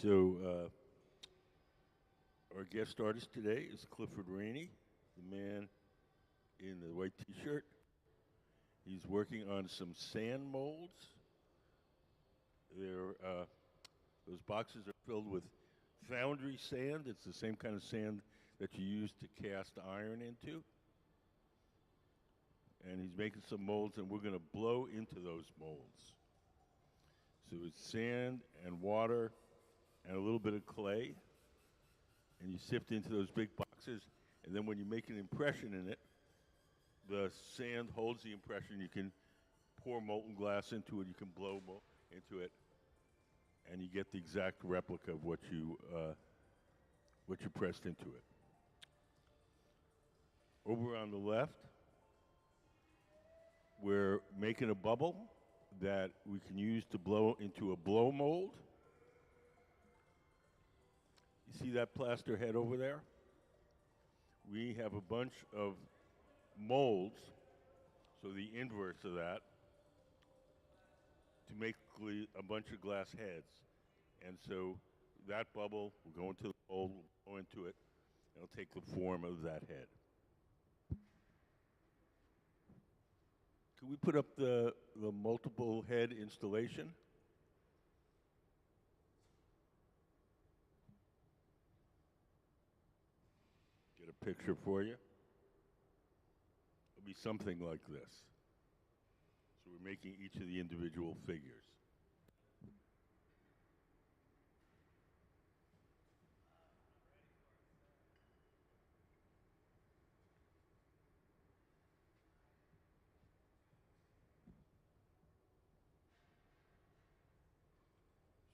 So, our guest artist today is Clifford Rainey, the man in the white T-shirt. He's working on some sand molds. Those boxes are filled with foundry sand. It's the same kind of sand that you use to cast iron into. And he's making some molds, and we're going to blow into those molds. So it's sand and water and a little bit of clay, and you sift into those big boxes, and then when you make an impression in it, the sand holds the impression. You can pour molten glass into it, you can blow into it, and you get the exact replica of what you pressed into it. Over on the left, we're making a bubble that we can use to blow into a blow mold. You see that plaster head over there? We have a bunch of molds, so the inverse of that, to make a bunch of glass heads. And so that bubble will go into the mold, will go into it, and it'll take the form of that head. Could we put up the multiple head installation? Get a picture for you. It'll be something like this. So we're making each of the individual figures.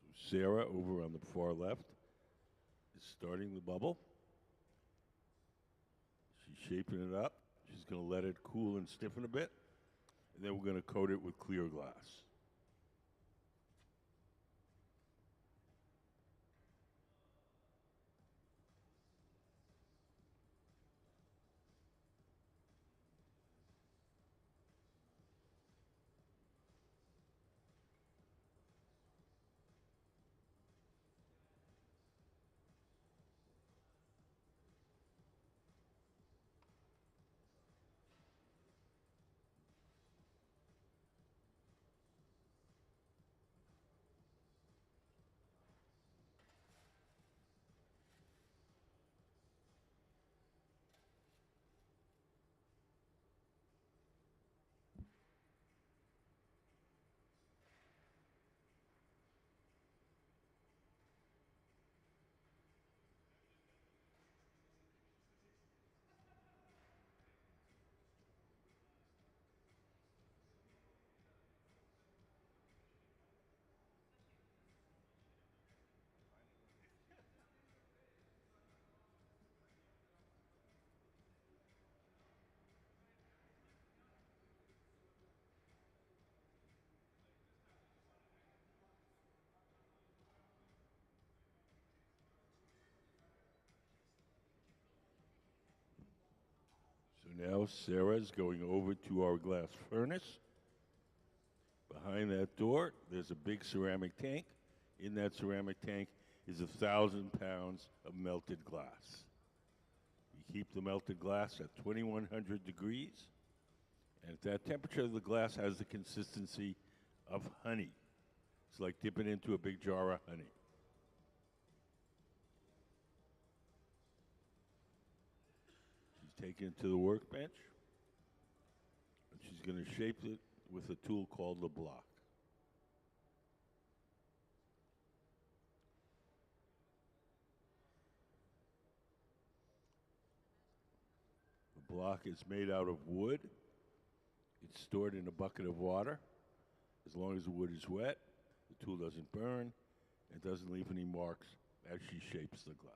So Sarah, over on the far left, is starting the bubble. She's shaping it up. She's going to let it cool and stiffen a bit, and then we're going to coat it with clear glass. So now Sarah's going over to our glass furnace. Behind that door, there's a big ceramic tank. In that ceramic tank is 1,000 pounds of melted glass. We keep the melted glass at 2,100 degrees, and at that temperature, the glass has the consistency of honey. It's like dipping into a big jar of honey. She's taking it to the workbench, and she's going to shape it with a tool called the block. The block is made out of wood. It's stored in a bucket of water. As long as the wood is wet, the tool doesn't burn, and doesn't leave any marks as she shapes the glass.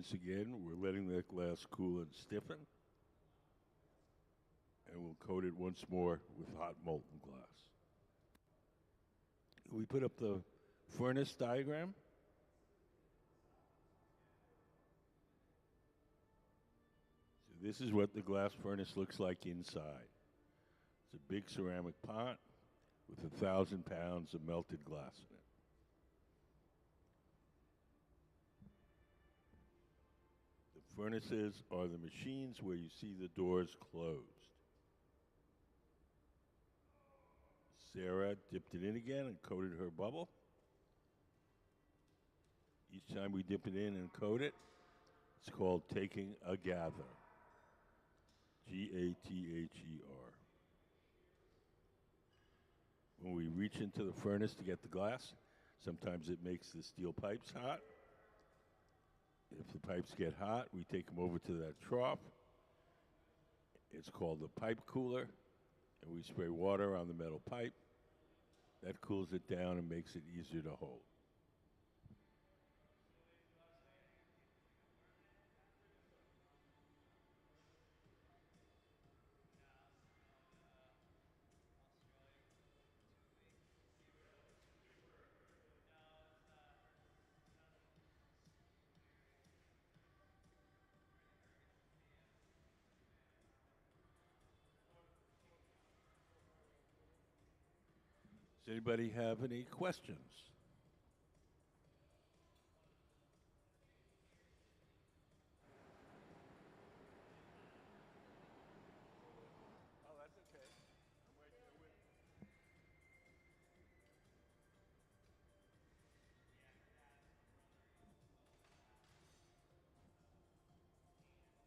once again, we're letting that glass cool and stiffen. And we'll coat it once more with hot molten glass. We put up the furnace diagram. So this is what the glass furnace looks like inside. It's a big ceramic pot with 1,000 pounds of melted glass in it. The furnaces are the machines where you see the doors closed. Sarah dipped it in again and coated her bubble. Each time we dip it in and coat it, it's called taking a gather. G-A-T-H-E-R. When we reach into the furnace to get the glass, sometimes it makes the steel pipes hot. If the pipes get hot, we take them over to that trough. It's called the pipe cooler, and we spray water on the metal pipe. That cools it down and makes it easier to hold. Does anybody have any questions? Oh, that's okay.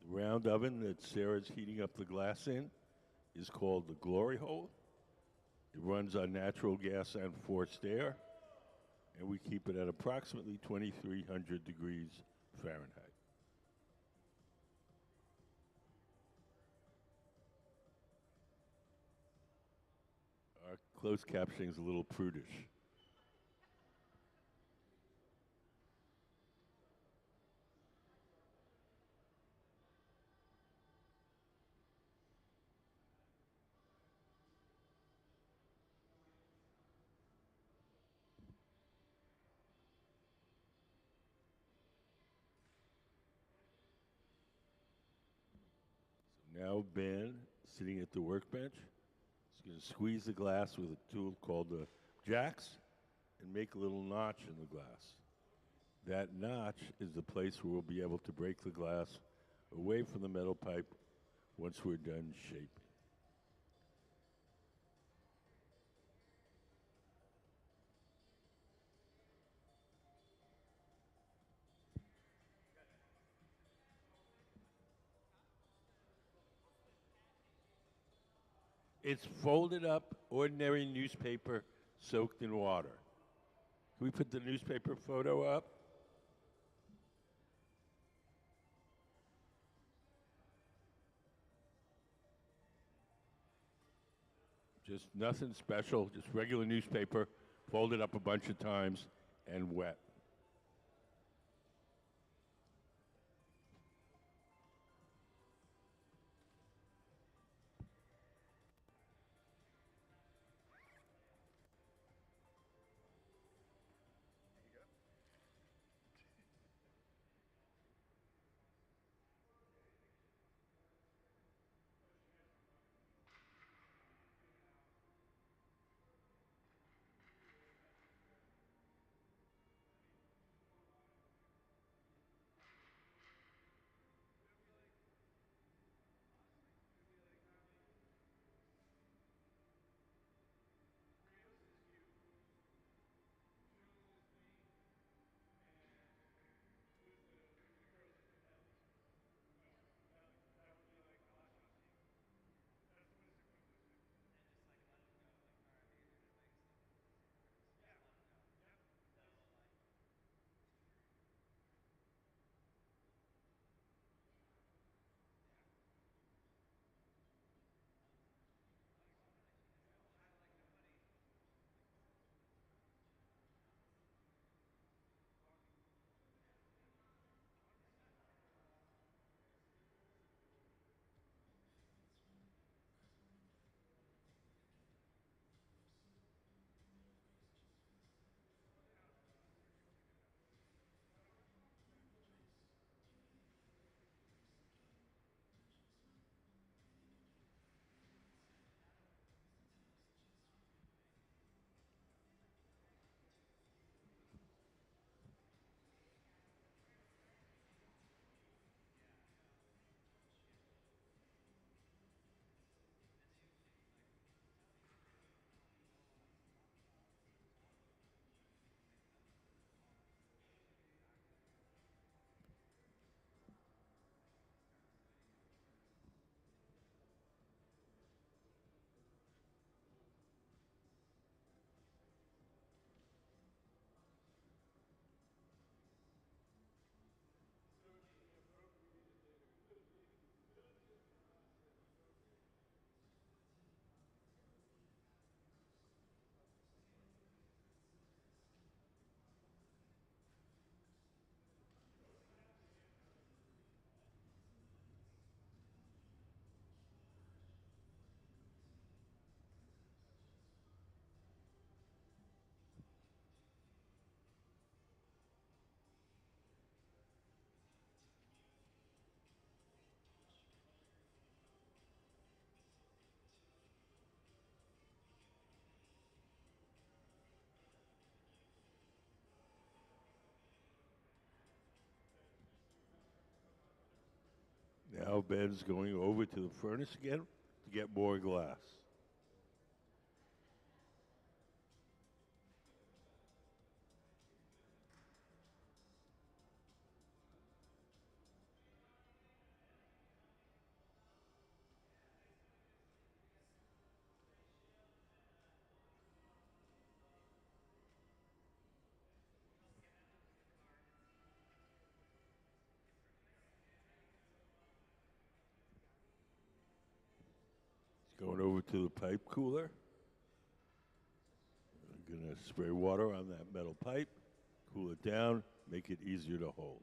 The round oven that Sarah's heating up the glass in is called the glory hole. It runs on natural gas and forced air, and we keep it at approximately 2,300 degrees Fahrenheit. Our closed captioning is a little prudish. Now Ben, sitting at the workbench, is going to squeeze the glass with a tool called the jacks and make a little notch in the glass. That notch is the place where we'll be able to break the glass away from the metal pipe once we're done shaping. It's folded up, ordinary newspaper soaked in water. Can we put the newspaper photo up? Just nothing special, just regular newspaper, folded up a bunch of times and wet. Now Ben's going over to the furnace again to get more glass. He's going over to the pipe cooler. I'm going to spray water on that metal pipe, cool it down, make it easier to hold.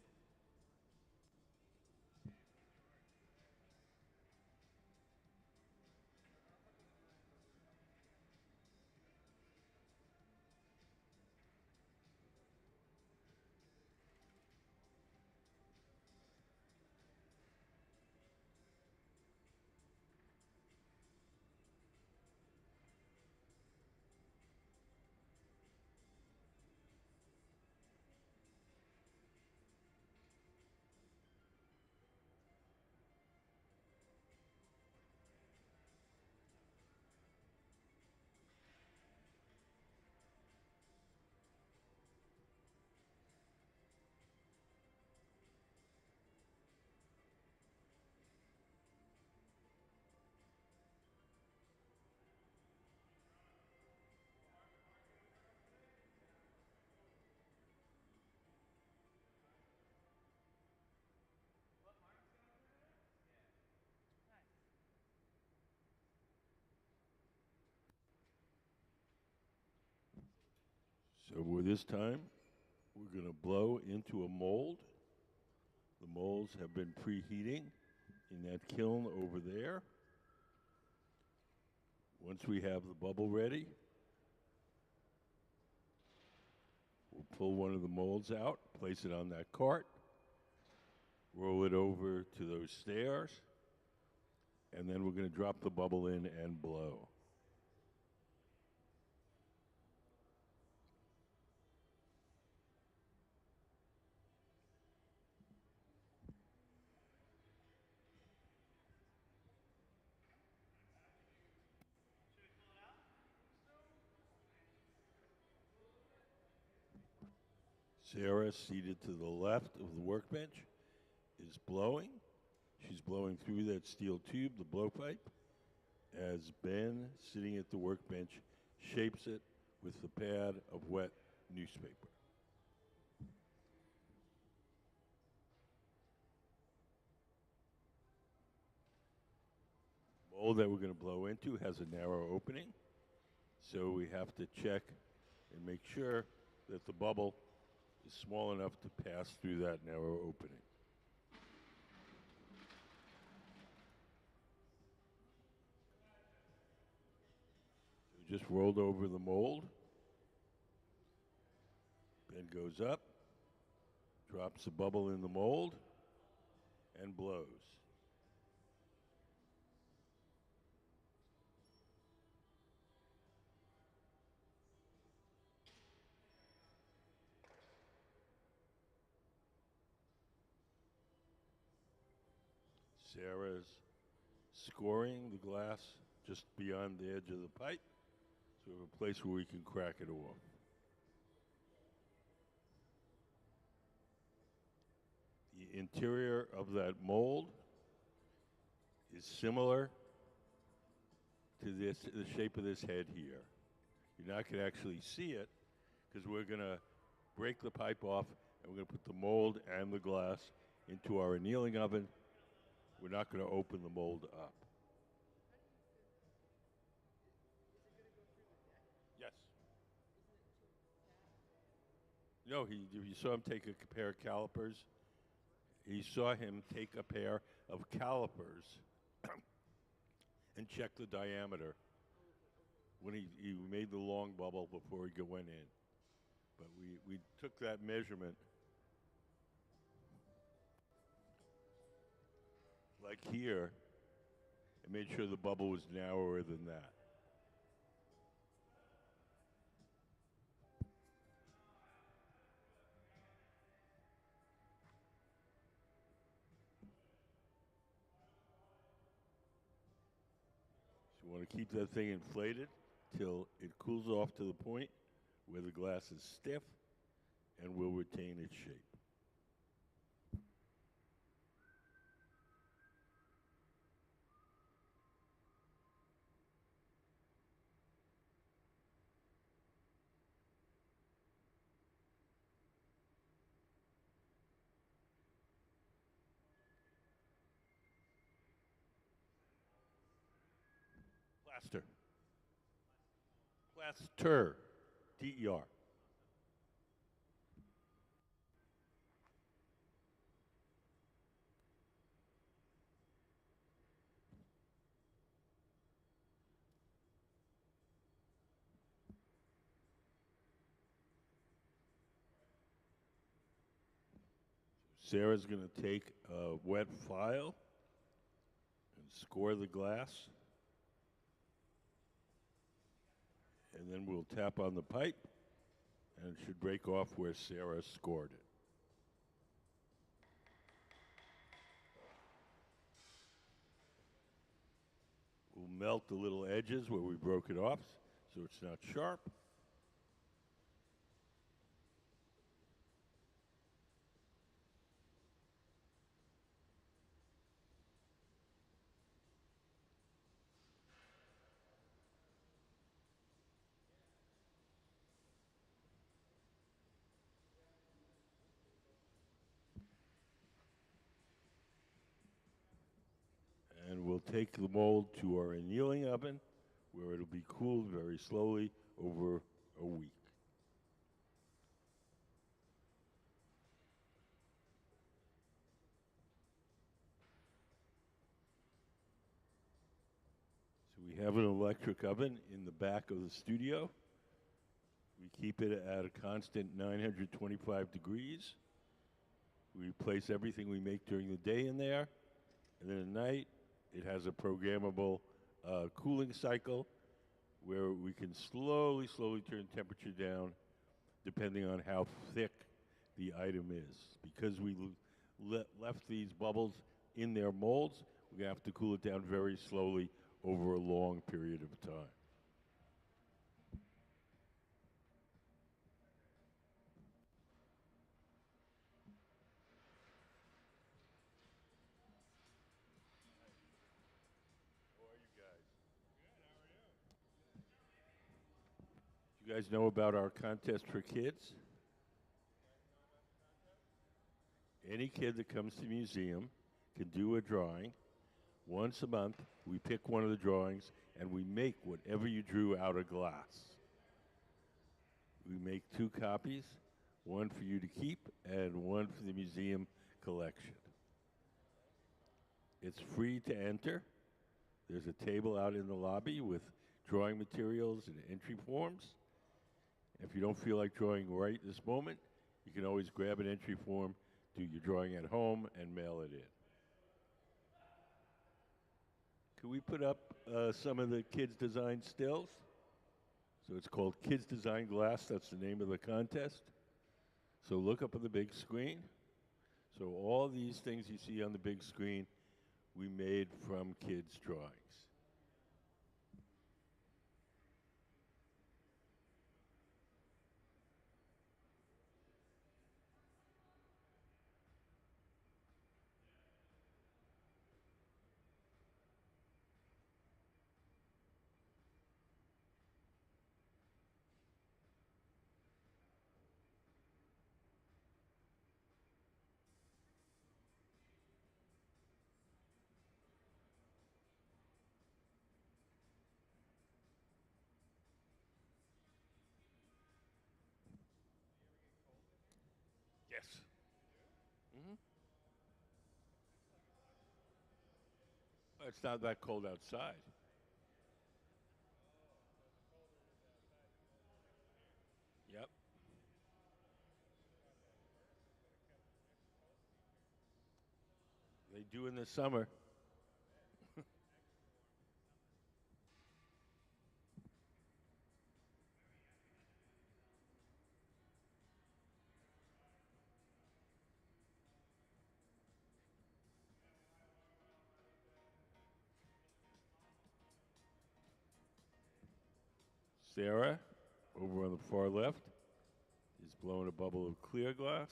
So with this time, we're going to blow into a mold. The molds have been preheating in that kiln over there. Once we have the bubble ready, we'll pull one of the molds out, place it on that cart, roll it over to those stairs, and then we're going to drop the bubble in and blow. Sarah, seated to the left of the workbench, is blowing. She's blowing through that steel tube, the blowpipe, as Ben, sitting at the workbench, shapes it with the pad of wet newspaper. The mold that we're going to blow into has a narrow opening, so we have to check and make sure that the bubble is small enough to pass through that narrow opening. We just rolled over the mold. Ben goes up, drops a bubble in the mold, and blows. Sarah's scoring the glass just beyond the edge of the pipe, so we have a place where we can crack it off. The interior of that mold is similar to the shape of this head here. You're not going to actually see it because we're going to break the pipe off and we're going to put the mold and the glass into our annealing oven. We're not going to open the mold up. Yes. No, you saw him take a pair of calipers. He saw him take a pair of calipers and check the diameter when he made the long bubble before he went in. But we took that measurement like here and made sure the bubble was narrower than that. want to keep that thing inflated till it cools off to the point where the glass is stiff and will retain its shape. Plaster. Plaster. D-E-R. Sarah's going to take a wet file and score the glass. And then we'll tap on the pipe, and it should break off where Sarah scored it. We'll melt the little edges where we broke it off so it's not sharp. And we'll take the mold to our annealing oven where it'll be cooled very slowly over a week. So we have an electric oven in the back of the studio. We keep it at a constant 925 degrees. We place everything we make during the day in there. And then at night, it has a programmable cooling cycle where we can slowly turn temperature down depending on how thick the item is. Because we left these bubbles in their molds, we have to cool it down very slowly over a long period of time. You guys know about our contest for kids? Any kid that comes to the museum can do a drawing. Once a month, we pick one of the drawings and we make whatever you drew out of glass. We make 2 copies, one for you to keep and one for the museum collection. It's free to enter. There's a table out in the lobby with drawing materials and entry forms. If you don't feel like drawing right this moment, you can always grab an entry form, do your drawing at home, and mail it in. Can we put up some of the kids' design stills? So it's called Kids Design Glass. That's the name of the contest. So look up on the big screen. So all these things you see on the big screen, we made from kids' drawings. Yes. Mm-hmm. It's not that cold outside. Yep. They do in the summer. Sarah, over on the far left, is blowing a bubble of clear glass.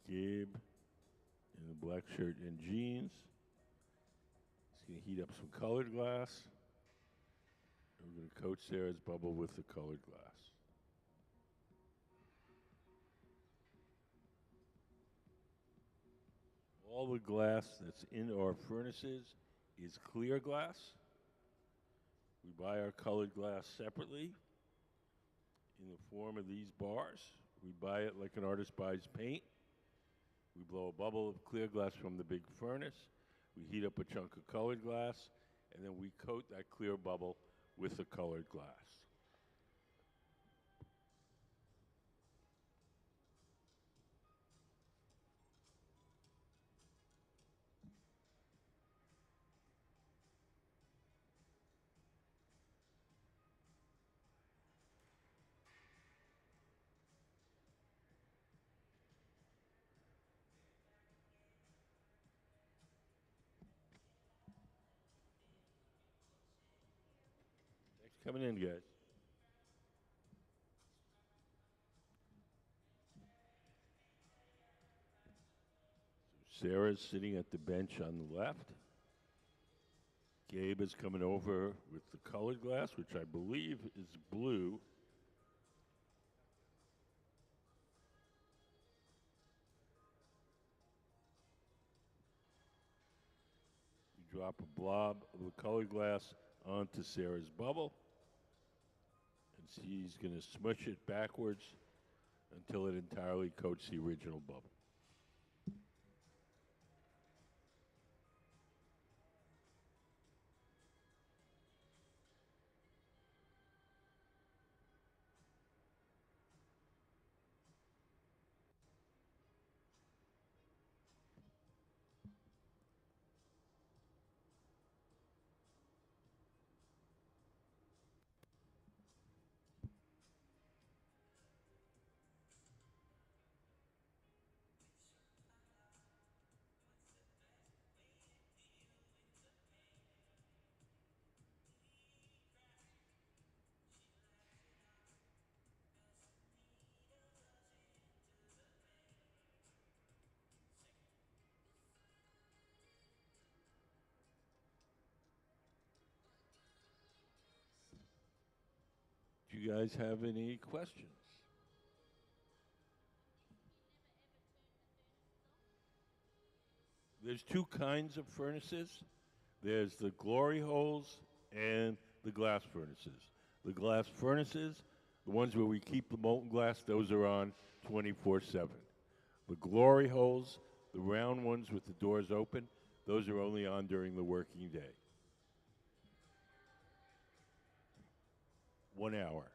Gabe, in the black shirt and jeans, is going to heat up some colored glass. And we're going to coat Sarah's bubble with the colored glass. All the glass that's in our furnaces is clear glass. We buy our colored glass separately in the form of these bars. We buy it like an artist buys paint. We blow a bubble of clear glass from the big furnace. We heat up a chunk of colored glass, and then we coat that clear bubble with the colored glass. Thanks for coming in, guys. Sarah's sitting at the bench on the left. Gabe is coming over with the colored glass, which I believe is blue. You drop a blob of the colored glass onto Sarah's bubble, and she's going to smush it backwards until it entirely coats the original bubble. Do you guys have any questions? There's two kinds of furnaces. There's the glory holes and the glass furnaces. The glass furnaces, the ones where we keep the molten glass, those are on 24/7. The glory holes, the round ones with the doors open, those are only on during the working day. 1 hour.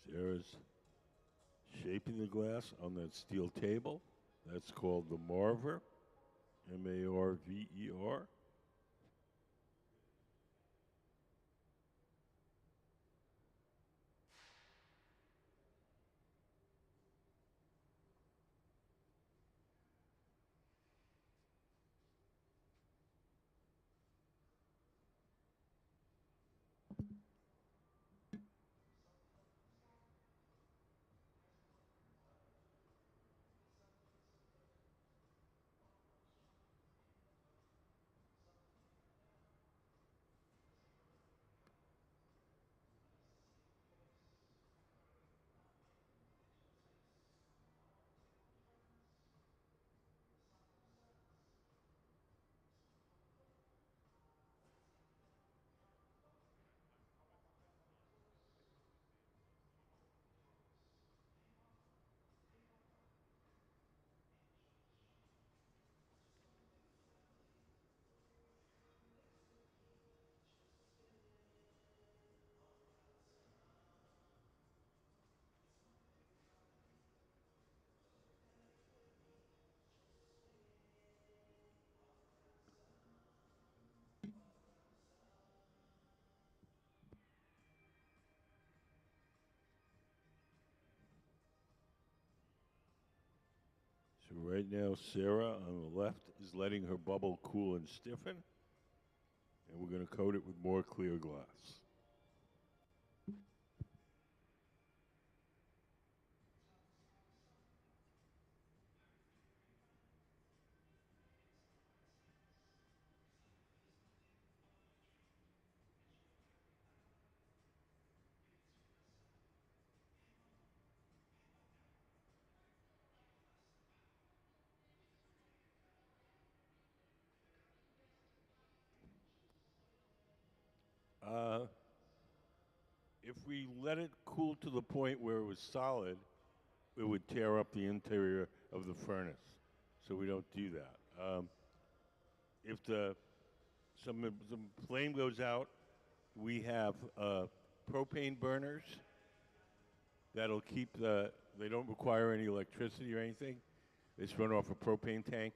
Sarah's shaping the glass on that steel table. That's called the marver, M-A-R-V-E-R. So right now, Sarah on the left is letting her bubble cool and stiffen, and we're going to coat it with more clear glass. Uh, if we let it cool to the point where it was solid, it would tear up the interior of the furnace. So we don't do that. If some flame goes out, we have propane burners that'll keep they don't require any electricity or anything. They just run off a propane tank,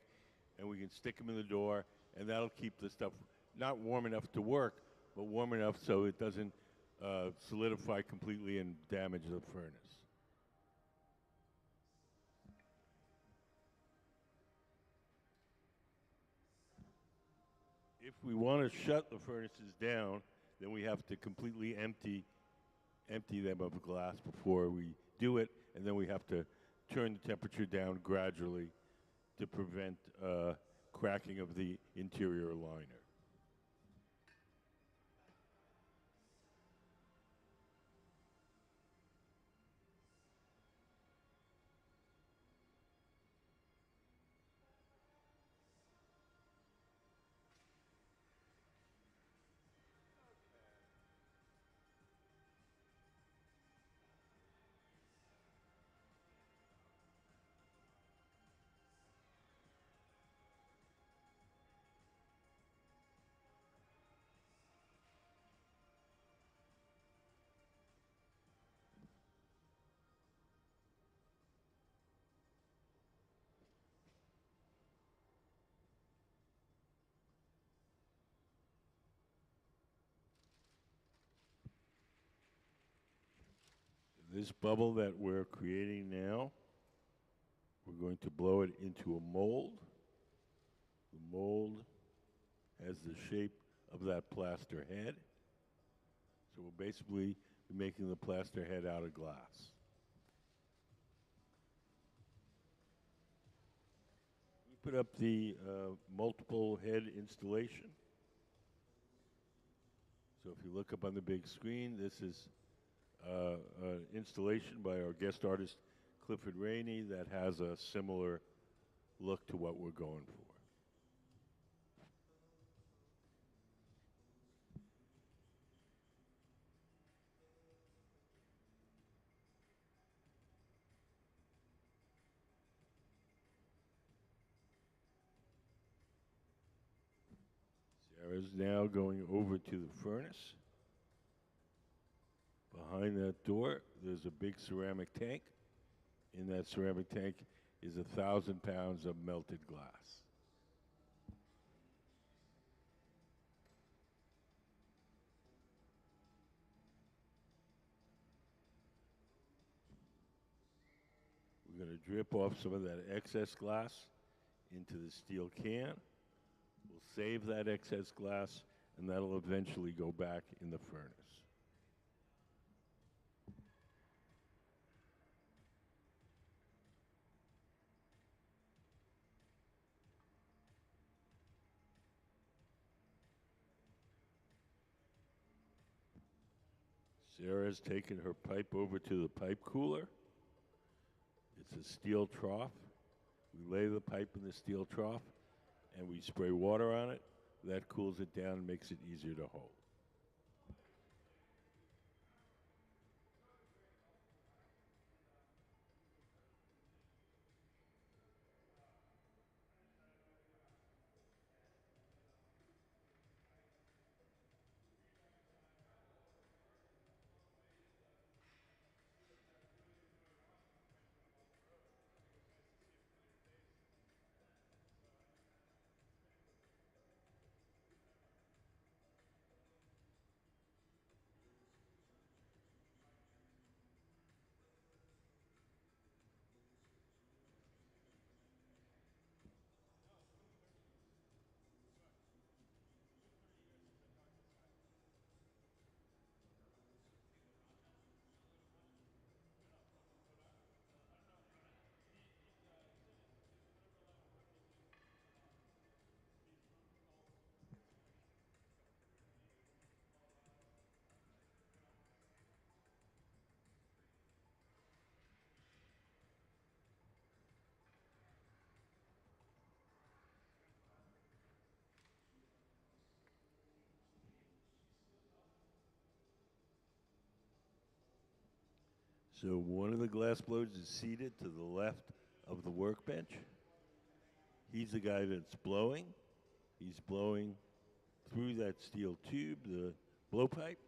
and we can stick them in the door, and that'll keep the stuff not warm enough to work, but warm enough so it doesn't solidify completely and damage the furnace. If we want to shut the furnaces down, then we have to completely empty them of glass before we do it, and then we have to turn the temperature down gradually to prevent cracking of the interior liner. This bubble that we're creating now, we're going to blow it into a mold. The mold has the shape of that plaster head. So we'll basically be making the plaster head out of glass. We put up the multiple head installation. So if you look up on the big screen, this is an installation by our guest artist, Clifford Rainey, that has a similar look to what we're going for. Sarah's now going over to the furnace. Behind that door, there's a big ceramic tank. In that ceramic tank is 1,000 pounds of melted glass. We're going to drip off some of that excess glass into the steel can. We'll save that excess glass, and that'll eventually go back in the furnace. Sarah's taken her pipe over to the pipe cooler. It's a steel trough. We lay the pipe in the steel trough, and we spray water on it. That cools it down and makes it easier to hold. So one of the glass blowers is seated to the left of the workbench. He's the guy that's blowing. He's blowing through that steel tube, the blowpipe,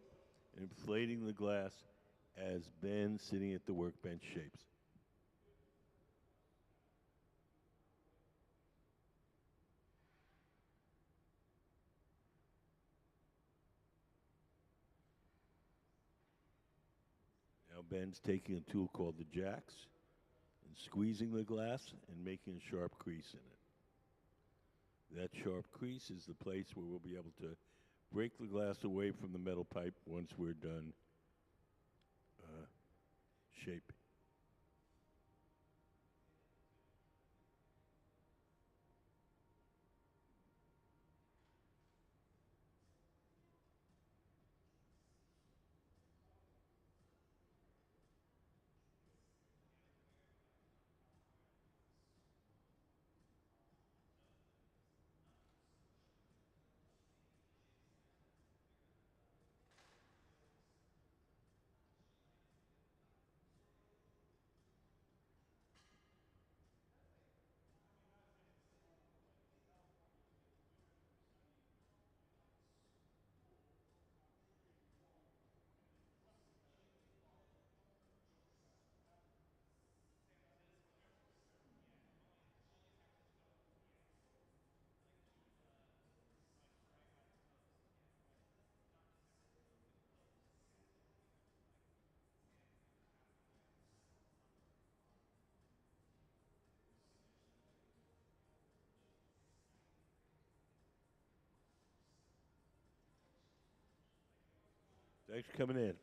and inflating the glass as Ben, sitting at the workbench, shapes. Now Ben's taking a tool called the jacks and squeezing the glass and making a sharp crease in it. That sharp crease is the place where we'll be able to break the glass away from the metal pipe once we're done shaping. Thanks for coming in.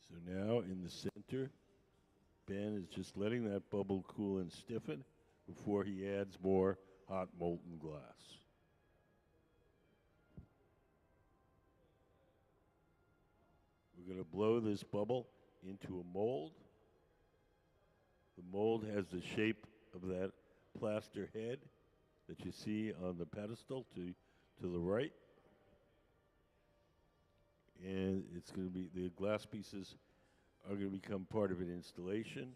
So now in the center, Ben is just letting that bubble cool and stiffen before he adds more hot molten glass. We're going to blow this bubble into a mold. The mold has the shape of that plaster head that you see on the pedestal to the right. And it's going to be, the glass pieces are going to become part of an installation.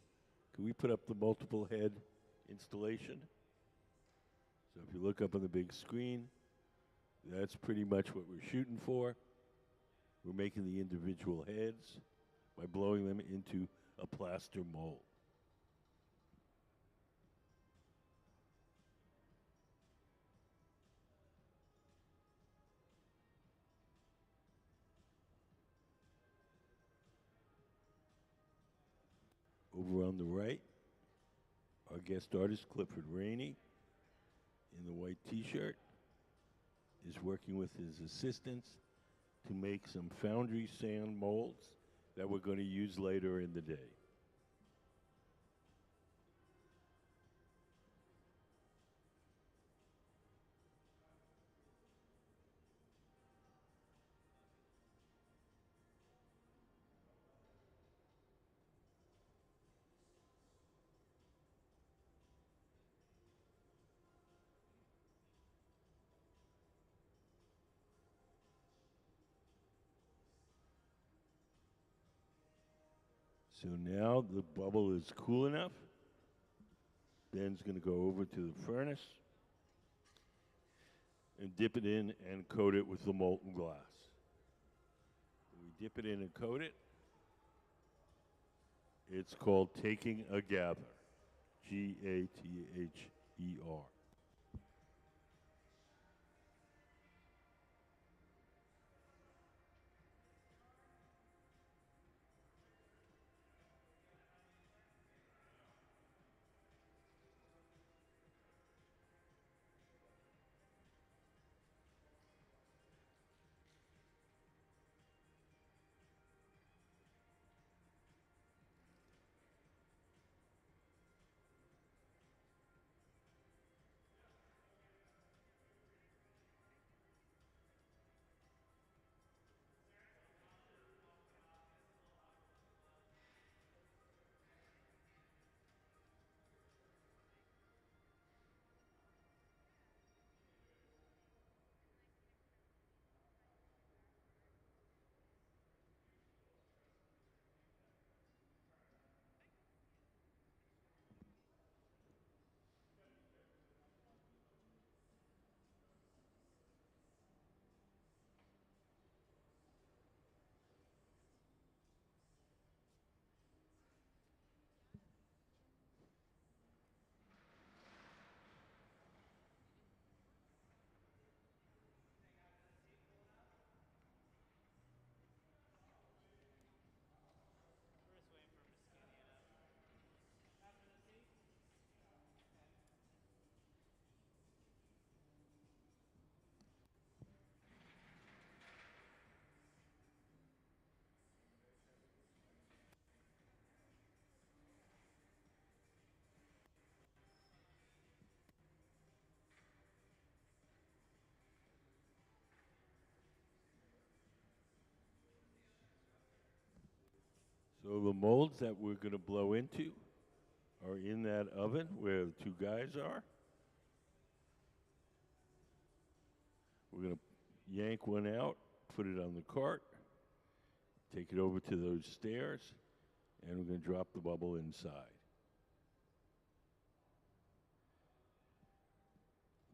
Can we put up the multiple head installation? So if you look up on the big screen, that's pretty much what we're shooting for. We're making the individual heads by blowing them into a plaster mold. Over on the right, our guest artist, Clifford Rainey, in the white t-shirt, is working with his assistants to make some foundry sand molds that we're going to use later in the day. So now the bubble is cool enough. Ben's going to go over to the furnace and dip it in and coat it with the molten glass. When we dip it in and coat it, it's called taking a gather. Gather. So the molds that we're going to blow into are in that oven where the two guys are. We're going to yank one out, put it on the cart, take it over to those stairs, and we're going to drop the bubble inside.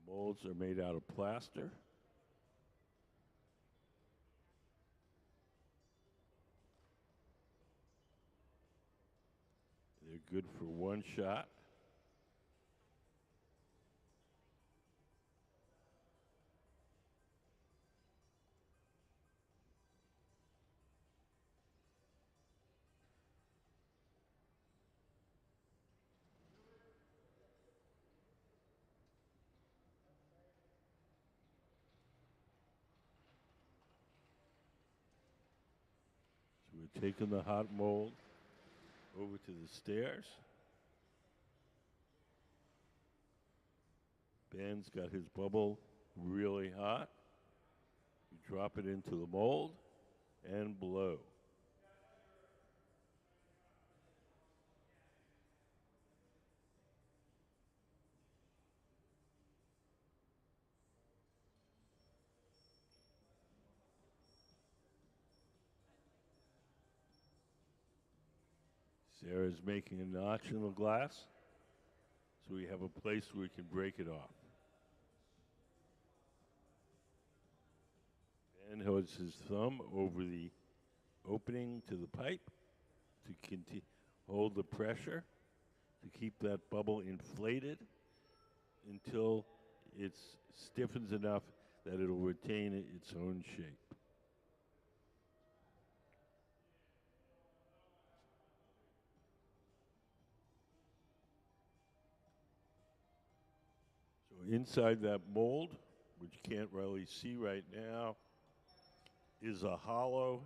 The molds are made out of plaster. They're good for one shot. So we're taking the hot mold over to the stairs. Ben's got his bubble really hot. You drop it into the mold and blow. Sarah's making a notch in the glass, so we have a place where we can break it off. Ben holds his thumb over the opening to the pipe to hold the pressure, to keep that bubble inflated until it stiffens enough that it'll retain its own shape. So inside that mold, which you can't really see right now, is a hollow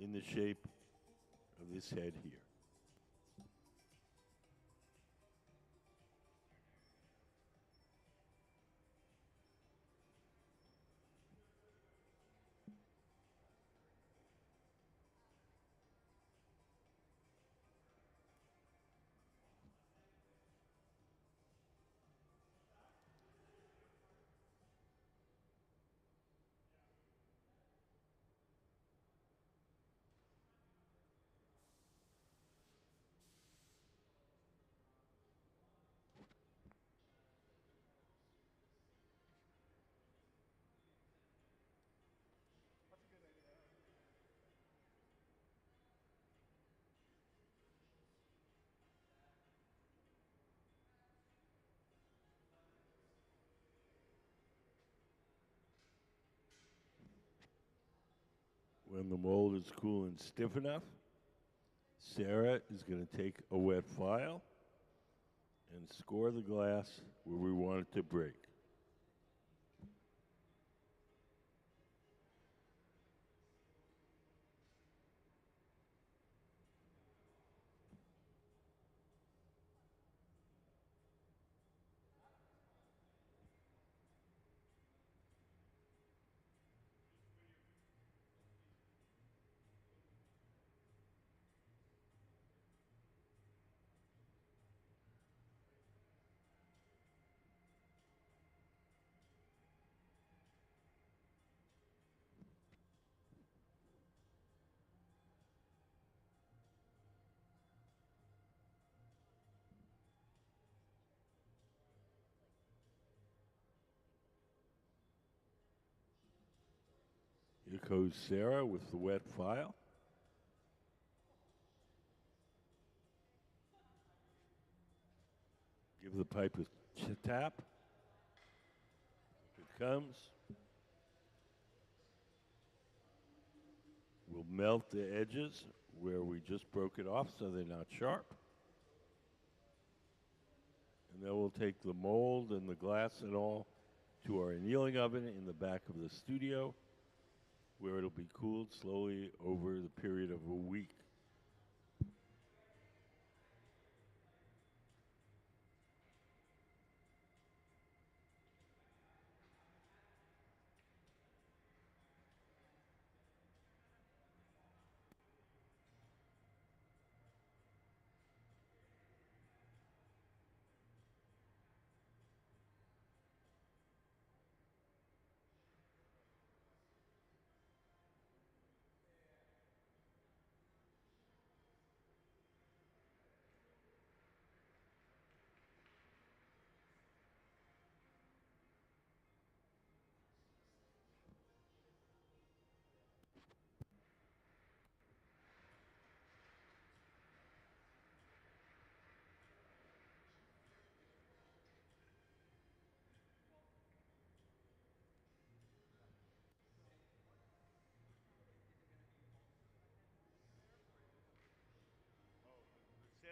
in the shape of this head here. When the mold is cool and stiff enough, Sarah is going to take a wet file and score the glass where we want it to break. Here goes Sarah with the wet file. Give the pipe a tap. It comes. We'll melt the edges where we just broke it off so they're not sharp. And then we'll take the mold and the glass and all to our annealing oven in the back of the studio, where it'll be cooled slowly over the period of a week.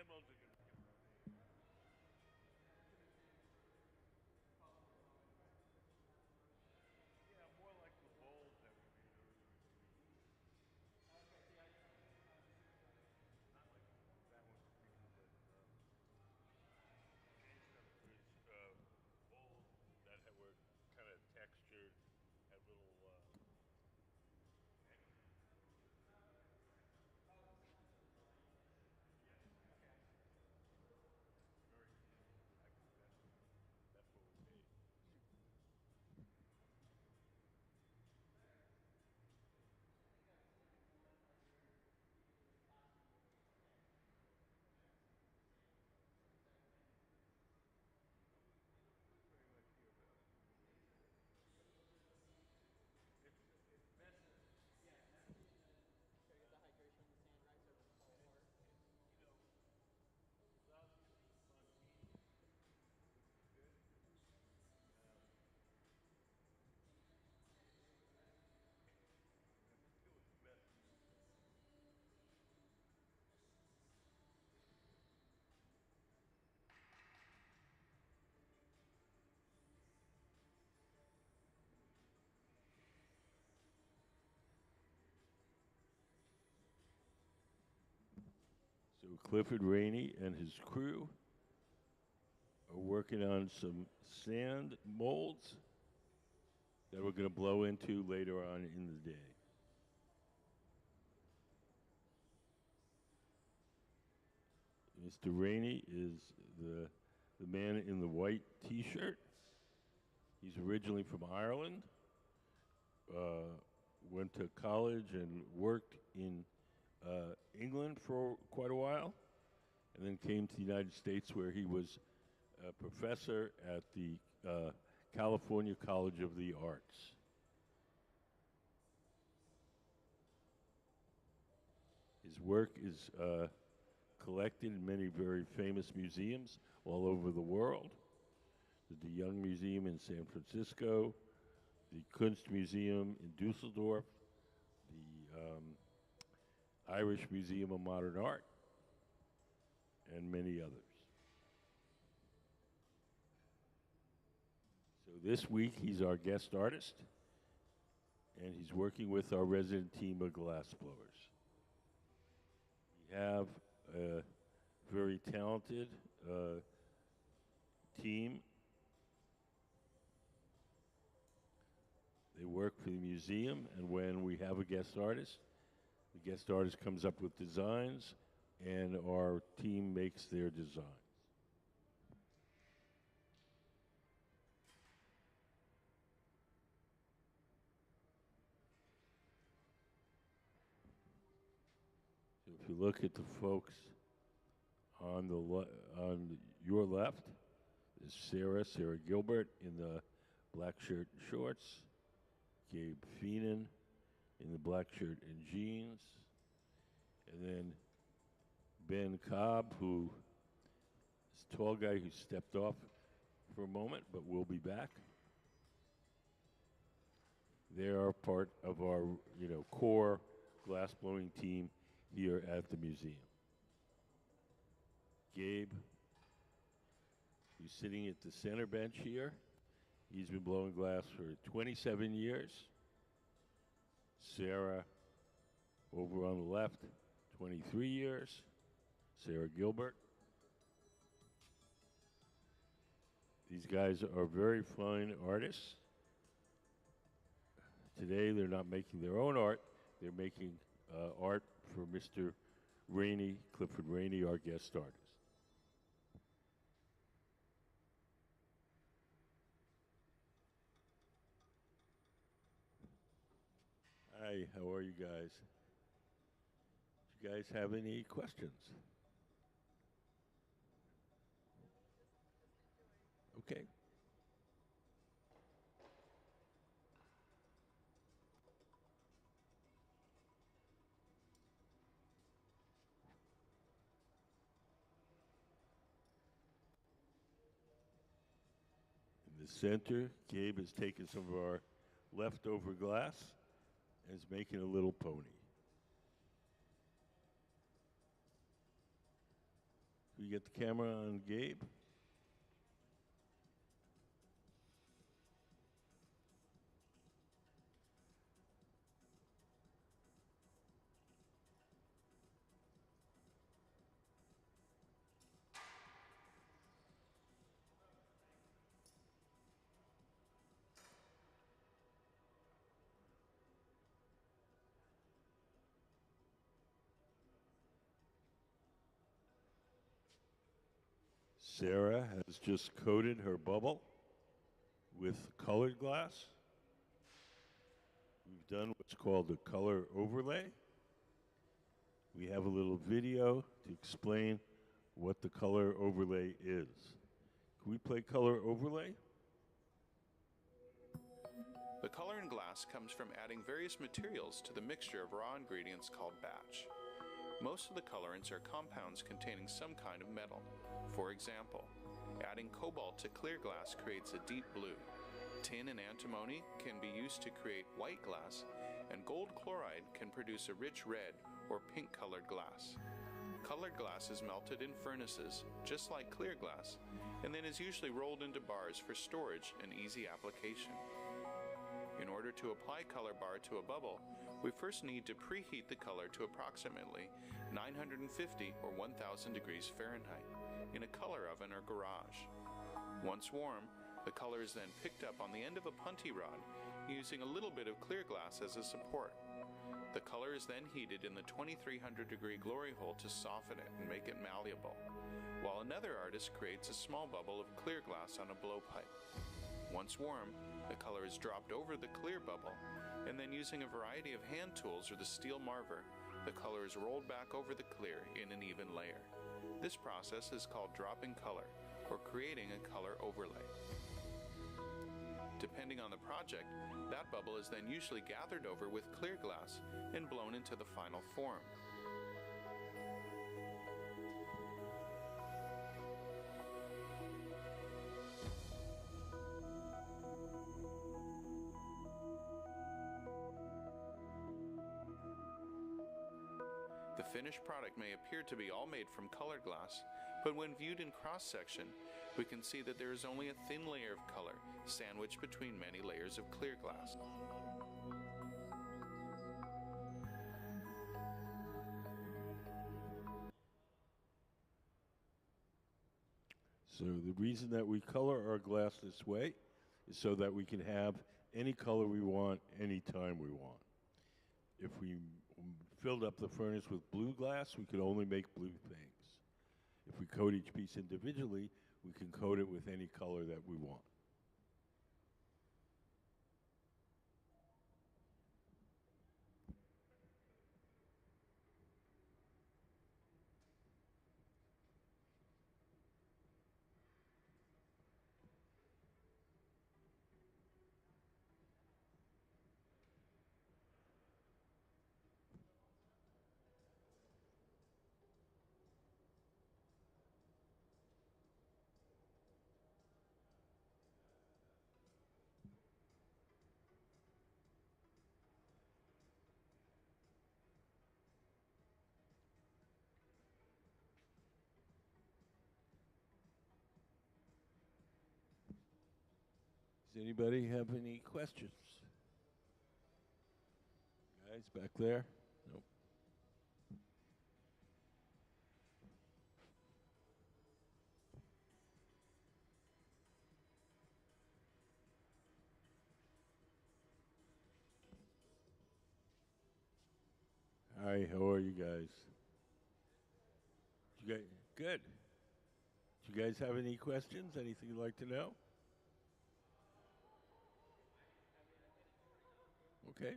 sand molds are going to make it. Yeah, more like the bowls that we made earlier in the week. Not like that one particular, but these was bowls that were kind of textured, had little. Yes. Very easy. That's what we made. Pretty much here, but it's messy. Try to get the hydration in the sand, right? So it doesn't fall apart. You know, without it being spontaneous, which is good. Um, it was messy. So Clifford Rainey and his crew are working on some sand molds that we're going to blow into later on in the day. Mr. Rainey is the man in the white T-shirt. He's originally from Ireland, uh, went to college and worked in England for quite a while, and then came to the United States where he was a professor at the California College of the Arts. His work is collected in many very famous museums all over the world. The Young Museum in San Francisco, the Kunstmuseum in Dusseldorf, the Irish Museum of Modern Art, and many others. So this week he's our guest artist, and he's working with our resident team of glassblowers. We have a very talented team. They work for the museum, and when we have a guest artist, the guest artist comes up with designs, and our team makes their designs. So if you look at the folks on on your left, is Sarah Gilbert in the black shirt and shorts, Gabe Feenan in the black shirt and jeans, and then Ben Cobb, who is a tall guy who stepped off for a moment, but will be back. They are part of our, core glassblowing team here at the museum. Gabe, who's sitting at the center bench here, he's been blowing glass for 27 years. Sarah, over on the left, 23 years. Sarah Gilbert. These guys are very fine artists. Today, they're not making their own art. They're making art for Mr. Rainey, Clifford Rainey, our guest artist. Hi, how are you guys? Do you guys have any questions? Okay. In the center, Gabe has taken some of our leftover glass and is making a little pony. We get the camera on Gabe. Sarah has just coated her bubble with colored glass. We've done what's called a color overlay. We have a little video to explain what the color overlay is. Can we play color overlay? The color in glass comes from adding various materials to the mixture of raw ingredients called batch. Most of the colorants are compounds containing some kind of metal. For example, adding cobalt to clear glass creates a deep blue. Tin and antimony can be used to create white glass, and gold chloride can produce a rich red or pink colored glass. Colored glass is melted in furnaces, just like clear glass, and then is usually rolled into bars for storage and easy application. In order to apply color bar to a bubble, we first need to preheat the color to approximately 950 or 1000 degrees Fahrenheit in a color oven or garage. Once warm, the color is then picked up on the end of a punty rod using a little bit of clear glass as a support. The color is then heated in the 2300 degree glory hole to soften it and make it malleable, while another artist creates a small bubble of clear glass on a blowpipe. Once warm, the color is dropped over the clear bubble, and then using a variety of hand tools or the steel marver, the color is rolled back over the clear in an even layer. This process is called dropping color, or creating a color overlay. Depending on the project, that bubble is then usually gathered over with clear glass and blown into the final form. The finished product may appear to be all made from colored glass, but when viewed in cross-section, we can see that there is only a thin layer of color sandwiched between many layers of clear glass. So the reason that we color our glass this way is so that we can have any color we want, anytime we want. If we filled up the furnace with blue glass, we could only make blue things. If we coat each piece individually, we can coat it with any color that we want. Does anybody have any questions? Guys back there? Nope. Hi, how are you guys? You guys good? Do you guys have any questions? Anything you'd like to know? Okay.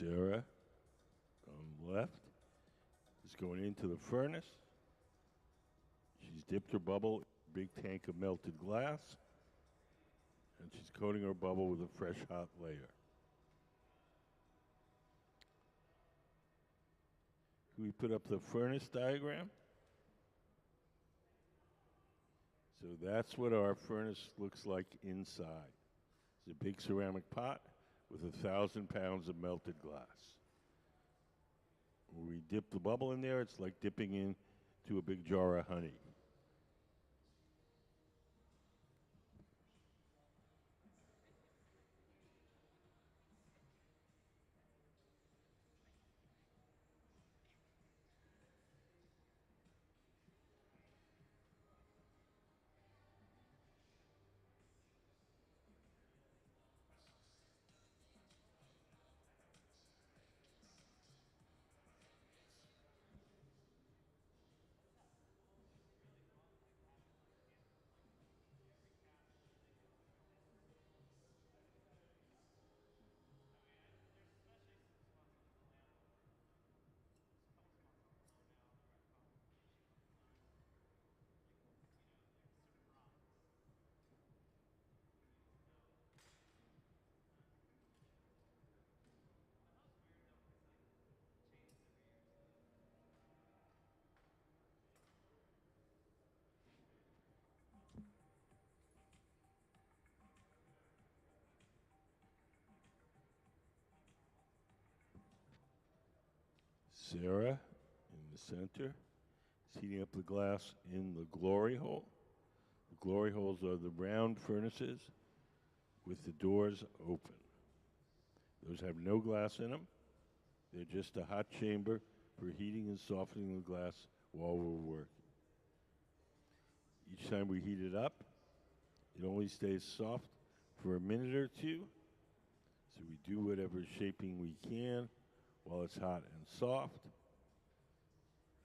Sarah, on the left, is going into the furnace. She's dipped her bubble in a big tank of melted glass, and she's coating her bubble with a fresh hot layer. Can we put up the furnace diagram? So that's what our furnace looks like inside. It's a big ceramic pot with 1,000 pounds of melted glass. When we dip the bubble in there, it's like dipping into a big jar of honey. Sarah in the center is heating up the glass in the glory hole. The glory holes are the round furnaces with the doors open. Those have no glass in them. They're just a hot chamber for heating and softening the glass while we're working. Each time we heat it up, it only stays soft for a minute or two. So we do whatever shaping we can while it's hot and soft.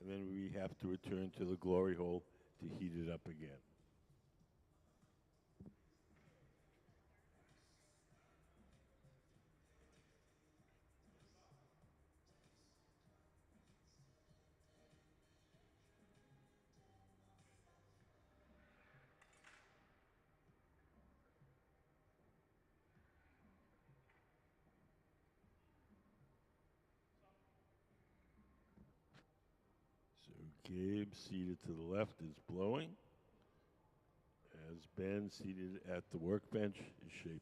And then we have to return to the glory hole to heat it up again. So Gabe, seated to the left, is blowing, as Ben, seated at the workbench, is shaping.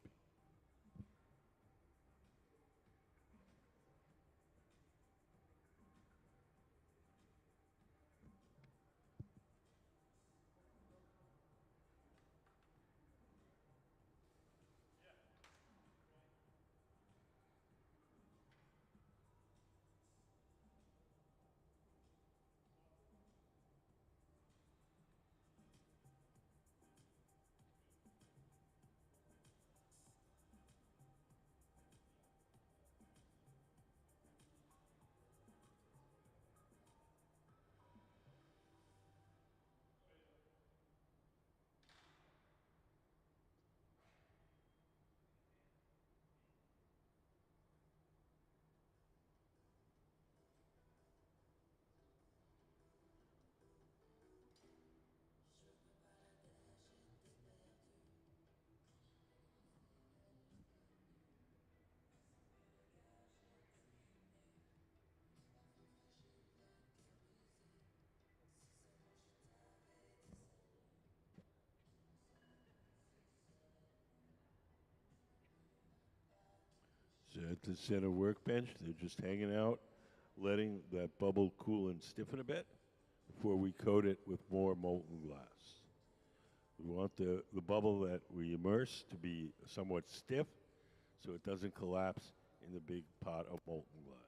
So at the center workbench, they're just hanging out, letting that bubble cool and stiffen a bit before we coat it with more molten glass. We want the bubble that we immerse to be somewhat stiff so it doesn't collapse in the big pot of molten glass.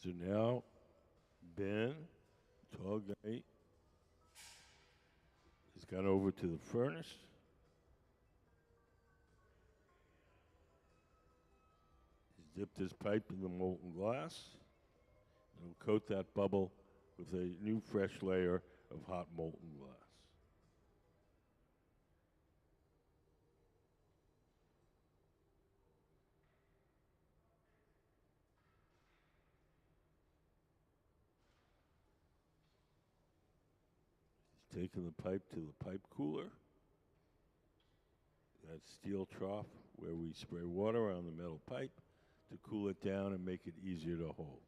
So now, Ben, tall guy, has gone over to the furnace. He's dipped his pipe in the molten glass. And he'll coat that bubble with a new fresh layer of hot molten glass. He's taken the pipe to the pipe cooler, that steel trough where we spray water on the metal pipe to cool it down and make it easier to hold.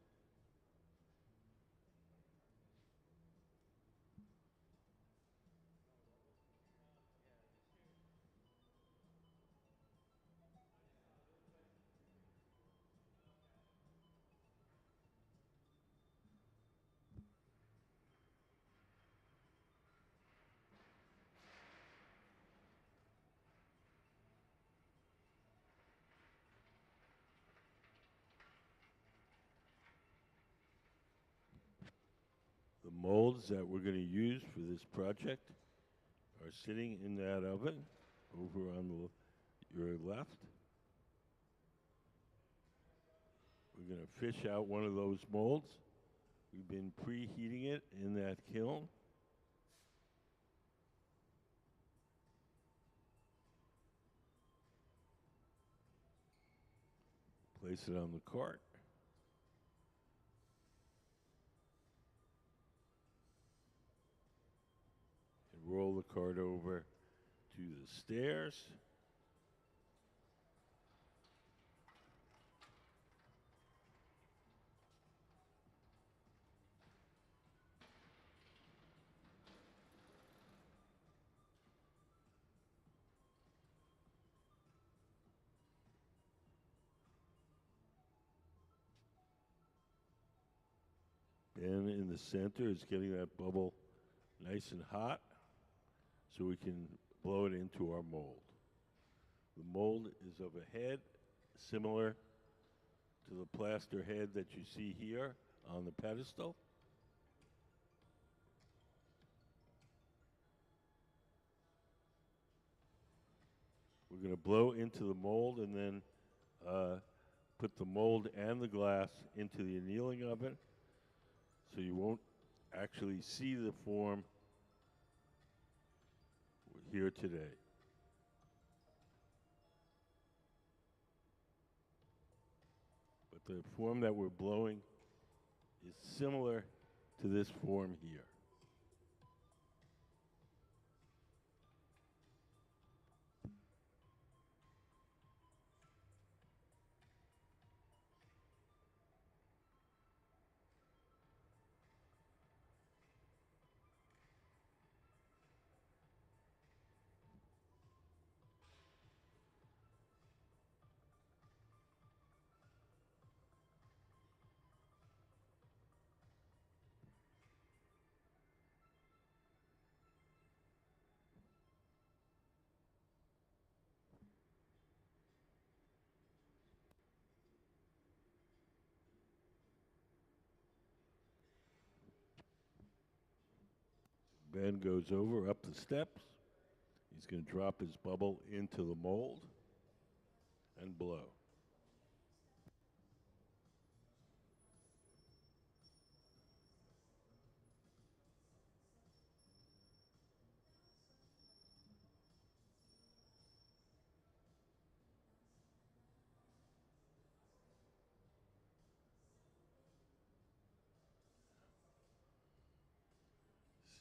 The molds that we're going to use for this project are sitting in that oven over on your left. We're going to fish out one of those molds. We've been preheating it in that kiln. Place it on the cart. And roll the cart over to the stairs. Ben in the center is getting that bubble nice and hot so we can blow it into our mold. The mold is of a head similar to the plaster head that you see here on the pedestal. We're going to blow into the mold and then put the mold and the glass into the annealing oven so you won't actually see the form here today. But the form that we're blowing is similar to this form here. Ben goes over up the steps. He's going to drop his bubble into the mold and blow.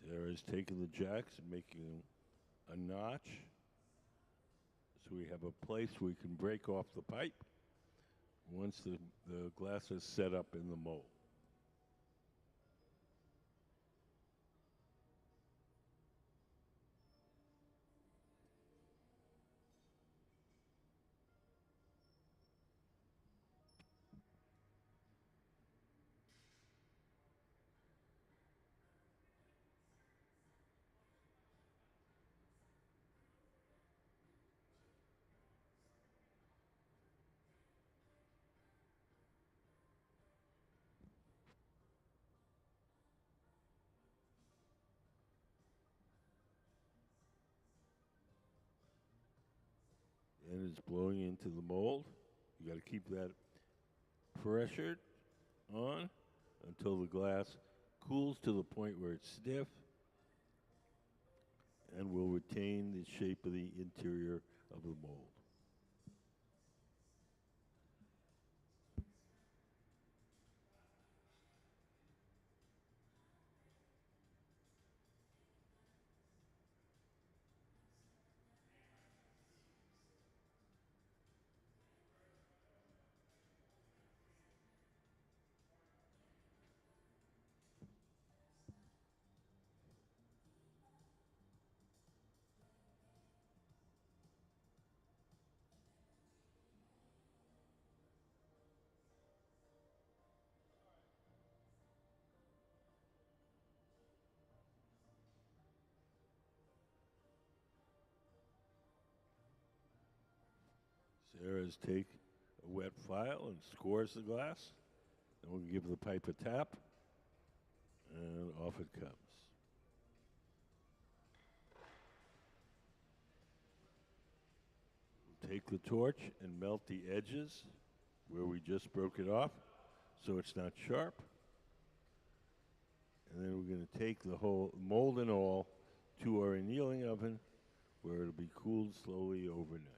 Sarah's taking the jacks and making a notch so we have a place we can break off the pipe once the glass is set up in the mold. and it's blowing into the mold. You got to keep that pressured on until the glass cools to the point where it's stiff and will retain the shape of the interior of the mold. Sarah's take a wet file and scores the glass. Then we'll give the pipe a tap, and off it comes. We'll take the torch and melt the edges where we just broke it off so it's not sharp. And then we're going to take the whole mold and all to our annealing oven where it'll be cooled slowly overnight.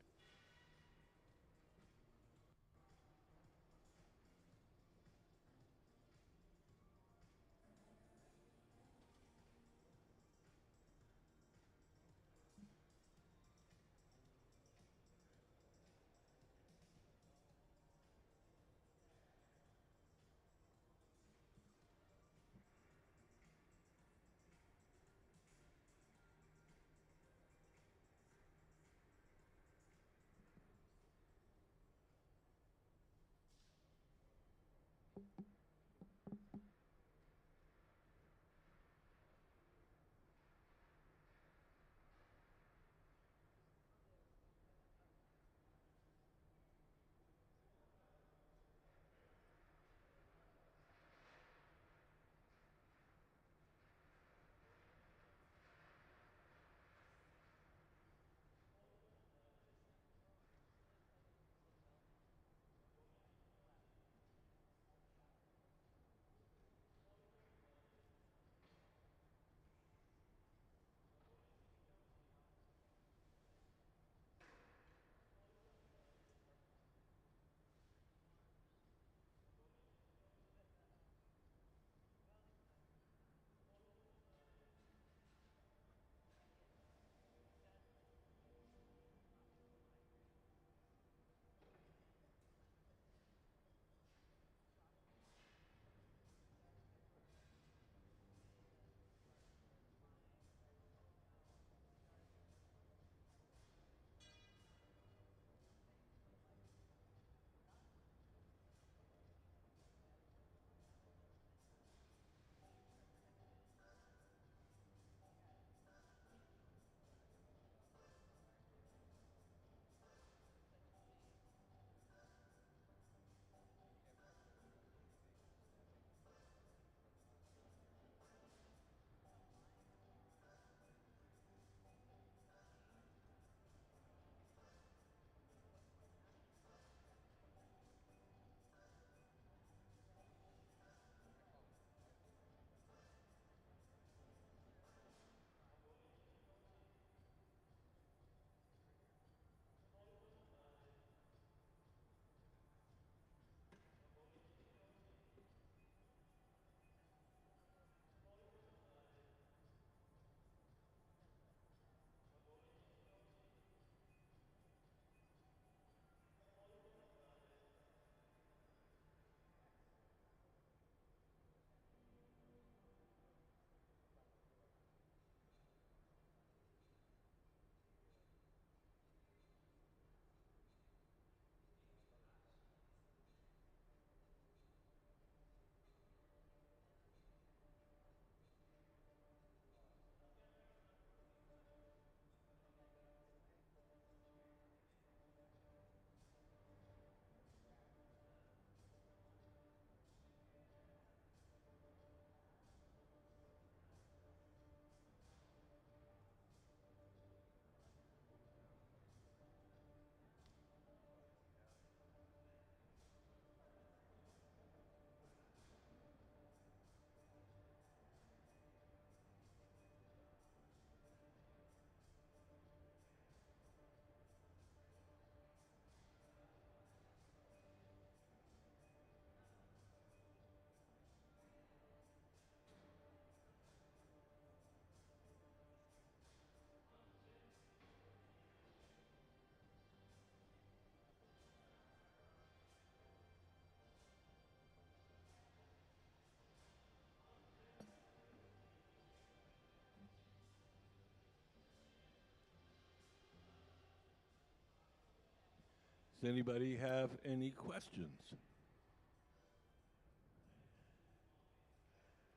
Does anybody have any questions?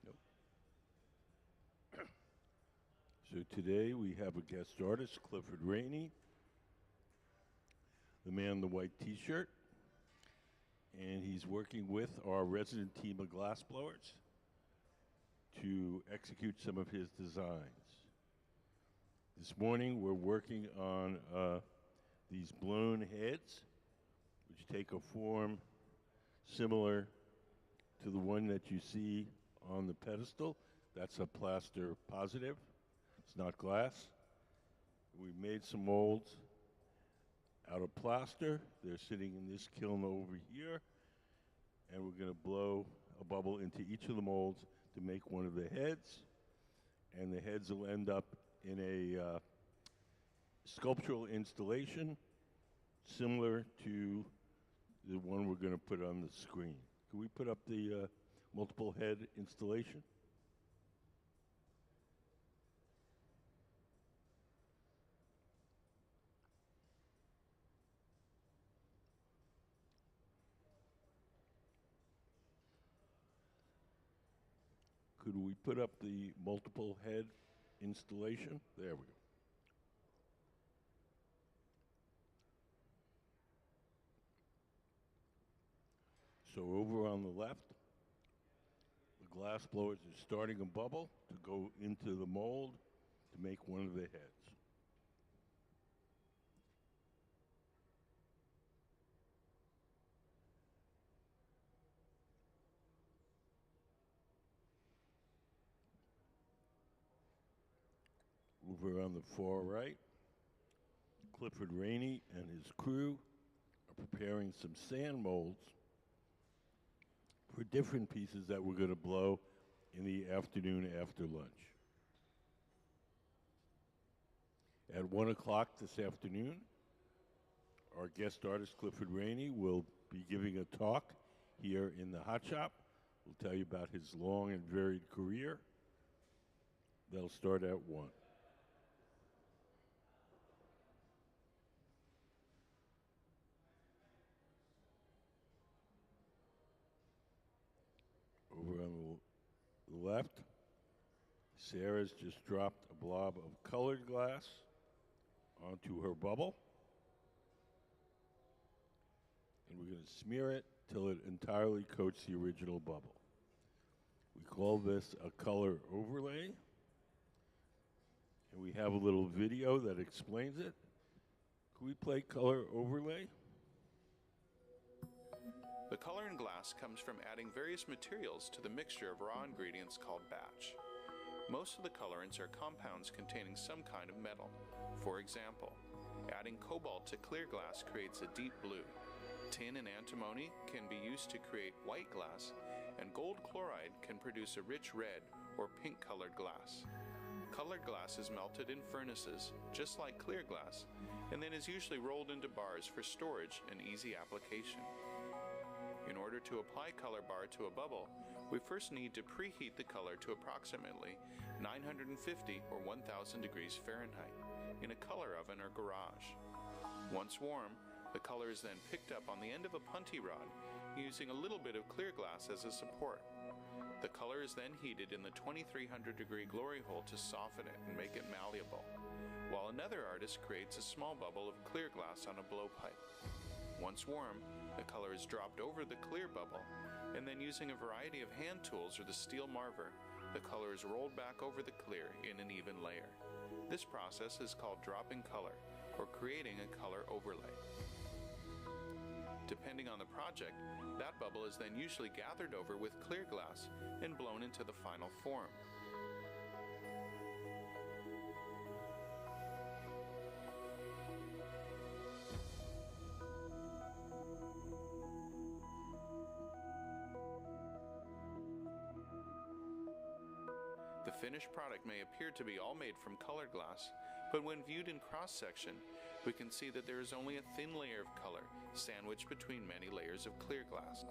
Nope. So today we have a guest artist, Clifford Rainey, the man in the white t-shirt, and he's working with our resident team of glassblowers to execute some of his designs. This morning we're working on these blown heads, which take a form similar to the one that you see on the pedestal. That's a plaster positive. It's not glass. We made some molds out of plaster. They're sitting in this kiln over here, and we're going to blow a bubble into each of the molds to make one of the heads, and the heads will end up in a sculptural installation similar to the one we're going to put on the screen. Can we put up the multiple head installation? Could we put up the multiple head installation? There we go. So over on the left, the glass blowers are starting a bubble to go into the mold to make one of the heads. Over on the far right, Clifford Rainey and his crew are preparing some sand molds for different pieces that we're going to blow in the afternoon after lunch. At 1 o'clock this afternoon, our guest artist Clifford Rainey will be giving a talk here in the hot shop. We'll tell you about his long and varied career. They'll start at 1. Over on the left, Sarah's just dropped a blob of colored glass onto her bubble. And we're going to smear it till it entirely coats the original bubble. We call this a color overlay. And we have a little video that explains it. Can we play color overlay? The color in glass comes from adding various materials to the mixture of raw ingredients called batch. Most of the colorants are compounds containing some kind of metal. For example, adding cobalt to clear glass creates a deep blue. Tin and antimony can be used to create white glass, and gold chloride can produce a rich red or pink colored glass. Colored glass is melted in furnaces, just like clear glass, and then is usually rolled into bars for storage and easy application. In order to apply color bar to a bubble, we first need to preheat the color to approximately 950 or 1000 degrees Fahrenheit in a color oven or garage. Once warm, the color is then picked up on the end of a punty rod using a little bit of clear glass as a support. The color is then heated in the 2300 degree glory hole to soften it and make it malleable, while another artist creates a small bubble of clear glass on a blowpipe. Once warm, the color is dropped over the clear bubble, and then using a variety of hand tools or the steel marver, the color is rolled back over the clear in an even layer. This process is called dropping color, or creating a color overlay. Depending on the project, that bubble is then usually gathered over with clear glass and blown into the final form. The finished product may appear to be all made from colored glass, but when viewed in cross-section, we can see that there is only a thin layer of color sandwiched between many layers of clear glass.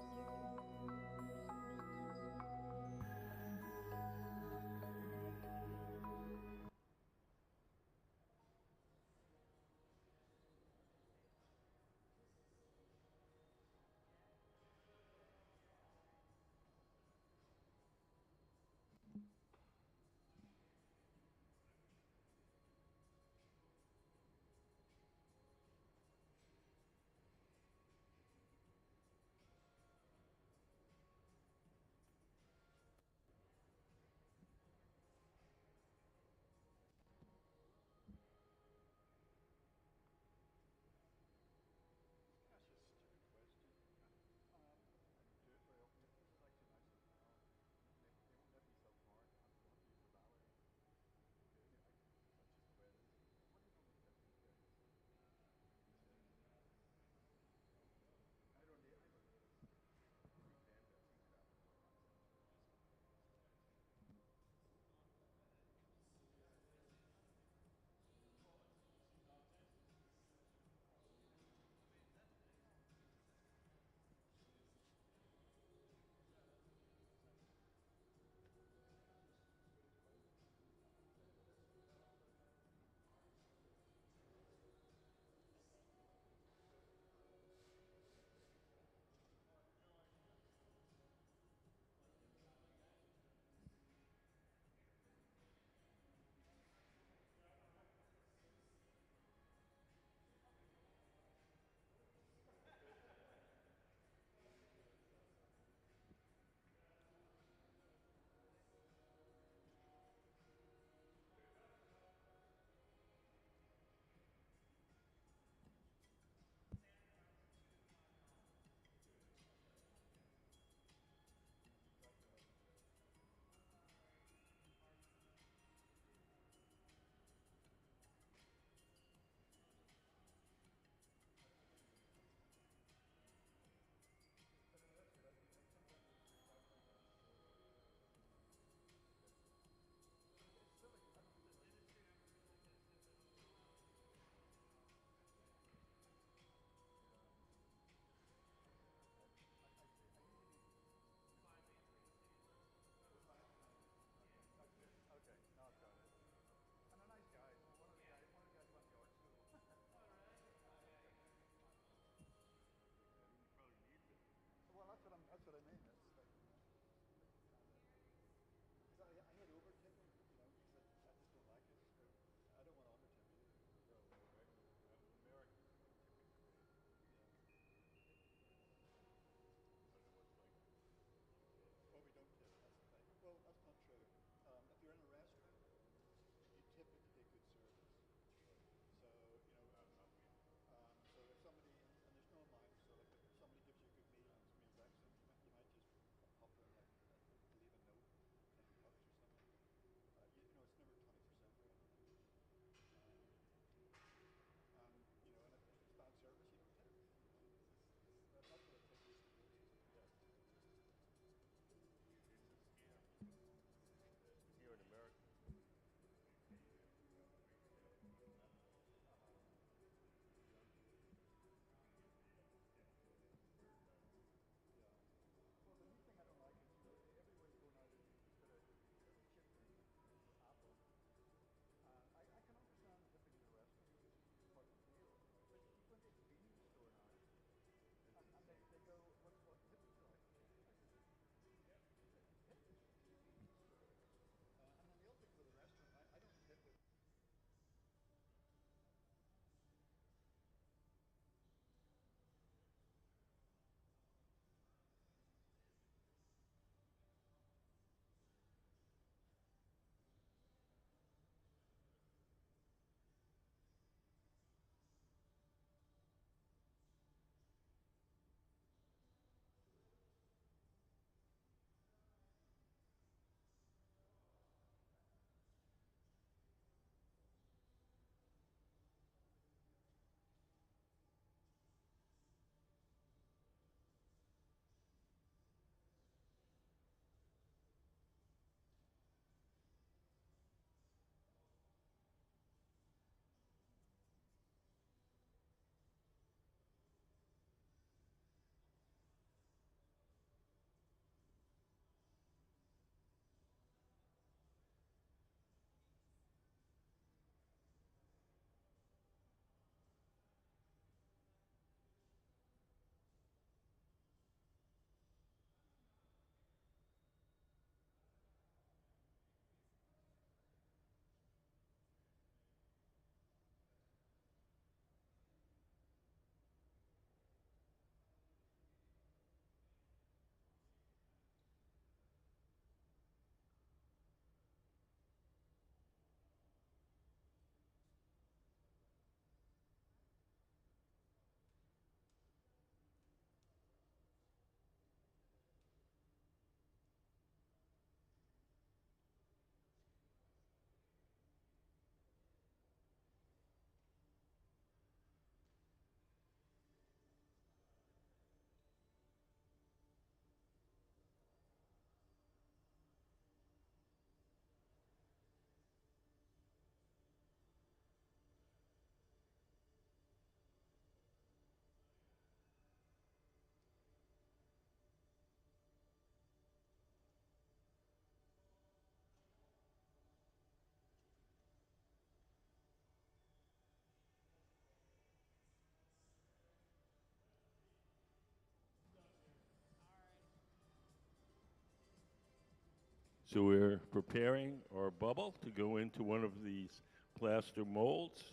So we're preparing our bubble to go into one of these plaster molds.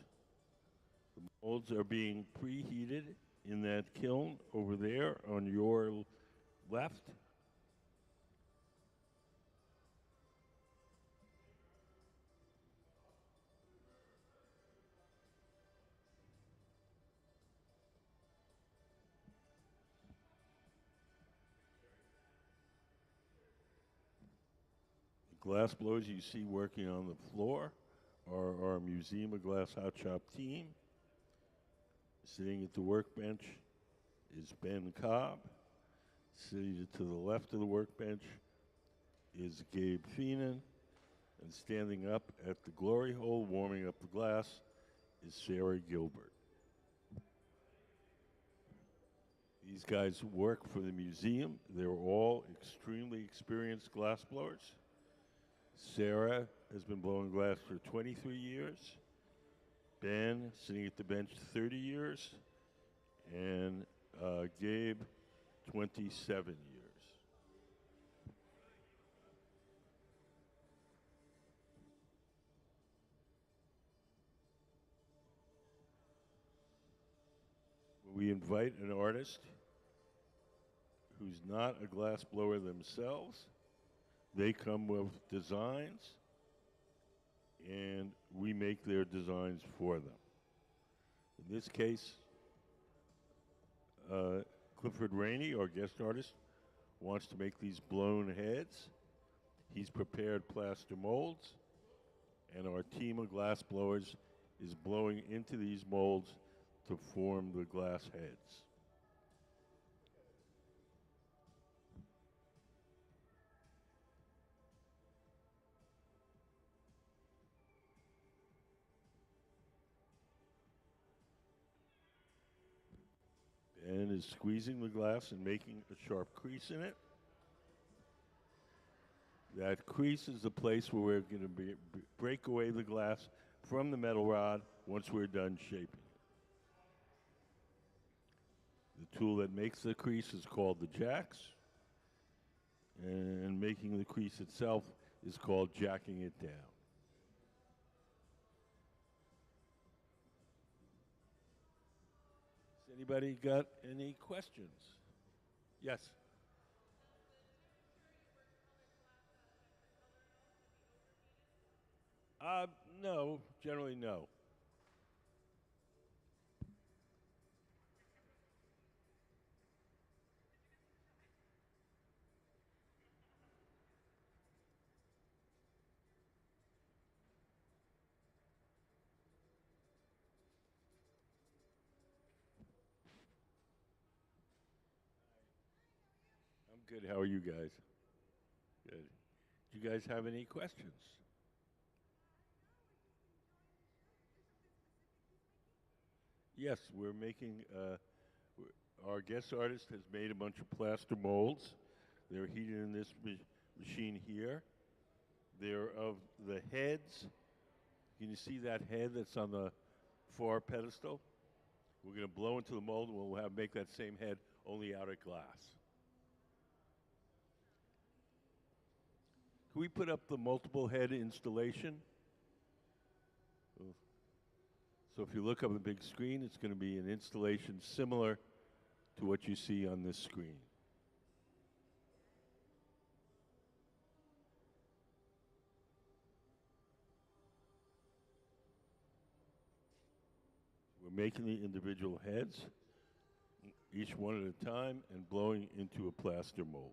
The molds are being preheated in that kiln over there on your left. The glass blowers you see working on the floor are our Museum of Glass Hot Shop team. Sitting at the workbench is Ben Cobb. Seated to the left of the workbench is Gabe Feenan. And standing up at the glory hole, warming up the glass, is Sarah Gilbert. These guys work for the museum. They're all extremely experienced glass blowers. Sarah has been blowing glass for 23 years. Ben, sitting at the bench, 30 years. And Gabe, 27 years. We invite an artist who's not a glass blower themselves. They come with designs, and we make their designs for them. In this case, Clifford Rainey, our guest artist, wants to make these blown heads. He's prepared plaster molds, and our team of glass blowers is blowing into these molds to form the glass heads. Ben is squeezing the glass and making a sharp crease in it. That crease is the place where we're going to break away the glass from the metal rod once we're done shaping it. The tool that makes the crease is called the jacks, and making the crease itself is called jacking it down. Has anybody got any questions? Yes. No, generally no. I'm good. How are you guys? Good. Do you guys have any questions? Yes, we're making, our guest artist has made a bunch of plaster molds. They're heated in this machine here. They're of the heads. Can you see that head that's on the far pedestal? We're going to blow into the mold and we'll make that same head only out of glass. Can we put up the multiple head installation? So if you look up the big screen, it's going to be an installation similar to what you see on this screen. We're making the individual heads, each one at a time, and blowing into a plaster mold.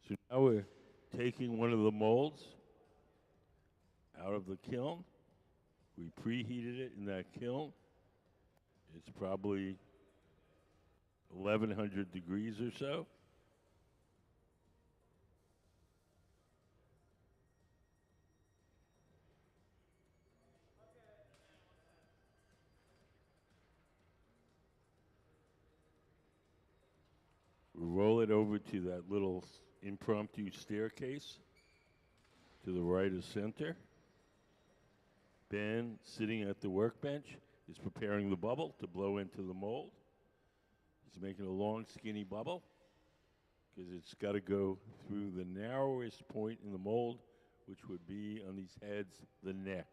So now we're taking one of the molds out of the kiln. We preheated it in that kiln. It's probably 1100 degrees or so. We roll it over to that little impromptu staircase to the right of center. Ben, sitting at the workbench, is preparing the bubble to blow into the mold. He's making a long, skinny bubble because it's got to go through the narrowest point in the mold, which would be on these heads, the neck.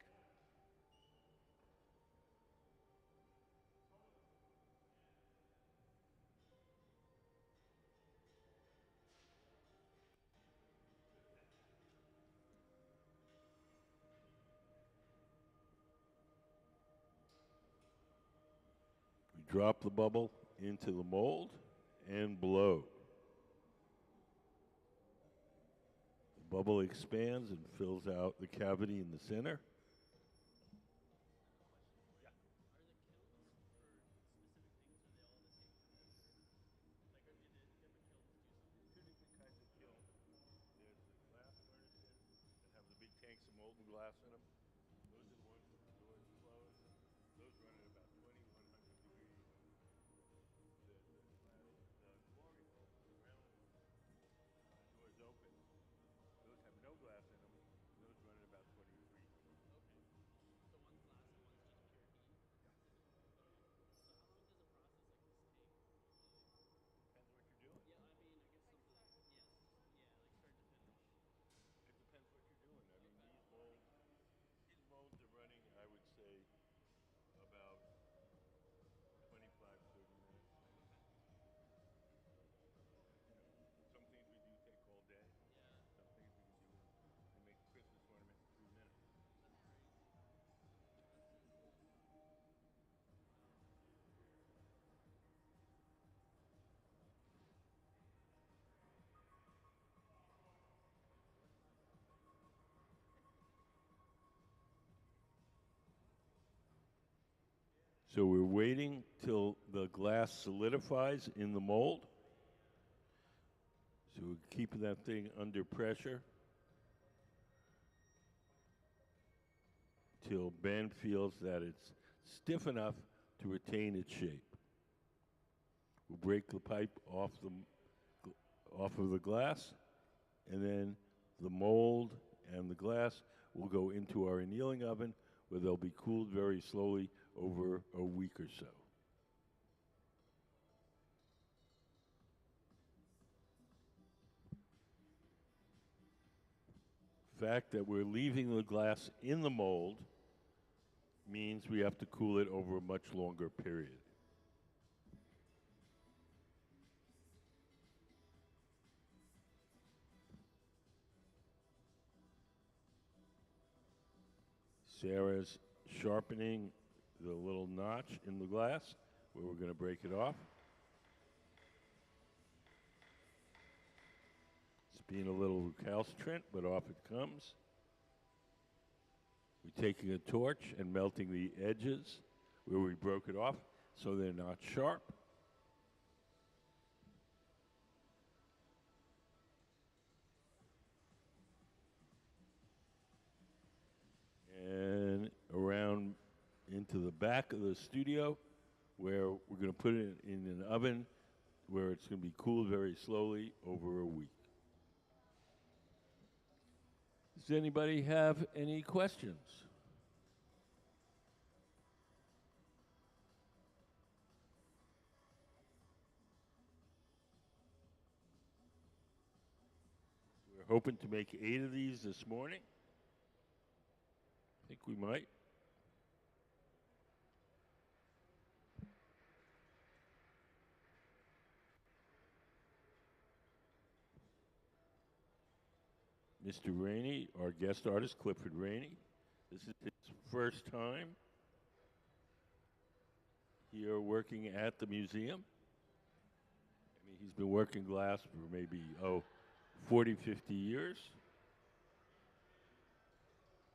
We drop the bubble into the mold and blow. The bubble expands and fills out the cavity in the center. Tanks of molten glass in them. Those are the ones with the doors closed. Those run at about 2100 degrees. The glory hole, the round doors open. Those have no glass in them. And those run at about 2300. So one's glass and one's just pure heat. So how long does a process like this take usually? Depends what you're doing. Yeah, I mean, I guess something like yes, yeah, like start to finish. It depends what you're doing. I mean, these molds are running, I would say, about 25, 30 minutes. Okay. Some things we do take all day. Yeah, Some things we can do and make a Christmas ornament in 3 minutes. that's crazy. That's so cool. So we're waiting till the glass solidifies in the mold. So we're keeping that thing under pressure till Ben feels that it's stiff enough to retain its shape. We'll break the pipe off of the glass, and then the mold and the glass will go into our annealing oven, where they'll be cooled very slowly over a week or so. The fact that we're leaving the glass in the mold means we have to cool it over a much longer period. Sarah's sharpening the little notch in the glass where we're going to break it off. It's being a little recalcitrant, but off it comes. We're taking a torch and melting the edges where we broke it off so they're not sharp. And around into the back of the studio, where we're going to put it in an oven where it's going to be cooled very slowly over a week. Does anybody have any questions? We're hoping to make 8 of these this morning. I think we might. Mr. Rainey, our guest artist, Clifford Rainey. This is his first time here working at the museum. I mean, he's been working glass for maybe, 40, 50 years.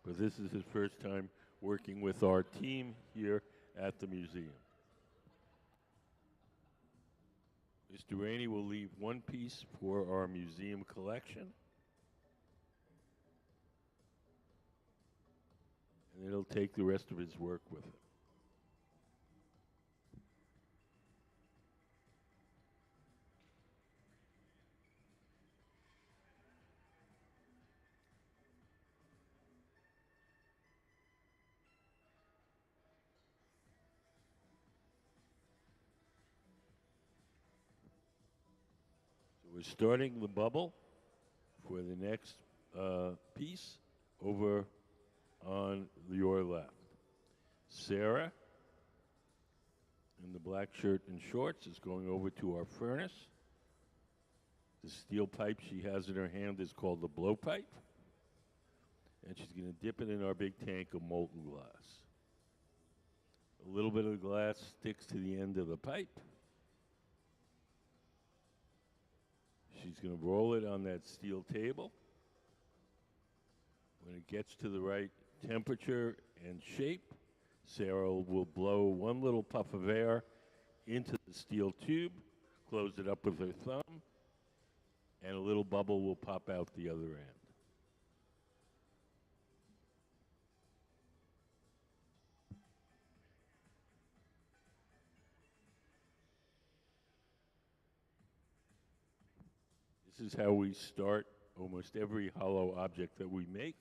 But this is his first time working with our team here at the museum. Mr. Rainey will leave one piece for our museum collection. And he'll take the rest of his work with him. So we're starting the bubble for the next piece over on your left. Sarah, in the black shirt and shorts, is going over to our furnace. The steel pipe she has in her hand is called the blowpipe. And she's going to dip it in our big tank of molten glass. A little bit of the glass sticks to the end of the pipe. She's going to roll it on that steel table. When it gets to the right temperature and shape, Sarah will blow one little puff of air into the steel tube, close it up with her thumb, and a little bubble will pop out the other end. This is how we start almost every hollow object that we make,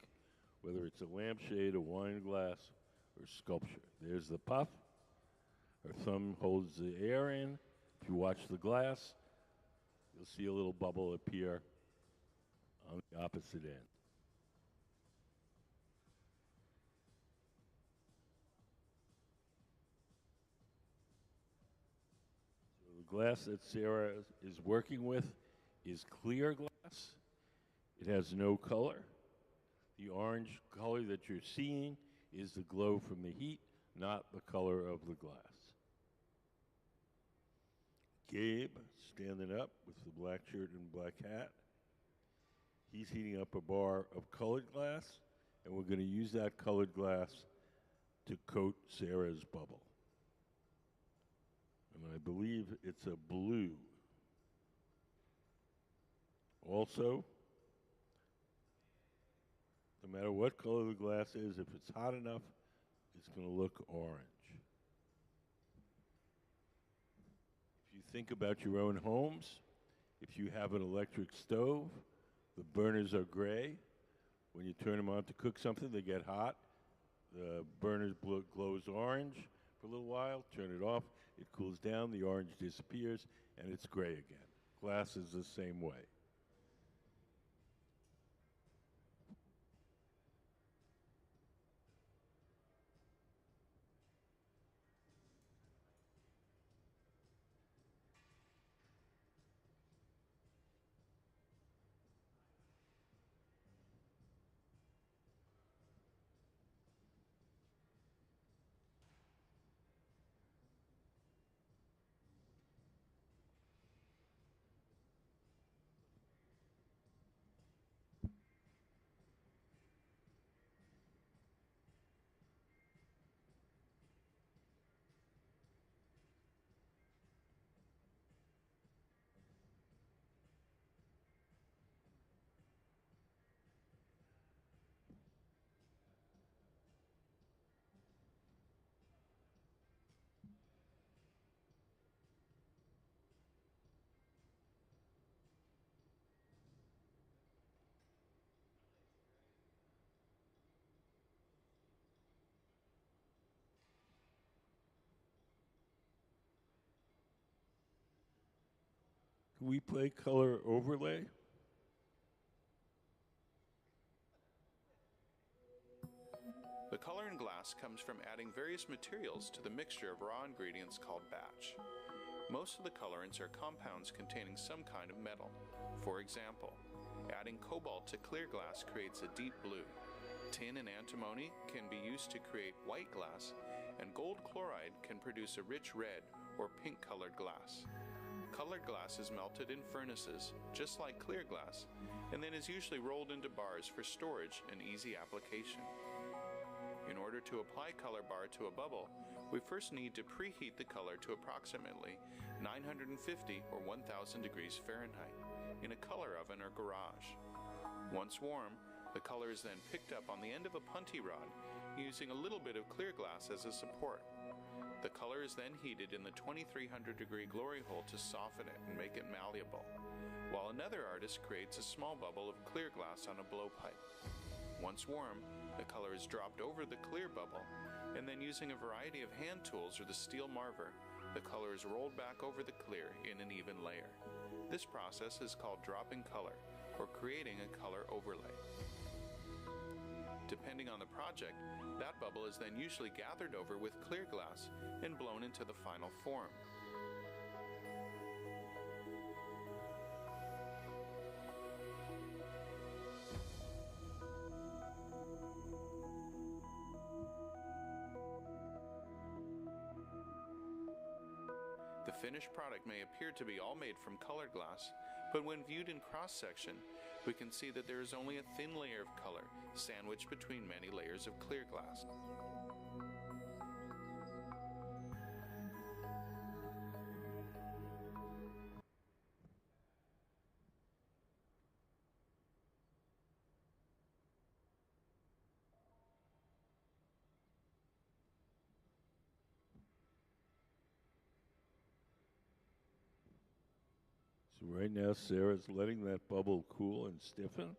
whether it's a lampshade, a wine glass, or sculpture. There's the puff. Her thumb holds the air in. If you watch the glass, you'll see a little bubble appear on the opposite end. So the glass that Sarah is working with is clear glass. It has no color. The orange color that you're seeing is the glow from the heat, not the color of the glass. Gabe, standing up with the black shirt and black hat. He's heating up a bar of colored glass, and we're going to use that colored glass to coat Sarah's bubble. And I believe it's a blue. Also, no matter what color the glass is, if it's hot enough, it's going to look orange. If you think about your own homes, if you have an electric stove, the burners are gray. When you turn them on to cook something, they get hot. The burner glows orange for a little while. Turn it off, it cools down, the orange disappears, and it's gray again. Glass is the same way. Can we play color overlay? The color in glass comes from adding various materials to the mixture of raw ingredients called batch. Most of the colorants are compounds containing some kind of metal. For example, adding cobalt to clear glass creates a deep blue. Tin and antimony can be used to create white glass, and gold chloride can produce a rich red or pink colored glass. Colored glass is melted in furnaces, just like clear glass, and then is usually rolled into bars for storage and easy application. In order to apply color bar to a bubble, we first need to preheat the color to approximately 950 or 1000 degrees Fahrenheit in a color oven or garage. Once warm, the color is then picked up on the end of a punty rod using a little bit of clear glass as a support. The color is then heated in the 2300 degree glory hole to soften it and make it malleable, while another artist creates a small bubble of clear glass on a blowpipe. Once warm, the color is dropped over the clear bubble, and then using a variety of hand tools or the steel marver, the color is rolled back over the clear in an even layer. This process is called dropping color, or creating a color overlay. Depending on the project, that bubble is then usually gathered over with clear glass and blown into the final form. The finished product may appear to be all made from colored glass, but when viewed in cross-section, we can see that there is only a thin layer of color sandwiched between many layers of clear glass. So right now, Sarah's letting that bubble cool and stiffen,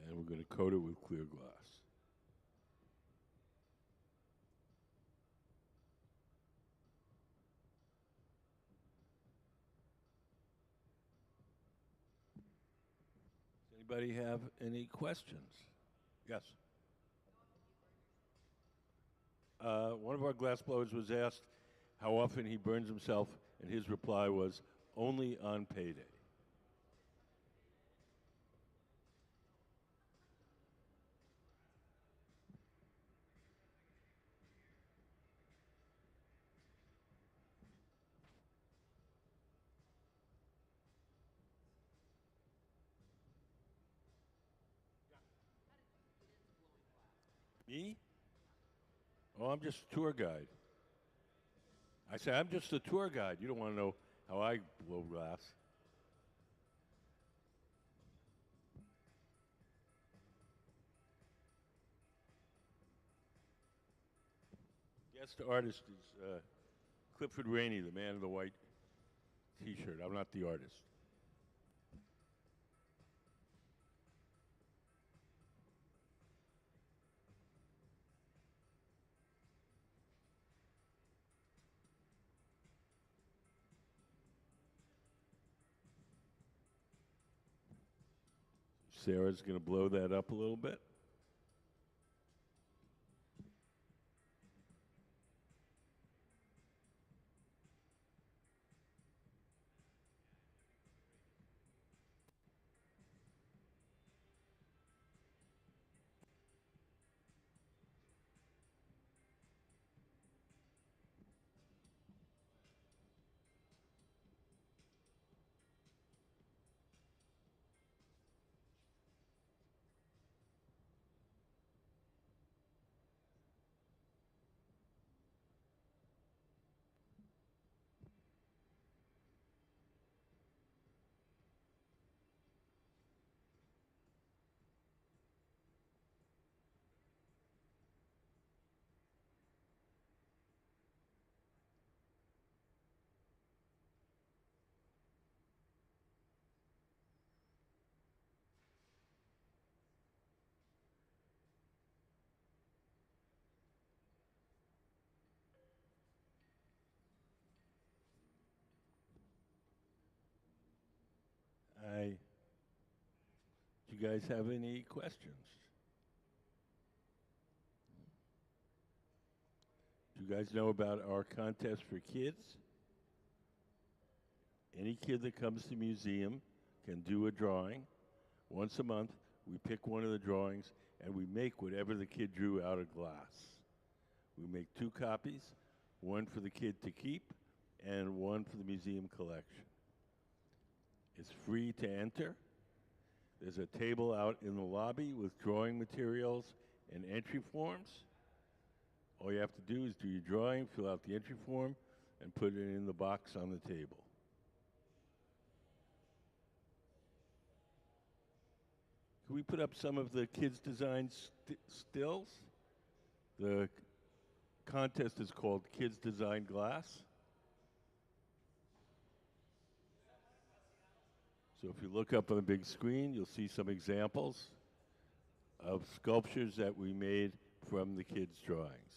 and we're going to coat it with clear glass. Does anybody have any questions? Yes. One of our glass blowers was asked how often he burns himself, and his reply was, only on payday. Me? Oh, I'm just a tour guide. I say, I'm just a tour guide. You don't want to know how I blow glass. Guest artist is Clifford Rainey, the man in the white T-shirt. I'm not the artist. Sarah's going to blow that up a little bit. Do you guys have any questions? Do you guys know about our contest for kids? Any kid that comes to the museum can do a drawing. Once a month, we pick one of the drawings and we make whatever the kid drew out of glass. We make 2 copies, one for the kid to keep and one for the museum collection. It's free to enter. There's a table out in the lobby with drawing materials and entry forms. All you have to do is do your drawing, fill out the entry form, and put it in the box on the table. Can we put up some of the kids' design stills? The contest is called Kids Design Glass. So if you look up on the big screen, you'll see some examples of sculptures that we made from the kids' drawings.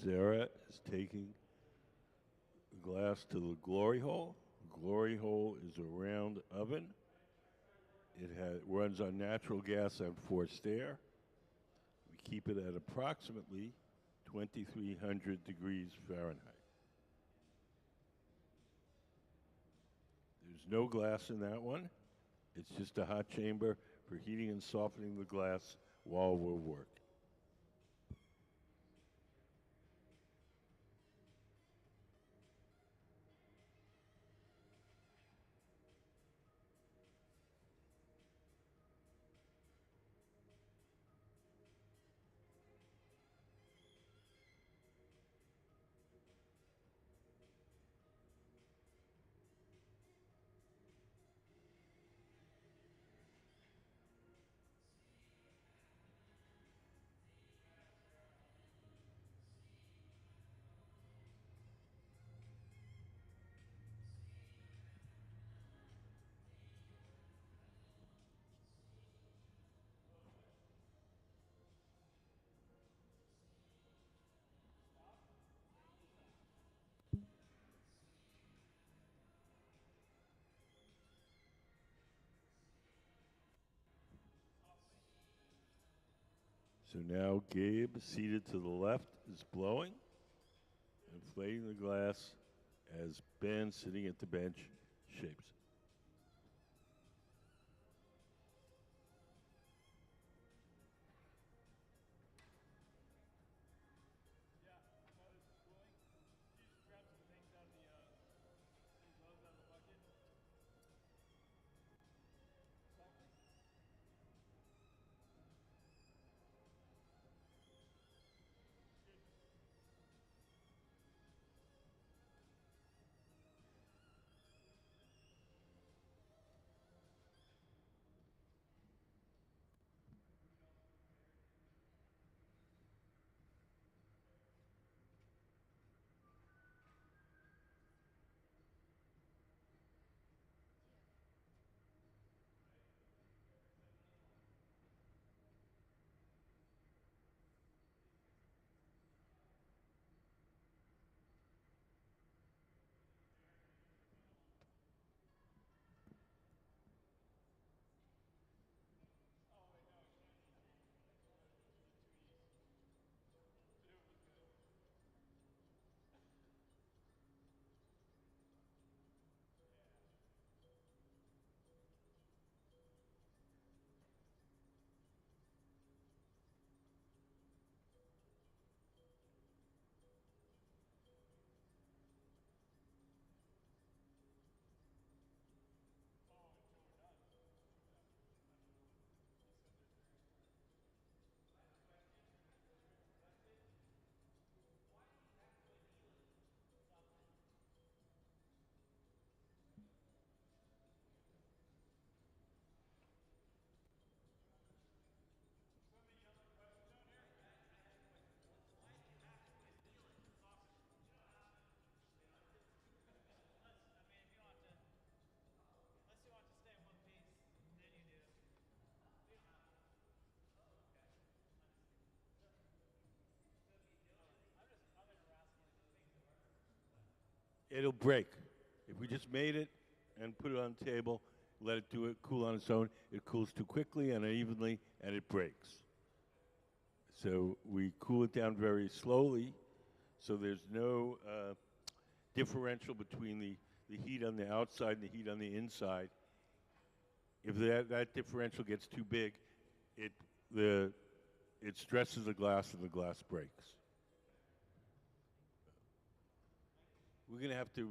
Sarah is taking the glass to the glory hole. The glory hole is a round oven. It runs on natural gas and forced air. We keep it at approximately 2,300 degrees Fahrenheit. There's no glass in that one. It's just a hot chamber for heating and softening the glass while we're working. So now Gabe, seated to the left, is blowing, inflating the glass as Ben, sitting at the bench, shapes it. It'll break. If we just made it and put it on the table, let it do it, cool on its own, it cools too quickly and unevenly, and it breaks. So we cool it down very slowly, so there's no differential between the heat on the outside and the heat on the inside. If that differential gets too big, it stresses the glass and the glass breaks. We're gonna have to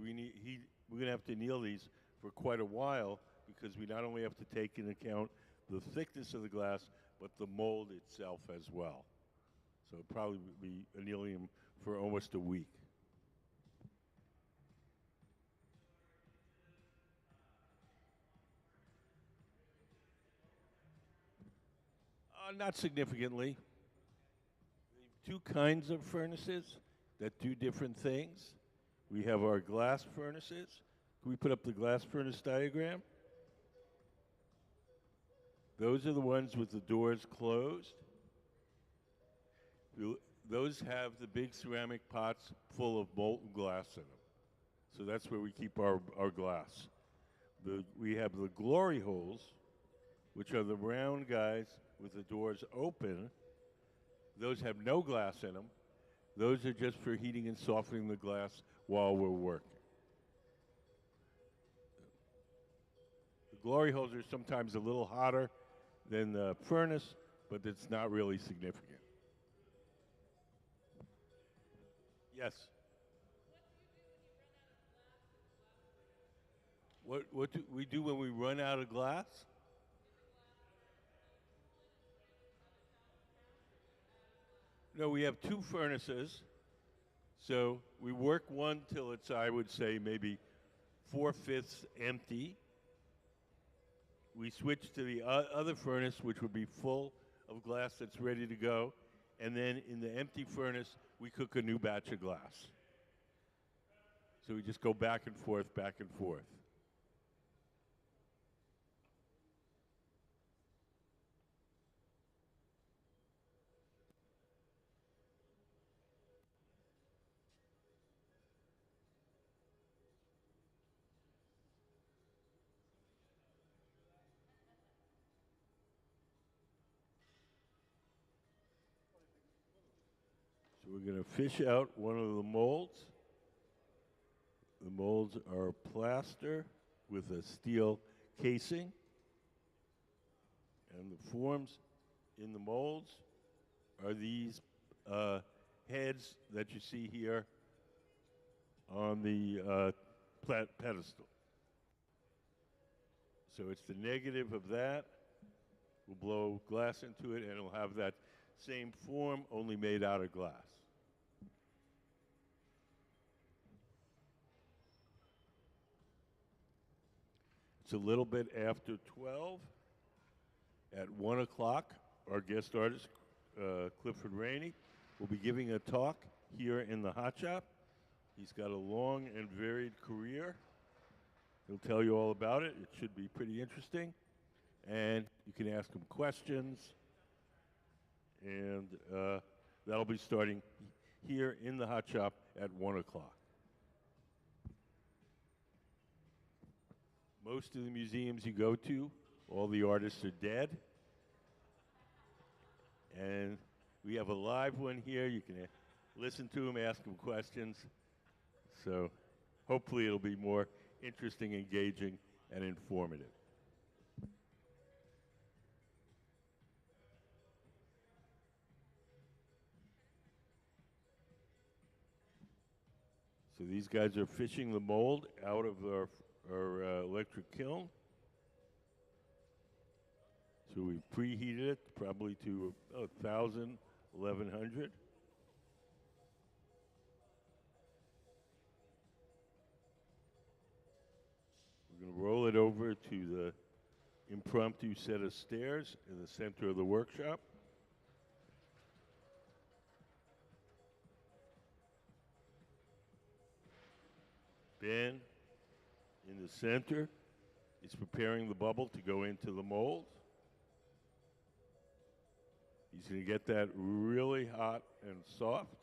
we're gonna have to anneal these for quite a while because we not only have to take into account the thickness of the glass, but the mold itself as well. So it'll probably be annealing them for almost a week. Not significantly. We have two kinds of furnaces that do different things. We have our glass furnaces. Can we put up the glass furnace diagram? Those are the ones with the doors closed. Those have the big ceramic pots full of molten glass in them. So that's where we keep our glass. We have the glory holes, which are the round guys with the doors open. Those have no glass in them. Those are just for heating and softening the glass while we're working. The glory holes are sometimes a little hotter than the furnace, but it's not really significant. Yes? What do we do when we run out of glass? No, we have two furnaces. So we work one till it's, I would say, maybe 4/5 empty. We switch to the other furnace, which would be full of glass that's ready to go. And then in the empty furnace, we cook a new batch of glass. So we just go back and forth, back and forth. So we're going to fish out one of the molds. The molds are plaster with a steel casing. And the forms in the molds are these heads that you see here on the pedestal. So it's the negative of that. We'll blow glass into it, and it'll have that same form, only made out of glass. It's a little bit after 12. At 1 o'clock, our guest artist, Clifford Rainey, will be giving a talk here in the hot shop. He's got a long and varied career. He'll tell you all about it. It should be pretty interesting. And you can ask him questions. And that'll be starting here in the hot shop at 1 o'clock. Most of the museums you go to, all the artists are dead. And we have a live one here. You can listen to him, ask him questions. So hopefully it'll be more interesting, engaging, and informative. So these guys are fishing the mold out of our electric kiln. So we've preheated it probably to 1,000, 1,100. We're going to roll it over to the impromptu set of stairs in the center of the workshop. Ben, in the center, is preparing the bubble to go into the mold. He's going to get that really hot and soft.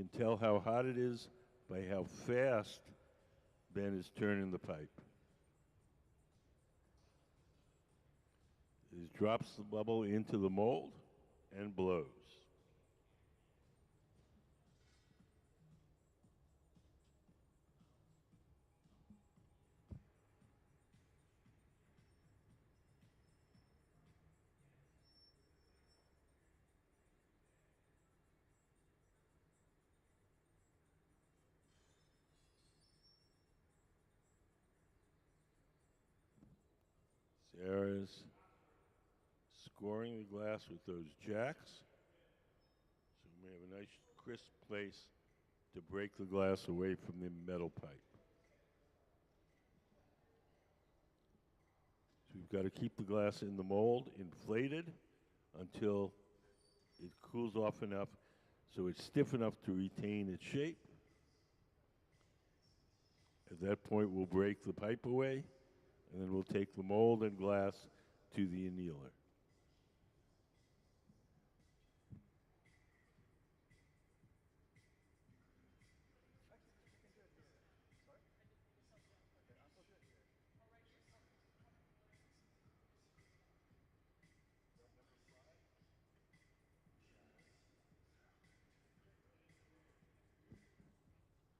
can tell how hot it is by how fast Ben is turning the pipe. He drops the bubble into the mold and blows. Sarah's scoring the glass with those jacks. So we have a nice crisp place to break the glass away from the metal pipe. So we've got to keep the glass in the mold inflated until it cools off enough so it's stiff enough to retain its shape. At that point, we'll break the pipe away, and then we'll take the mold and glass to the annealer.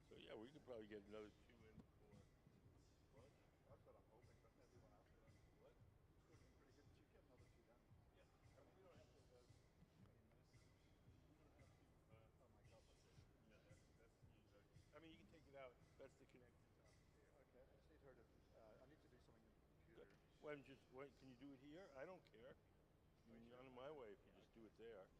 So yeah, we could probably get another 2 in before lunch. That's what I'm hoping, but maybe one after that. What? It's going to be pretty good. You get another two done. Yeah. I mean, we don't have to. 20 minutes. We don't have to. Oh my God, what's this? Yeah, that's the. I mean, you can take it out. That's the connector top. Okay, I just need her to. I need to do something in the computer. Why don't you just wait? Can you do it here? I don't care. I mean, you're on my way if you just do it there. Yeah.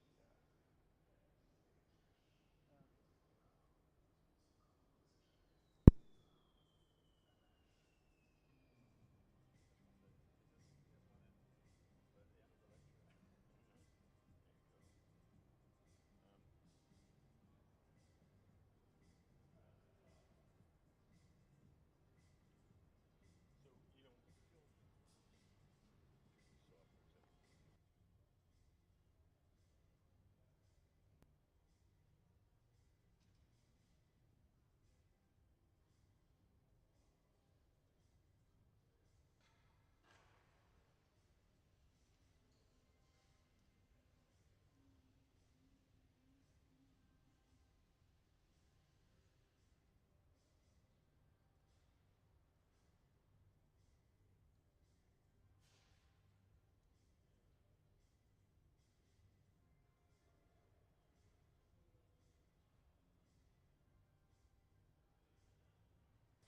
So you know,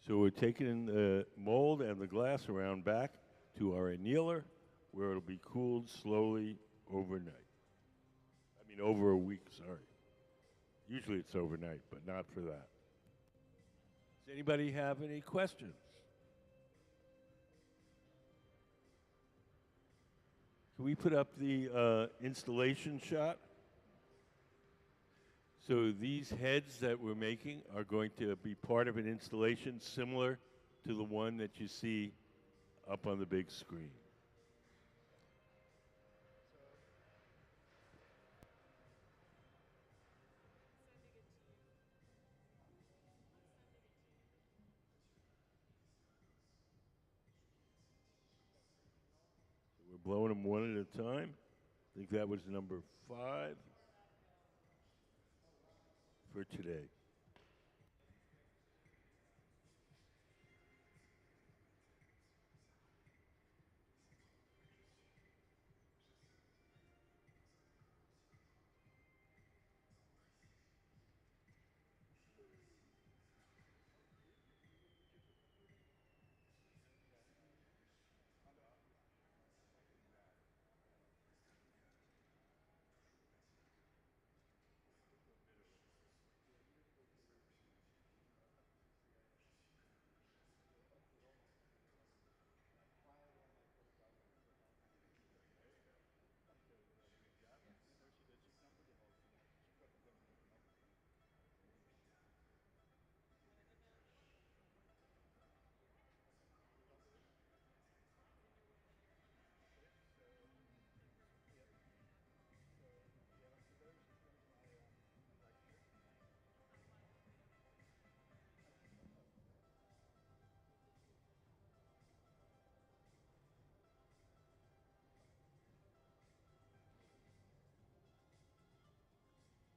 So we're taking the mold and the glass around back to our annealer, where it'll be cooled slowly overnight. I mean, over a week, sorry. Usually it's overnight, but not for that. Does anybody have any questions? Can we put up the installation shot? So these heads that we're making are going to be part of an installation similar to the one that you see up on the big screen. So we're blowing them one at a time. I think that was number 5 for today.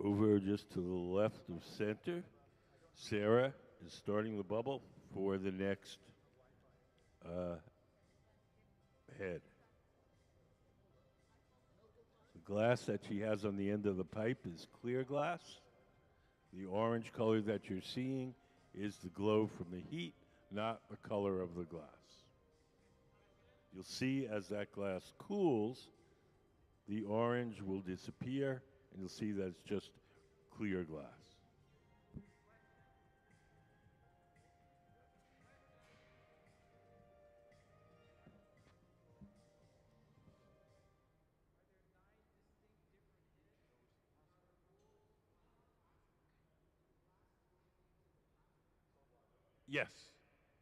Over just to the left of center, Sarah is starting the bubble for the next uh, head. The glass that she has on the end of the pipe is clear glass. The orange color that you're seeing is the glow from the heat, not the color of the glass. You'll see as that glass cools, the orange will disappear, and you'll see that it's just clear glass. Yes,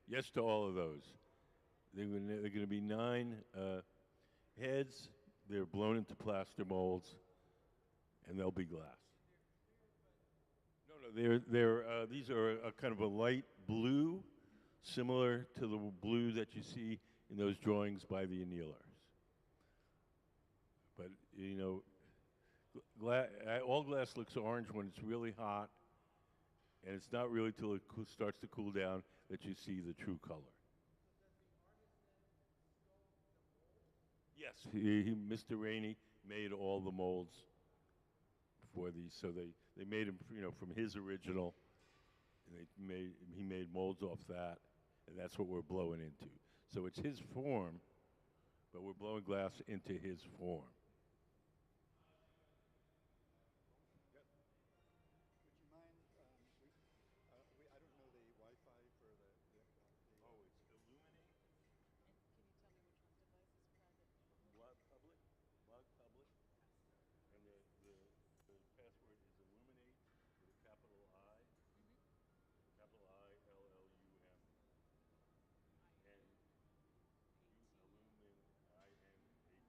yes to all of those. They're going to be 9 heads. They're blown into plaster molds, and they'll be glass. No, these are a kind of a light blue, similar to the blue that you see in those drawings by the annealers. But you know, all glass looks orange when it's really hot, and it's not really till it starts to cool down that you see the true color. Yes, Mr. Rainey made all the molds for these, so they made them, you know, from his original. And he made molds off that, and that's what we're blowing into. So it's his form, but we're blowing glass into his form. Would you mind, I don't know the Wi-Fi for the Oh, it's Illuminate. And can you tell me which one's device is private and public? Log public, and the password is Illuminate with a capital I, capital ILLUM, and Illumin, IN8.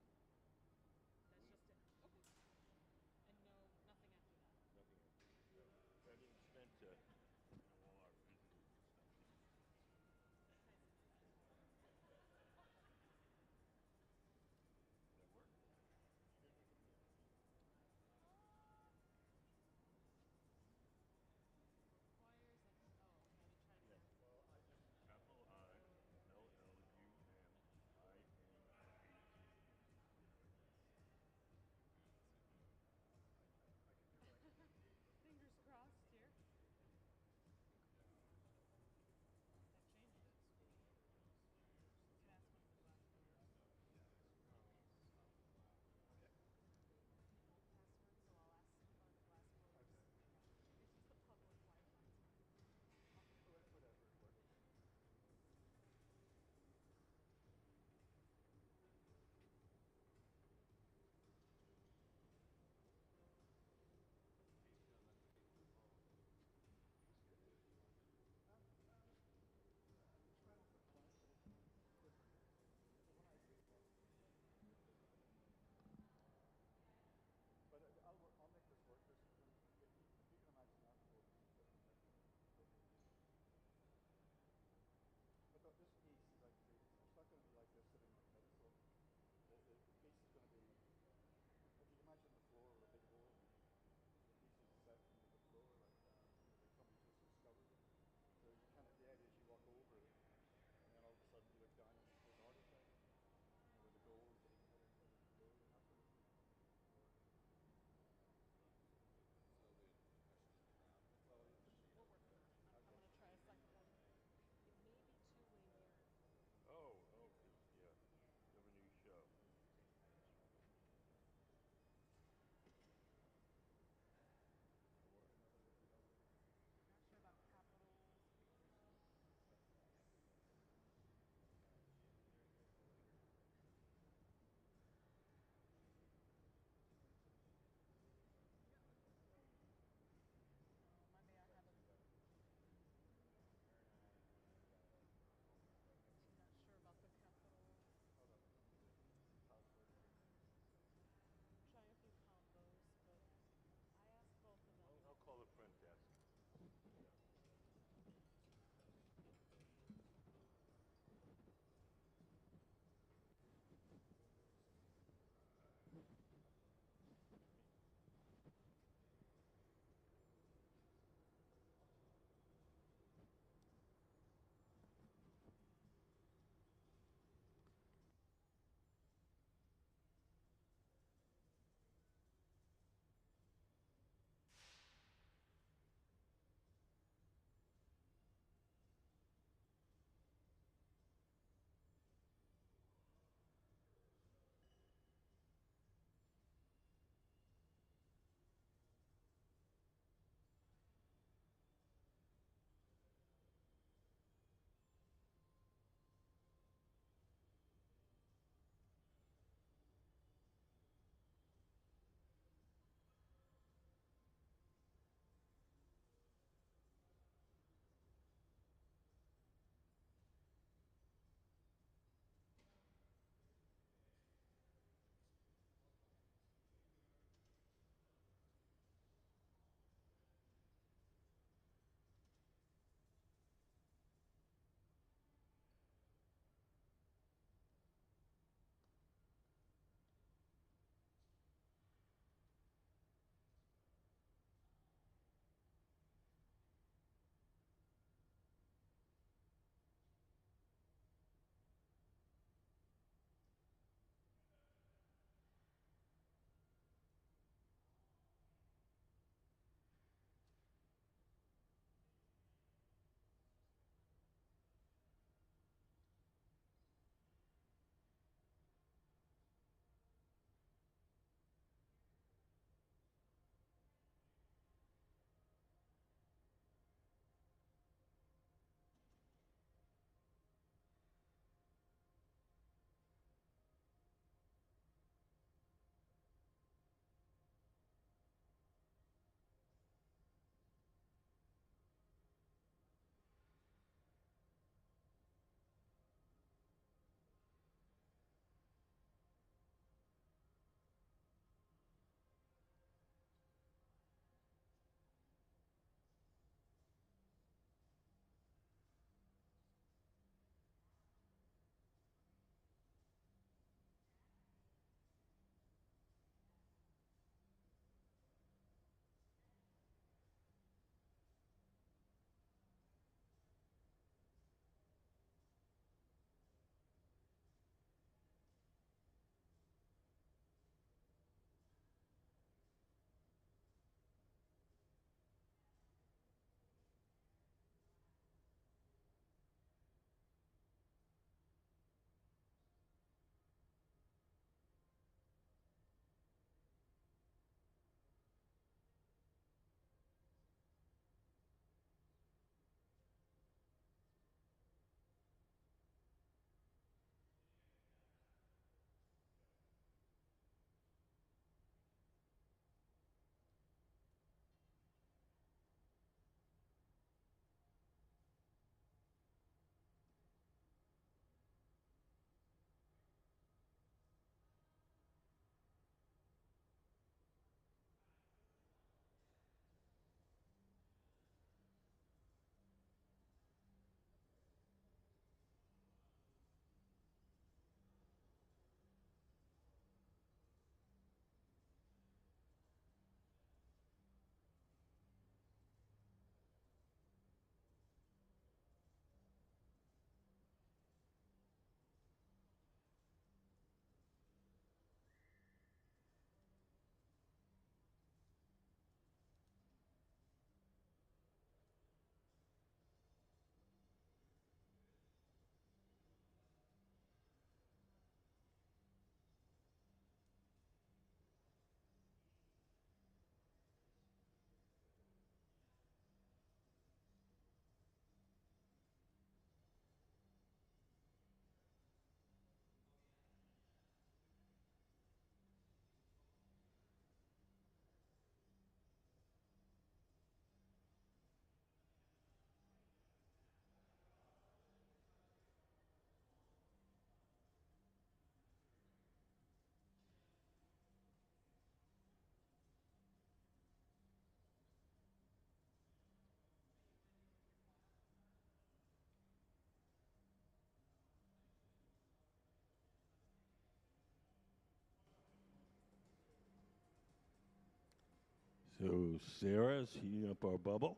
So Sarah's heating up our bubble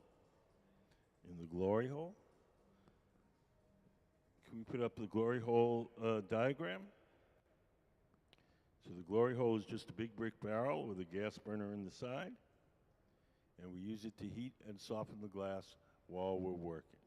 in the glory hole. Can we put up the glory hole diagram? So the glory hole is just a big brick barrel with a gas burner in the side, and we use it to heat and soften the glass while we're working.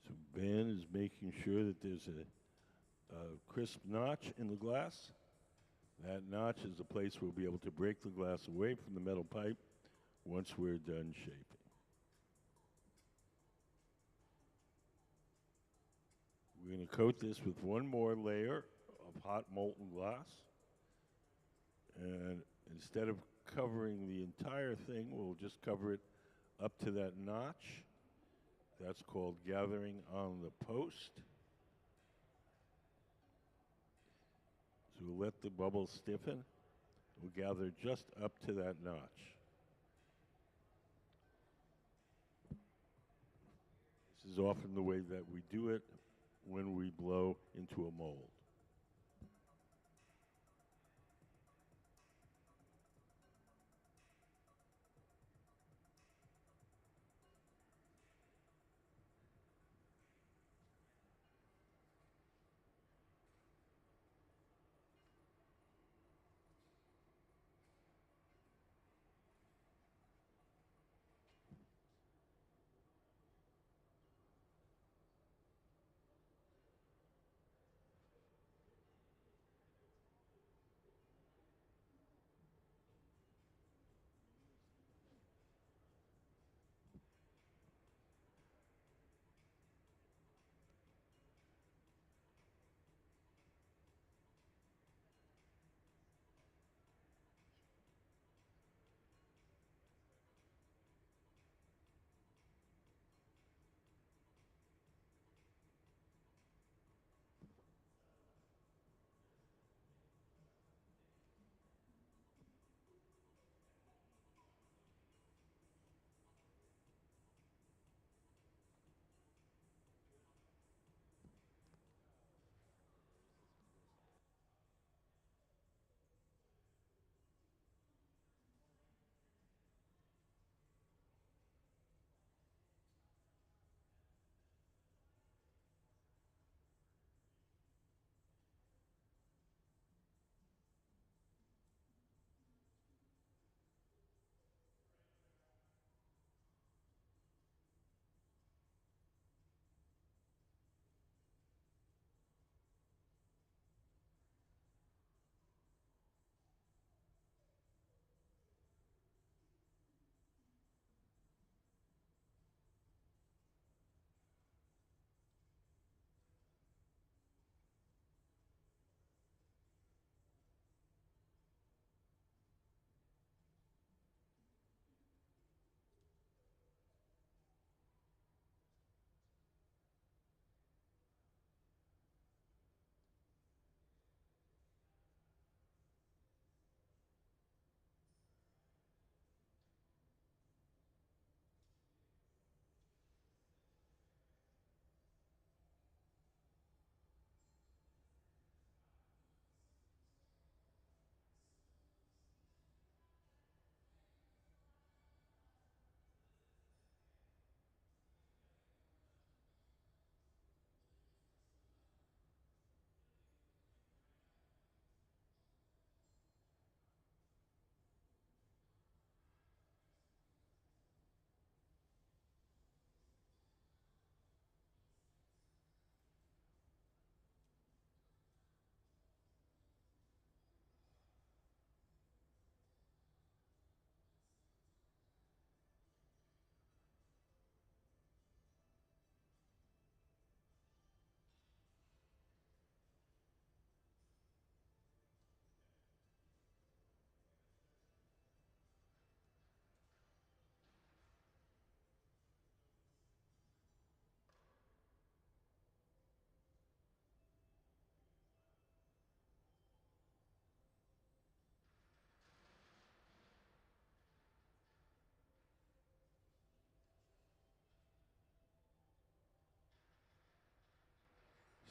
So Ben is making sure that there's a crisp notch in the glass. That notch is the place we'll be able to break the glass away from the metal pipe once we're done shaping. We're going to coat this with one more layer of hot molten glass. And instead of covering the entire thing, we'll just cover it up to that notch. That's called gathering on the post. So we'll let the bubble stiffen. We'll gather just up to that notch. This is often the way that we do it when we blow into a mold.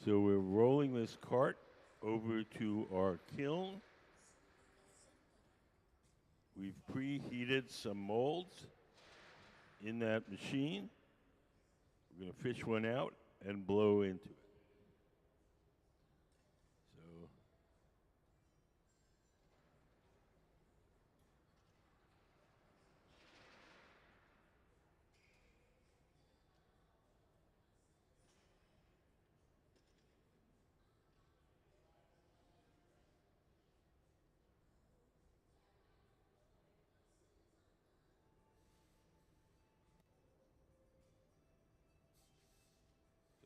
So we're rolling this cart over to our kiln. We've preheated some molds in that machine. We're going to fish one out and blow into it.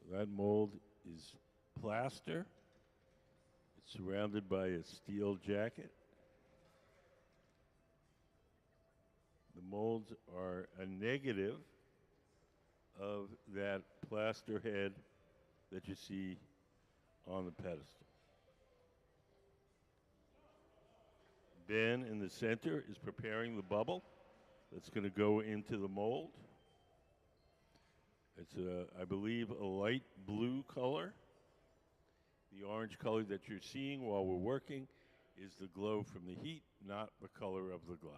So that mold is plaster. It's surrounded by a steel jacket. The molds are a negative of that plaster head that you see on the pedestal. Ben in the center is preparing the bubble that's going to go into the mold. It's, I believe, a light blue color. The orange color that you're seeing while we're working is the glow from the heat, not the color of the glass.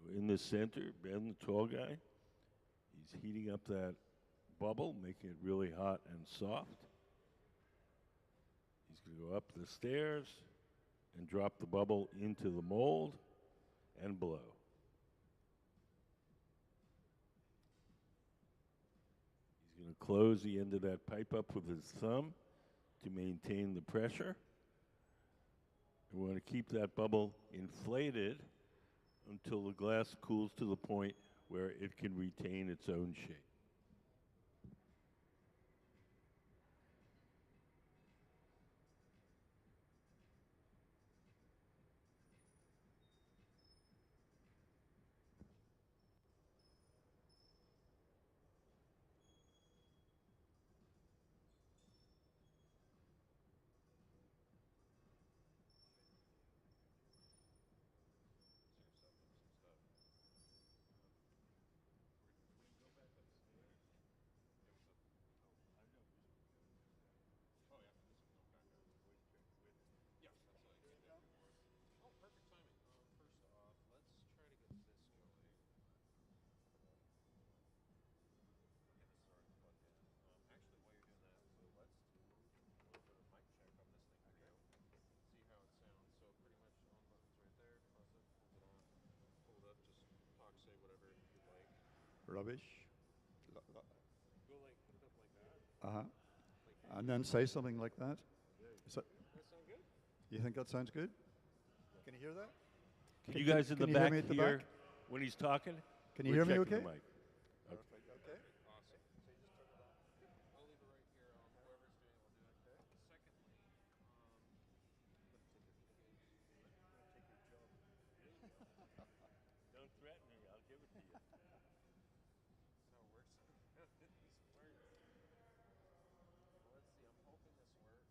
So in the center, Ben, the tall guy, he's heating up that bubble, making it really hot and soft. He's going to go up the stairs and drop the bubble into the mold and blow. He's going to close the end of that pipe up with his thumb to maintain the pressure. We want to keep that bubble inflated until the glass cools to the point where it can retain its own shape. Rubbish. Go like put it up like that. Uh-huh. And then say something like that. Is that, Does that sound good? you think that sounds good? Can you hear that? Can you guys in the can you hear back me at the hear back? when he's talking? Can you We're hear me checking okay? the mic. Okay. Awesome. So you just turn it on. I'll leave it right here. Whoever's doing it will do it. Secondly, let's take your case. I'm gonna take your job. Don't threaten me. I'll give it to you. That's how it works. These words. Well, let's see. I'm hoping this works.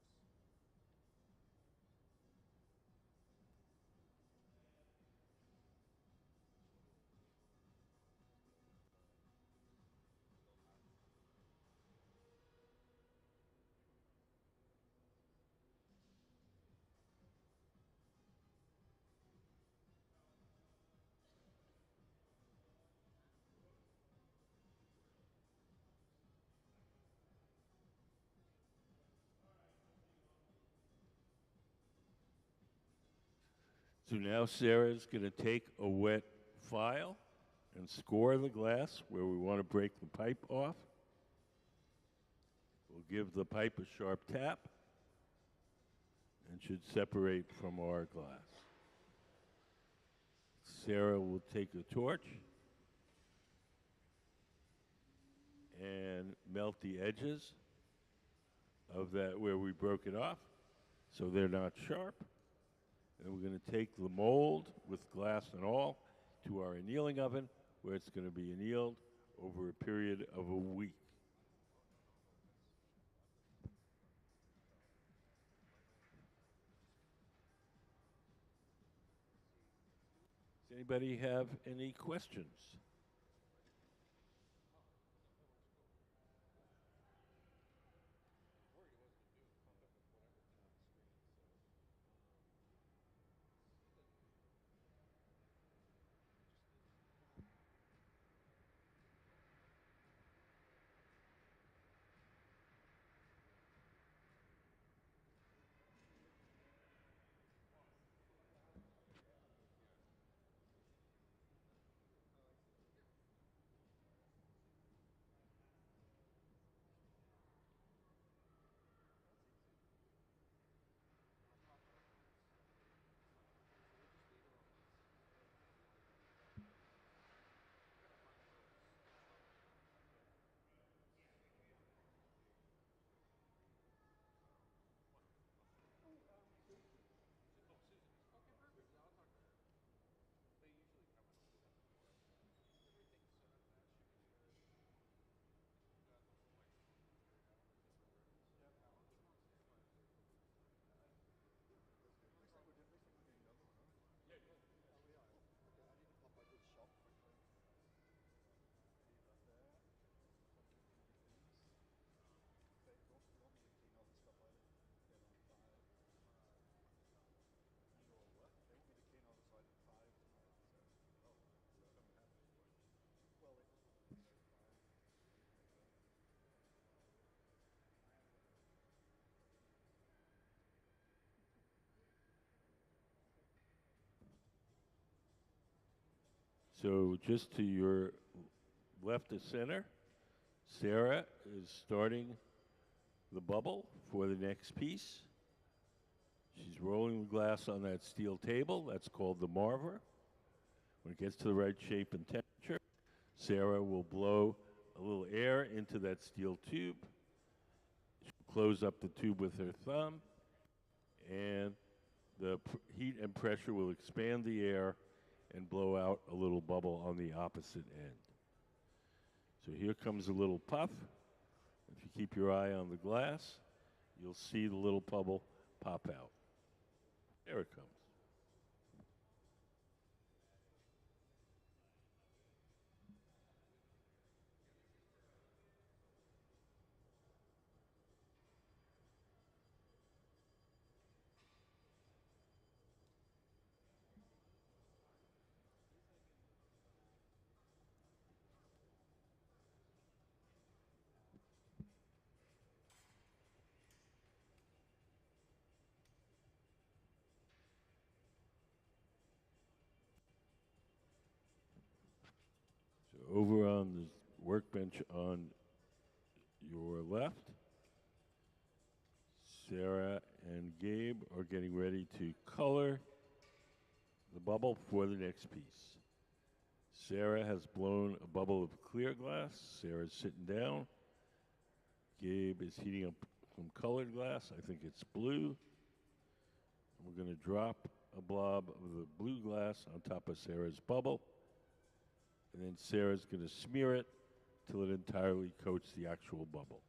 So now Sarah's going to take a wet file and score the glass where we want to break the pipe off. We'll give the pipe a sharp tap and should separate from our glass. Sarah will take a torch and melt the edges of that where we broke it off so they're not sharp. And we're going to take the mold with glass and all to our annealing oven where it's going to be annealed over a period of a week. Does anybody have any questions? So just to your left of center, Sarah is starting the bubble for the next piece. She's rolling the glass on that steel table. That's called the marver. When it gets to the right shape and temperature, Sarah will blow a little air into that steel tube. She'll close up the tube with her thumb, and the heat and pressure will expand the air and blow out a little bubble on the opposite end. So here comes a little puff. If you keep your eye on the glass, you'll see the little bubble pop out. There it comes. So over on the workbench on your left, Sarah and Gabe are getting ready to color the bubble for the next piece. Sarah has blown a bubble of clear glass. Sarah's sitting down. Gabe is heating up some colored glass. I think it's blue. We're going to drop a blob of the blue glass on top of Sarah's bubble. And then Sarah's going to smear it till it entirely coats the actual bubble.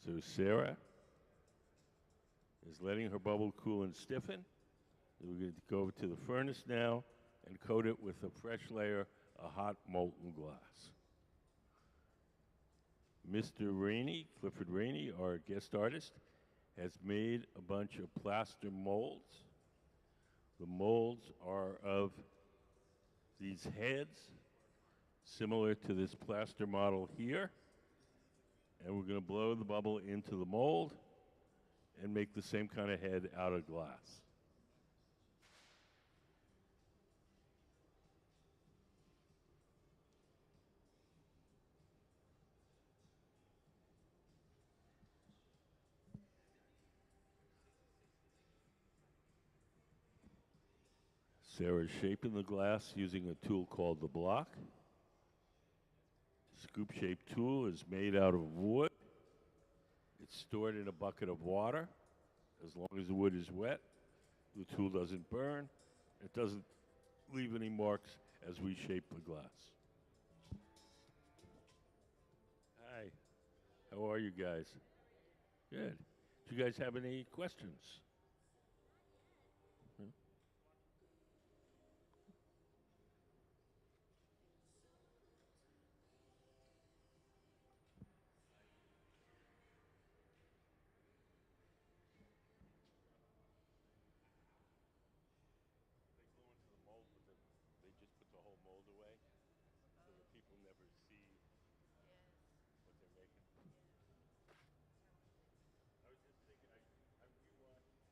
So Sarah is letting her bubble cool and stiffen. We're going to go to the furnace now and coat it with a fresh layer of hot molten glass. Mr. Rainey, Clifford Rainey, our guest artist, has made a bunch of plaster molds. The molds are of these heads, similar to this plaster model here. And we're going to blow the bubble into the mold and make the same kind of head out of glass. Sarah's shaping the glass using a tool called the block. Scoop-shaped tool is made out of wood. It's stored in a bucket of water. As long as the wood is wet, the tool doesn't burn. It doesn't leave any marks as we shape the glass. Hi, how are you guys? Good. Do you guys have any questions? Hmm? They go into the mold, but they just put the whole mold away, so that people never see what they're making. I was just thinking, I rewatched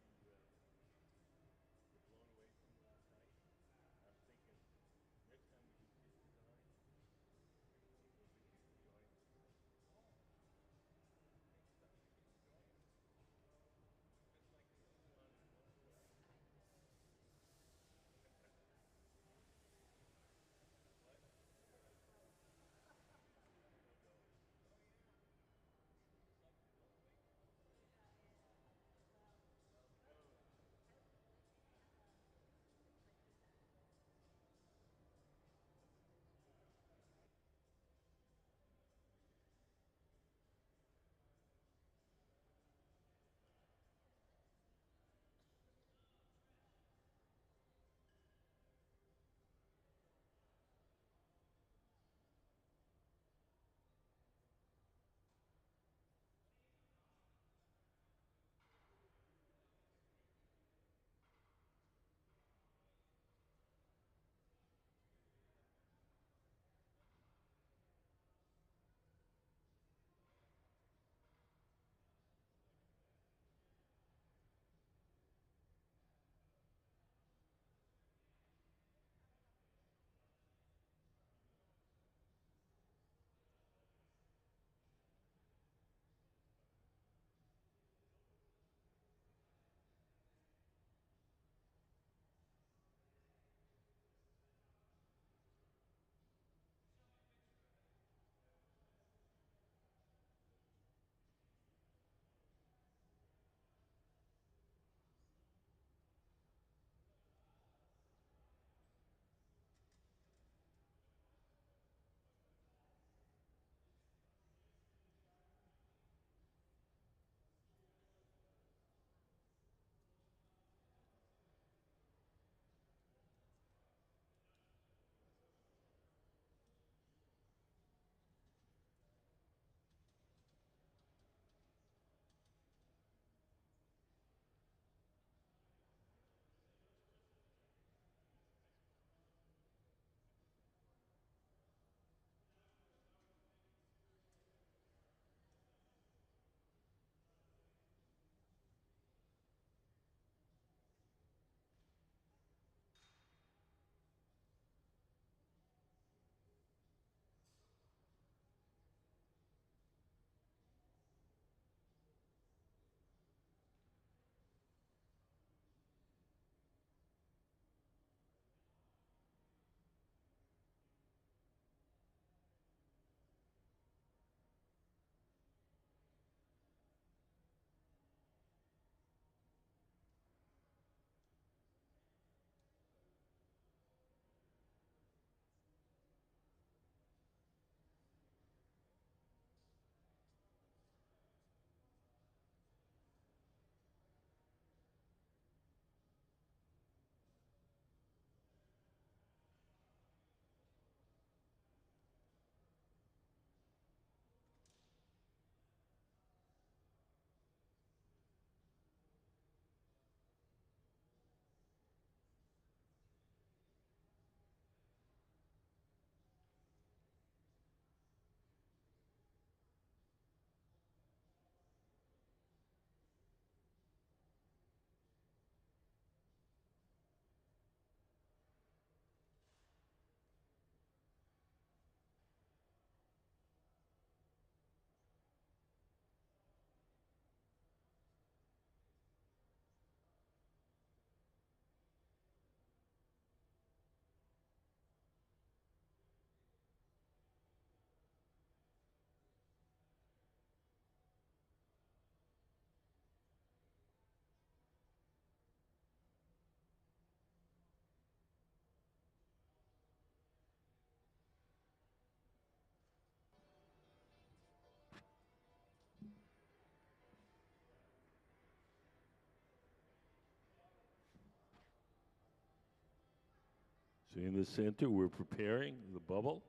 So in the center, we're preparing the bubble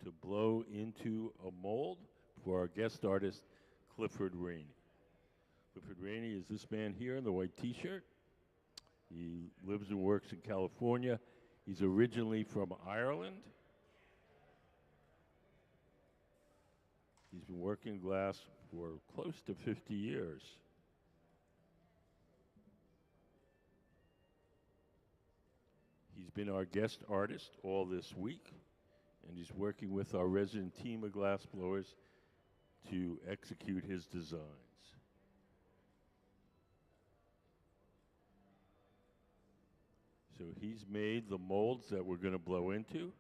to blow into a mold for our guest artist, Clifford Rainey. Clifford Rainey is this man here in the white t-shirt. He lives and works in California. He's originally from Ireland. He's been working glass for close to 50 years. He's been our guest artist all this week, and he's working with our resident team of glass blowers to execute his designs. So he's made the molds that we're going to blow into.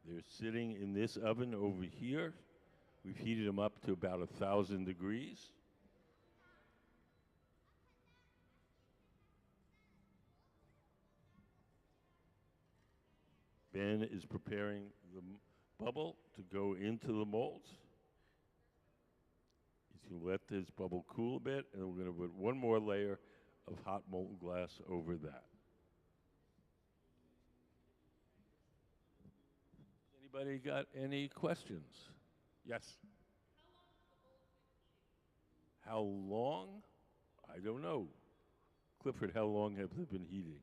They're sitting in this oven over here. We've heated them up to about 1,000 degrees. Ben is preparing the bubble to go into the molds. He's going to let this bubble cool a bit, and then we're going to put one more layer of hot molten glass over that. Anybody got any questions? Yes? How long? I don't know. Clifford, how long have they been heating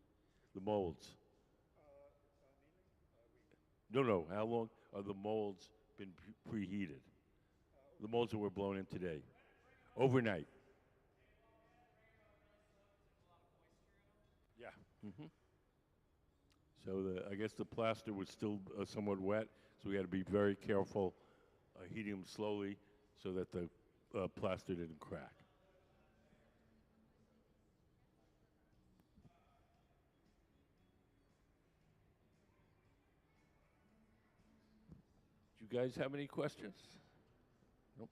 the molds? No, how long are the molds been preheated? The molds that were blown in today. Overnight. Yeah. So I guess the plaster was still somewhat wet, so we had to be very careful heating them slowly so that the plaster didn't crack. Do you guys have any questions? Nope.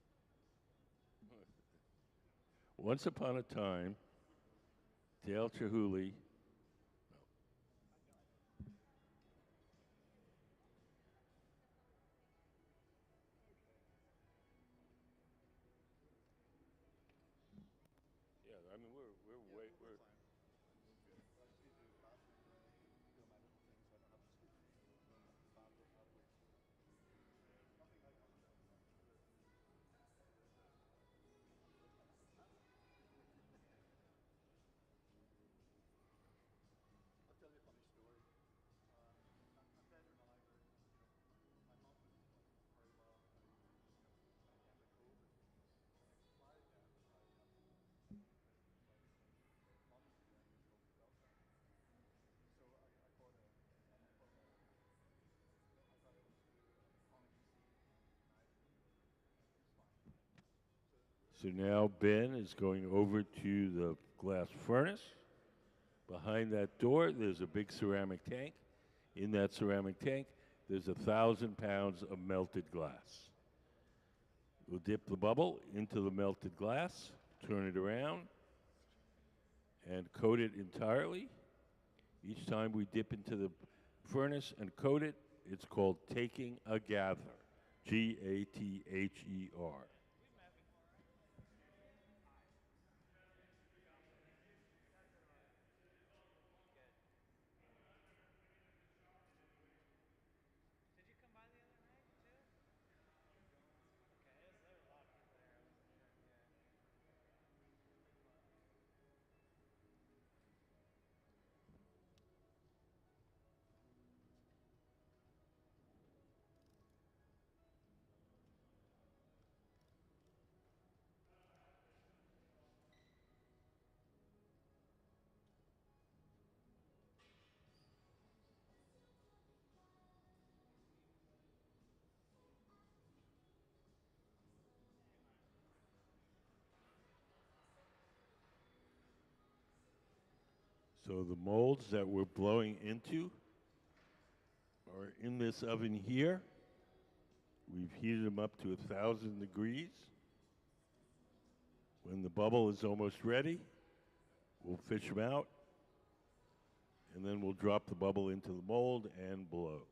Once upon a time, Dale Chihuly. Yeah, I mean we're way we're. I just need to do the bathroom, do my little thing so I don't have to speak. Nothing like that. I'll tell you a funny story. I'm better now, but my mum was very well, and I just end of COVID, and I fly down to mum's again, was called Belfast. So I bought a I thought I was to do iconic seat and knife, and it's fine. So now Ben is going over to the glass furnace. Behind that door, there's a big ceramic tank. In that ceramic tank, there's 1,000 pounds of melted glass. We'll dip the bubble into the melted glass, turn it around, and coat it entirely. Each time we dip into the furnace and coat it, it's called taking a gather. Gather. Did you come by the other night too? Okay, there were a lot of people there. I wasn't sure. Yeah. So the molds that we're blowing into are in this oven here. We've heated them up to 1,000 degrees. When the bubble is almost ready, we'll fish them out, and then we'll drop the bubble into the mold and blow.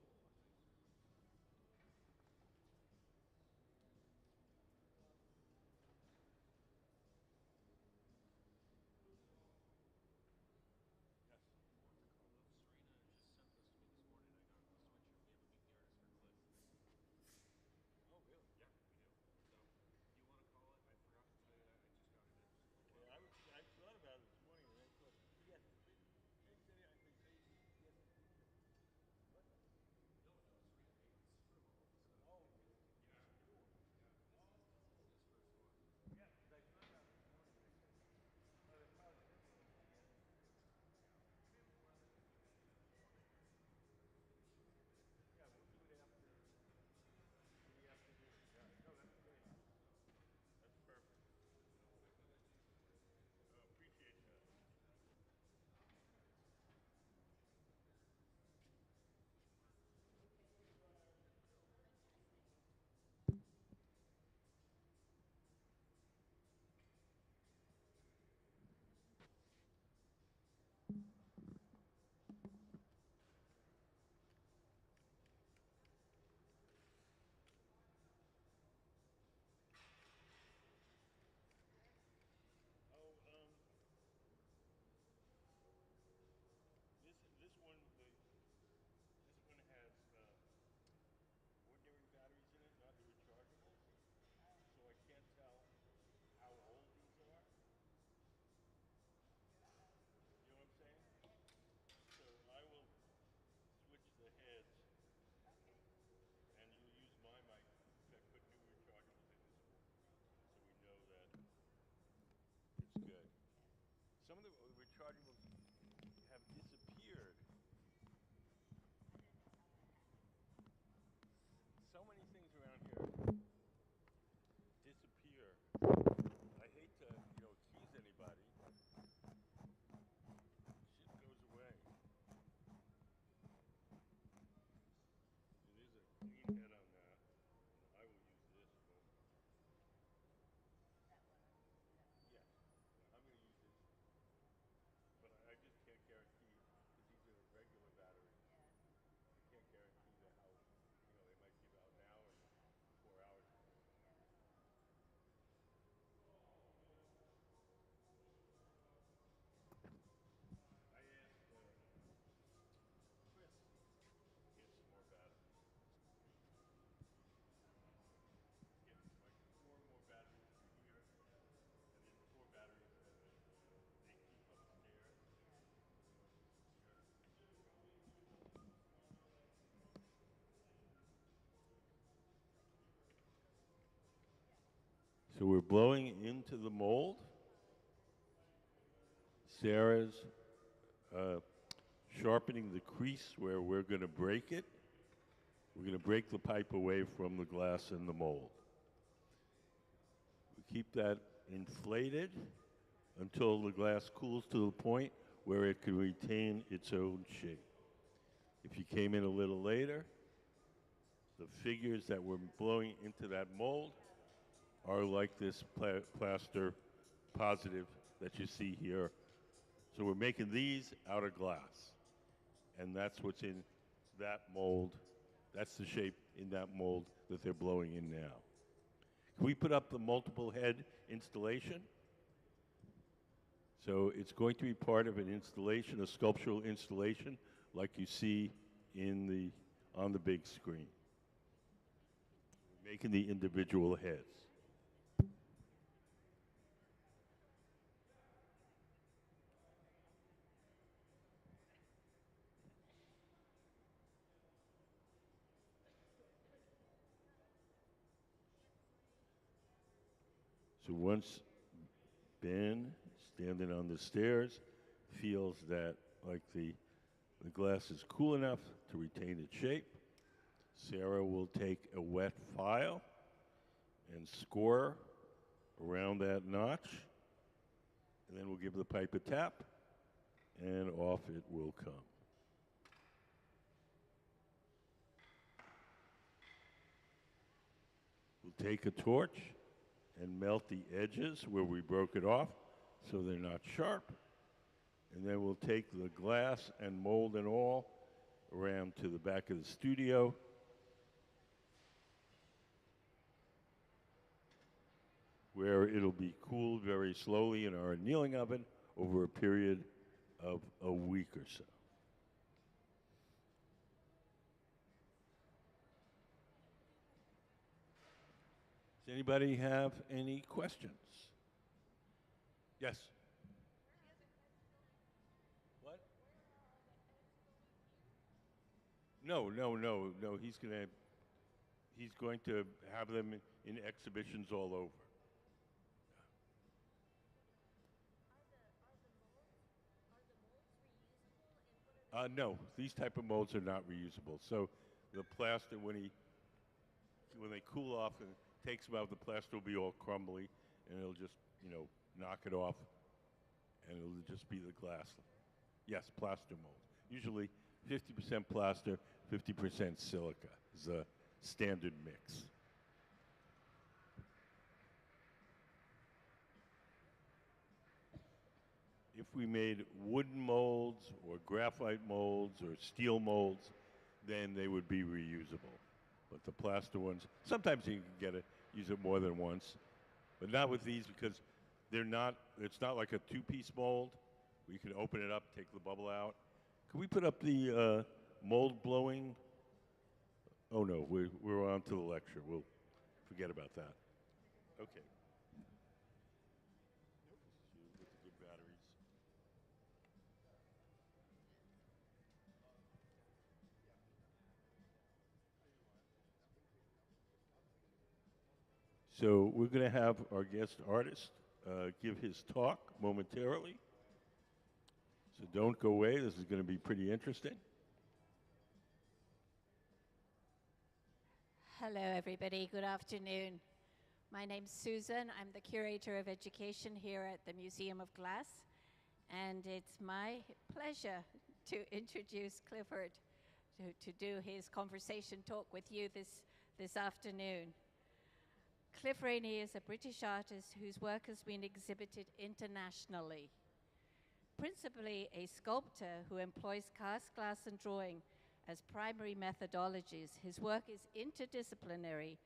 head on that. And I will use this one. Yes. I'm going to use this, but I just can't guarantee, because these are regular batteries. I can't guarantee that how, they might give out now or 4 hours from now. I asked Chris to get some more batteries. Get like 4 more batteries for here, and then 4 batteries that they keep upstairs. Here. So we're blowing into the mold. Sarah's uh, sharpening the crease where we're going to break it. We're going to break the pipe away from the glass in the mold. We keep that inflated until the glass cools to the point where it can retain its own shape. If you came in a little later, the figures that we're blowing into that mold are like this plaster positive that you see here. So we're making these out of glass, and that's what's in that mold. That's the shape in that mold that they're blowing in now. Can we put up the multiple head installation? So it's going to be part of an installation, a sculptural installation, like you see on the big screen. We're making the individual heads. So once Ben, standing on the stairs, feels that like the glass is cool enough to retain its shape, Sarah will take a wet file and score around that notch, and then we'll give the pipe a tap, and off it will come. We'll take a torch and melt the edges where we broke it off so they're not sharp. And then we'll take the glass and mold and all around to the back of the studio. Where it'll be cooled very slowly in our annealing oven over a period of a week or so. Does anybody have any questions? Yes? What? No. He's going to have them in exhibitions all over. No, these type of molds are not reusable. So the plaster, when they cool off and it takes them out, the plaster will be all crumbly, and it'll just, knock it off, and it'll just be the glass. Yes, plaster mold. Usually 50% plaster, 50% silica is a standard mix. If we made wooden molds or graphite molds or steel molds, then they would be reusable. But the plaster ones, sometimes you can use it more than once, but not with these because it's not like a two-piece mold where you can open it up, take the bubble out. Can we put up the mold blowing? Oh no, we're on to the lecture. We'll forget about that. Okay. With the good batteries. So we're going to have our guest artist give his talk momentarily. So don't go away. This is going to be pretty interesting. Hello, everybody. Good afternoon. My name's Susan. I'm the Curator of Education here at the Museum of Glass. And it's my pleasure to introduce Clifford to do his conversation talk with you this afternoon. Cliff Rainey is a British artist whose work has been exhibited internationally. Principally a sculptor who employs cast, glass, and drawing as primary methodologies, his work is interdisciplinary,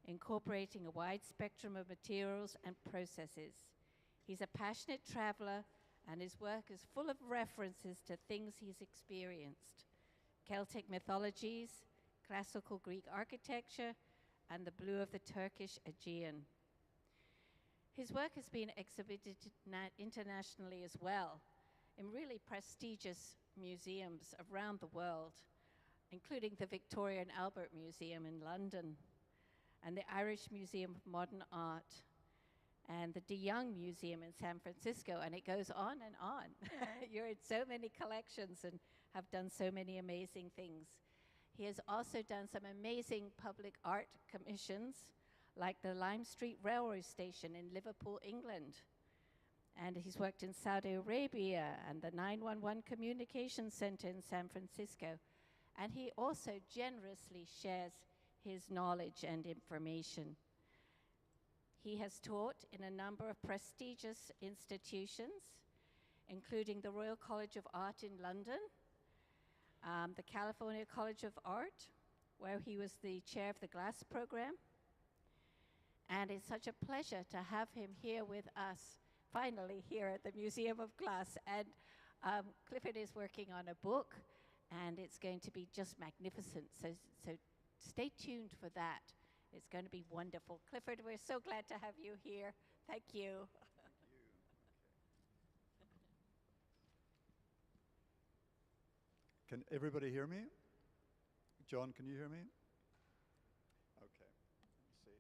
incorporating a wide spectrum of materials and processes. He's a passionate traveler, and his work is full of references to things he's experienced: Celtic mythologies, classical Greek architecture, and the blue of the Turkish Aegean. His work has been exhibited internationally as well, in really prestigious museums around the world, including the Victoria and Albert Museum in London, and the Irish Museum of Modern Art, and the De Young Museum in San Francisco, and it goes on and on. You're in so many collections and have done so many amazing things. He has also done some amazing public art commissions, like the Lime Street Railway Station in Liverpool, England. And he's worked in Saudi Arabia and the 911 Communications Center in San Francisco. And he also generously shares his knowledge and information. He has taught in a number of prestigious institutions, including the Royal College of Art in London, the California College of Art, where he was the chair of the glass program. And it's such a pleasure to have him here with us, finally here at the Museum of Glass. And Clifford is working on a book, and it's going to be just magnificent. So stay tuned for that. It's going to be wonderful. Clifford, we're so glad to have you here. Thank you. Can everybody hear me? John, can you hear me? Okay, let me see.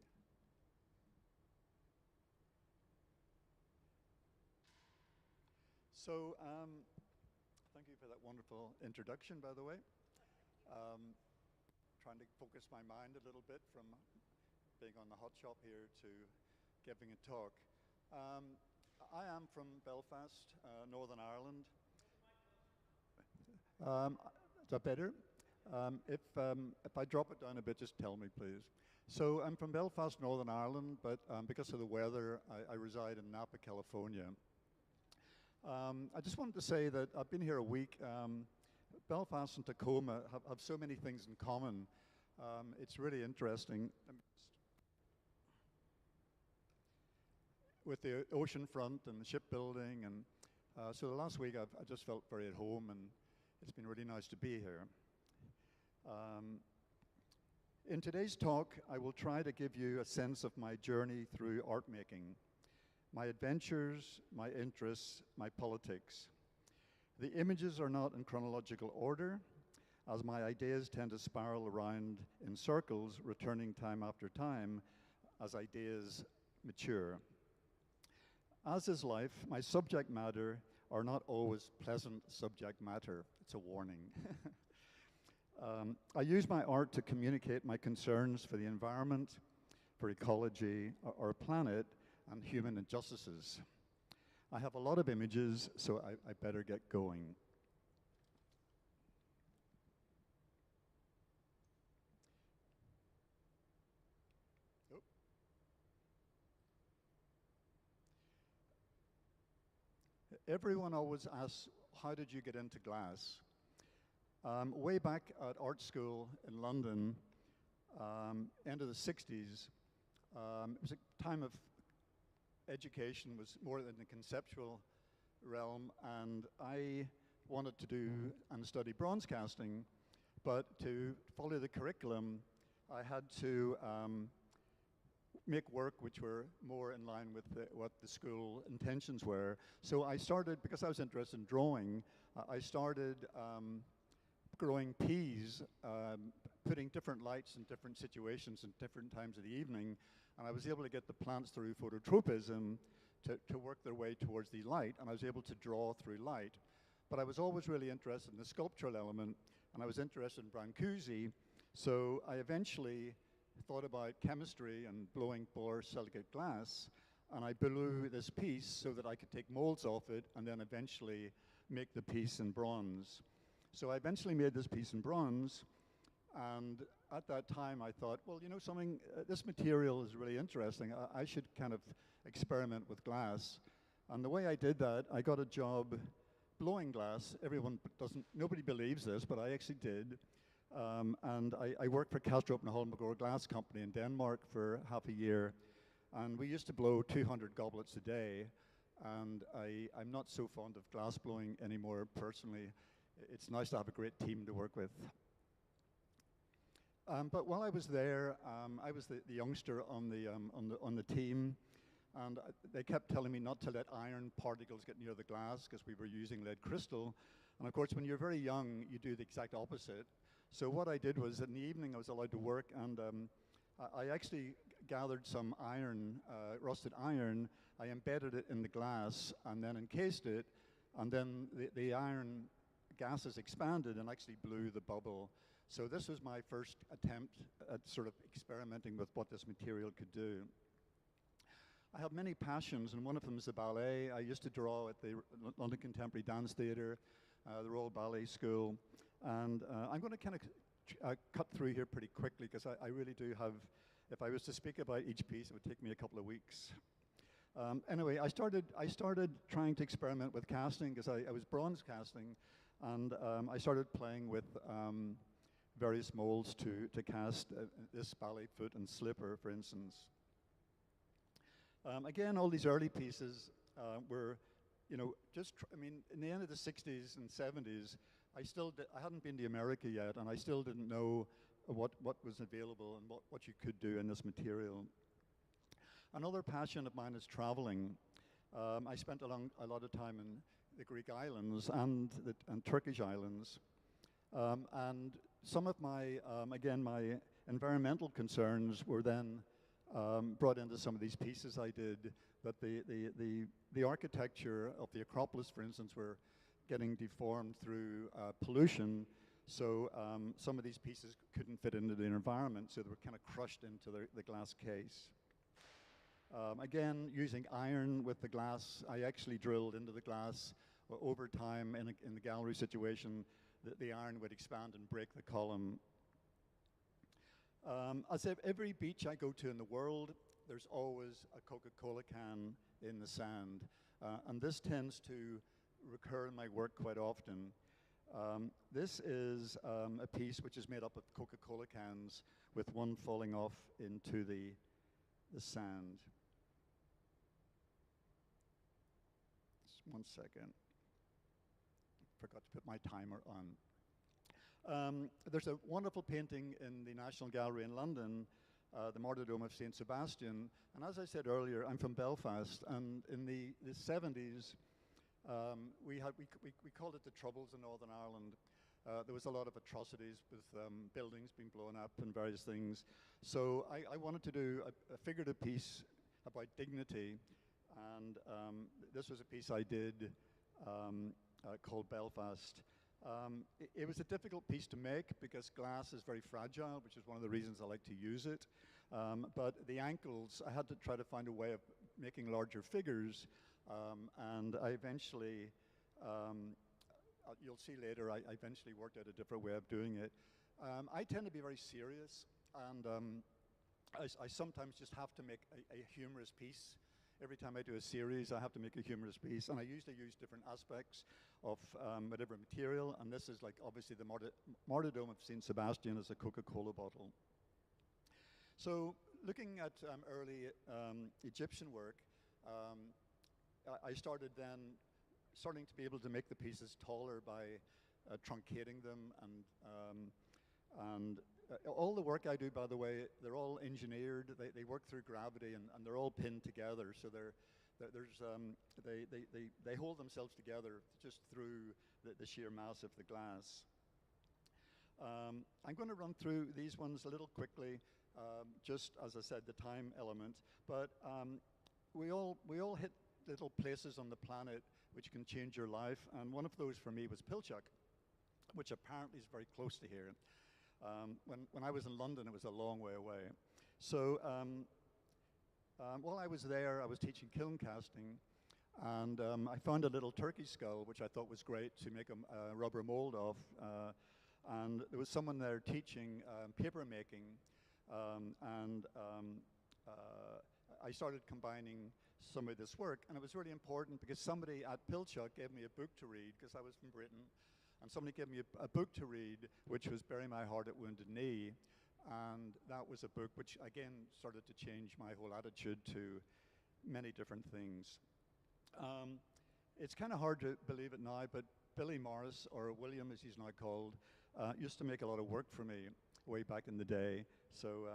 So, thank you for that wonderful introduction, by the way. Trying to focus my mind a little bit from being on the hot shop here to giving a talk. I am from Belfast, Northern Ireland. Is that better? If I drop it down a bit, just tell me, please. So I'm from Belfast, Northern Ireland, but because of the weather, I reside in Napa, California. I just wanted to say that I've been here a week. Belfast and Tacoma have so many things in common. It's really interesting. With the ocean front and the shipbuilding, and so the last week I just felt very at home, and it's been really nice to be here. In today's talk, I will try to give you a sense of my journey through art making, my adventures, my interests, my politics. The images are not in chronological order, as my ideas tend to spiral around in circles, returning time after time as ideas mature. As is life, my subject matter are not always pleasant subject matter. It's a warning. I use my art to communicate my concerns for the environment, for ecology, our planet, and human injustices. I have a lot of images, so I better get going. Oh. Everyone always asks, how did you get into glass? Way back at art school in London, end of the 60s, it was a time of education, was more in the conceptual realm, and I wanted to do and study bronze casting, but to follow the curriculum, I had to make work which were more in line with what the school intentions were. So I started, because I was interested in drawing, I started growing peas, putting different lights in different situations and different times of the evening, and I was able to get the plants through phototropism to work their way towards the light, and I was able to draw through light. But I was always really interested in the sculptural element, and I was interested in Brancusi, so I eventually thought about chemistry and blowing borosilicate glass, and I blew this piece so that I could take molds off it and then eventually make the piece in bronze. So I eventually made this piece in bronze, and at that time I thought, well, you know something, this material is really interesting. I should kind of experiment with glass. And the way I did that, I got a job blowing glass. Nobody believes this, but I actually did. And I worked for Kastrup and Holmegård Glass Company in Denmark for half a year. And we used to blow 200 goblets a day. And I'm not so fond of glass blowing anymore personally. It's nice to have a great team to work with. But while I was there, I was the youngster on the team, and they kept telling me not to let iron particles get near the glass because we were using lead crystal. And of course, when you're very young, you do the exact opposite. So what I did was, in the evening, I was allowed to work, and I actually gathered some iron, rusted iron. I embedded it in the glass, and then encased it, and then the iron gases expanded and actually blew the bubble. So this was my first attempt at sort of experimenting with what this material could do. I have many passions, and one of them is the ballet. I used to draw at the London Contemporary Dance Theatre, the Royal Ballet School, and I'm going to kind of cut through here pretty quickly because I really do have, if I was to speak about each piece, it would take me a couple of weeks. Anyway, I started trying to experiment with casting because I was bronze casting, and I started playing with various molds to cast this ballet foot and slipper, for instance. Again, all these early pieces were, you know, in the end of the 60s and 70s, I hadn't been to America yet, and I still didn't know what was available and what you could do in this material. Another passion of mine is traveling. I spent a lot of time in the Greek islands and Turkish islands. And some of my, again, my environmental concerns were then brought into some of these pieces I did, that the architecture of the Acropolis, for instance, were getting deformed through pollution. So some of these pieces couldn't fit into the environment, so they were kind of crushed into the glass case. Again, using iron with the glass, I actually drilled into the glass. Over time, in the gallery situation, the iron would expand and break the column. As if every beach I go to in the world, there's always a Coca-Cola can in the sand. And this tends to recur in my work quite often. This is a piece which is made up of Coca-Cola cans with one falling off into the sand. Just 1 second. Forgot to put my timer on. There's a wonderful painting in the National Gallery in London, the Martyrdom of St. Sebastian. And as I said earlier, I'm from Belfast, and in the 70s, we called it the Troubles in Northern Ireland. There was a lot of atrocities with buildings being blown up and various things. So I wanted to do a figurative piece about dignity, and this was a piece I did called Belfast. It was a difficult piece to make because glass is very fragile, which is one of the reasons I like to use it. But the ankles, I had to try to find a way of making larger figures, and I eventually, you'll see later, I eventually worked out a different way of doing it. I tend to be very serious, and I sometimes just have to make a humorous piece. Every time I do a series, I have to make a humorous piece, and I usually use different aspects of whatever material, and this is like obviously the Martyrdom of St. Sebastian as a Coca-Cola bottle. So looking at early Egyptian work, I started then starting to be able to make the pieces taller by truncating them, and all the work I do, by the way, they're all engineered. They work through gravity, and they're all pinned together. So they hold themselves together just through the sheer mass of the glass. I'm going to run through these ones a little quickly, just as I said, the time element. But we all hit little places on the planet which can change your life, and one of those for me was Pilchuck, which apparently is very close to here. When I was in London, it was a long way away. So while I was there, I was teaching kiln casting, And I found a little turkey skull, which I thought was great to make a rubber mold of. And there was someone there teaching paper making. I started combining some of this work, and it was really important because somebody at Pilchuck gave me a book to read, because I was from Britain, and somebody gave me a book to read, which was Bury My Heart at Wounded Knee, and that was a book which, again, started to change my whole attitude to many different things. It's kind of hard to believe it now, but Billy Morris, or William as he's now called, used to make a lot of work for me way back in the day. So,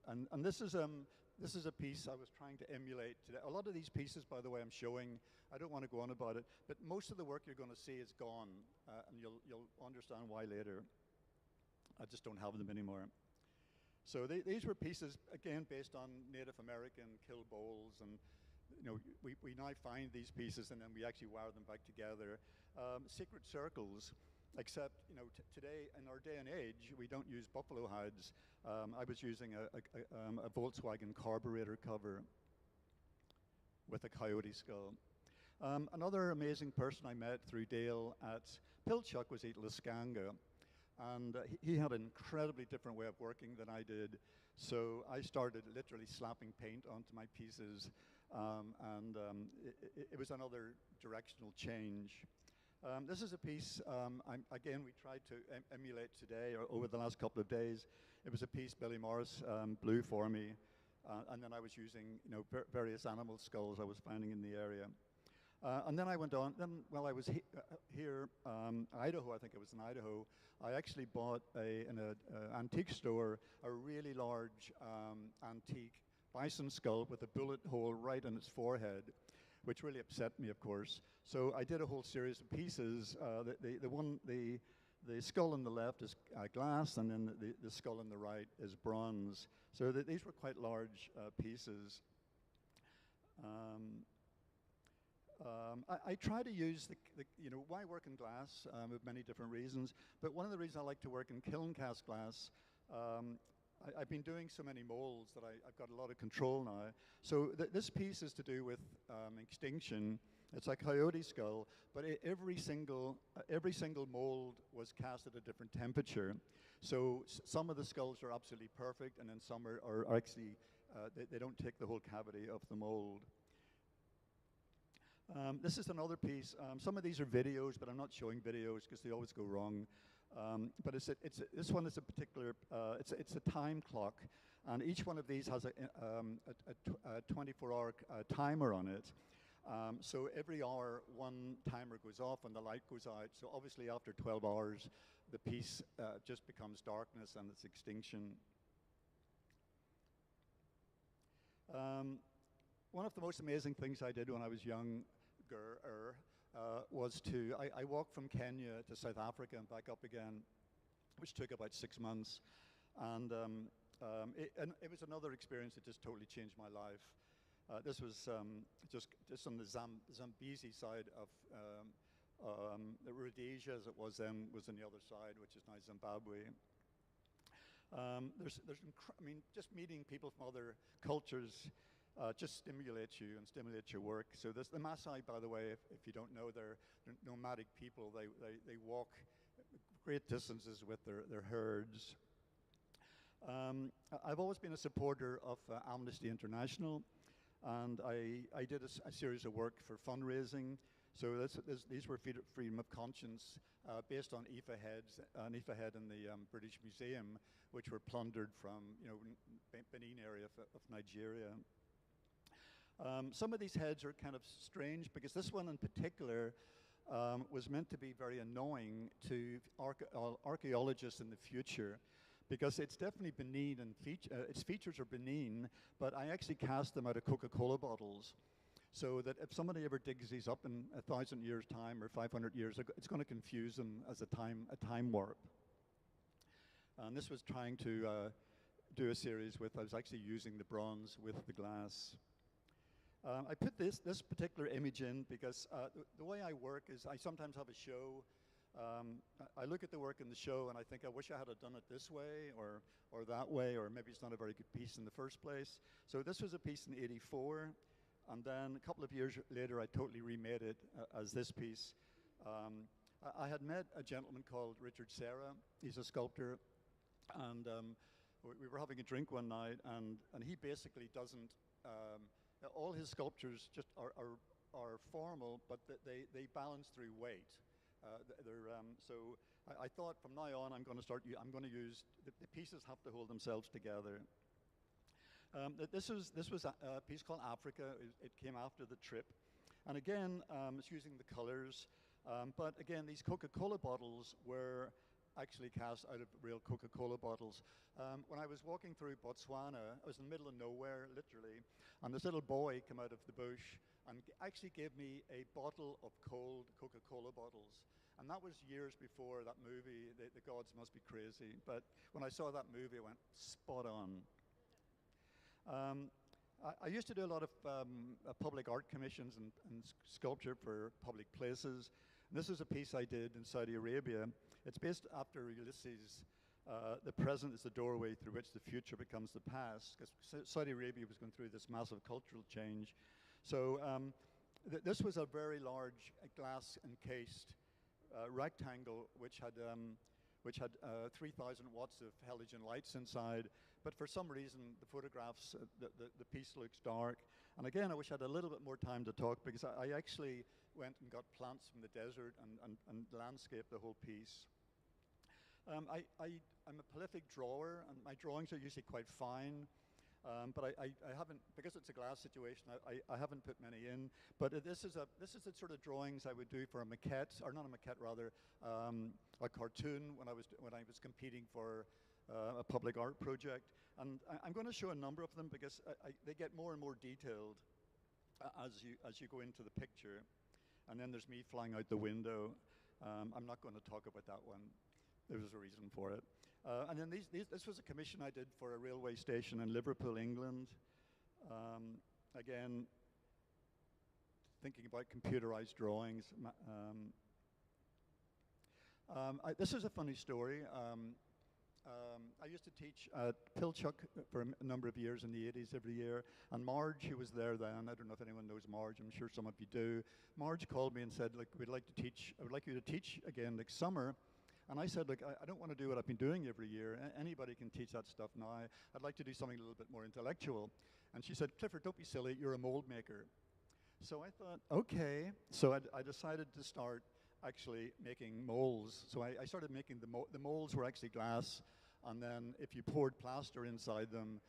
and this is a piece I was trying to emulate today. A lot of these pieces, by the way, I'm showing, I don't want to go on about it, but most of the work you're going to see is gone, and you'll understand why later. I just don't have them anymore. So these were pieces, again, based on Native American kill bowls, and you know, we now find these pieces and then we actually wire them back together. Secret circles, except you know, today in our day and age, we don't use buffalo hides. I was using a Volkswagen carburetor cover with a coyote skull. Another amazing person I met through Dale at Pilchuck was Eat Liskanga. And he had an incredibly different way of working than I did. So I started literally slapping paint onto my pieces, it was another directional change. This is a piece, again, we tried to emulate today, or over the last couple of days. It was a piece Billy Morris blew for me, and then I was using, you know, various animal skulls I was finding in the area. And then I went on, then while I was here, Idaho, I think it was in Idaho, I actually bought in an antique store a really large antique bison skull with a bullet hole right in its forehead, which really upset me, of course. So I did a whole series of pieces. The skull on the left is glass, and then the skull on the right is bronze. So these were quite large pieces. I try to use you know, why work in glass? With many different reasons, but one of the reasons I like to work in kiln cast glass, I've been doing so many molds that I've got a lot of control now. So this piece is to do with extinction. It's a coyote skull, but every single mold was cast at a different temperature. So some of the skulls are absolutely perfect, and then some are actually, they don't take the whole cavity of the mold. This is another piece. Some of these are videos, but I'm not showing videos because they always go wrong. But this one is a particular, it's a time clock, and each one of these has a 24-hour timer on it. So every hour, one timer goes off and the light goes out. So obviously after 12 hours, the piece just becomes darkness and it's extinction. One of the most amazing things I did when I was younger was I walked from Kenya to South Africa and back up again, which took about 6 months. And it was another experience that just totally changed my life. This was just on the Zambezi side of the Rhodesia, as it was then, was on the other side, which is now Zimbabwe. I mean, just meeting people from other cultures just stimulates you and stimulates your work. So the Maasai, by the way, if you don't know, they're nomadic people. They walk great distances with their herds. I've always been a supporter of Amnesty International, and I did a series of work for fundraising. So these were freedom of conscience based on Ifa heads, an Ifa head in the British Museum, which were plundered from, you know, Benin area of Nigeria. Some of these heads are kind of strange because this one in particular was meant to be very annoying to archaeologists in the future, because it's definitely Benin and its features are Benin, but I actually cast them out of Coca-Cola bottles, so that if somebody ever digs these up in 1,000 years' time or 500 years ago, it's going to confuse them as a time warp. And this was trying to do a series with, I was actually using the bronze with the glass. I put this particular image in because the way I work is I sometimes have a show. I look at the work in the show and I think, I wish I had done it this way or that way, or maybe it's not a very good piece in the first place. So this was a piece in '84. And then a couple of years later, I totally remade it as this piece. I had met a gentleman called Richard Serra. He's a sculptor, and we were having a drink one night, and he basically doesn't. All his sculptures just are formal, but they balance through weight. So I thought from now on I'm going to use the pieces have to hold themselves together. This was a piece called Africa. It came after the trip, and again it's using the colors. But again, these Coca-Cola bottles were actually cast out of real Coca-Cola bottles. When I was walking through Botswana, I was in the middle of nowhere, literally, and this little boy came out of the bush and actually gave me a bottle of cold Coca-Cola bottles. And that was years before that movie, The Gods Must Be Crazy. But when I saw that movie, I went, spot on. I used to do a lot of public art commissions and sculpture for public places. And this is a piece I did in Saudi Arabia. It's based after Ulysses. The present is the doorway through which the future becomes the past, because Saudi Arabia was going through this massive cultural change. So this was a very large glass encased rectangle which had 3,000 watts of halogen lights inside. But for some reason, the photographs, the piece looks dark. And again, I wish I had a little bit more time to talk, because I actually went and got plants from the desert and landscaped the whole piece. I'm a prolific drawer, and my drawings are usually quite fine. But I haven't, because it's a glass situation, I haven't put many in. But this is the sort of drawings I would do for a maquette, or not a maquette, rather, a cartoon when I was competing for a public art project. And I'm going to show a number of them, because they get more and more detailed as you go into the picture. And then there's me flying out the window. I'm not going to talk about that one. There was a reason for it. And then this was a commission I did for a railway station in Liverpool, England. Again, thinking about computerized drawings. This is a funny story. I used to teach at Pilchuck for a number of years in the 80s every year, and Marge, who was there then, I don't know if anyone knows Marge, I'm sure some of you do. Marge called me and said, look, I would like you to teach again next summer. And I said, look, I don't want to do what I've been doing every year. Anybody can teach that stuff now. I'd like to do something a little bit more intellectual. And she said, Clifford, don't be silly, you're a mold maker. So I thought, okay. So I decided to start actually making molds. So I started making the molds were actually glass, and then if you poured plaster inside them,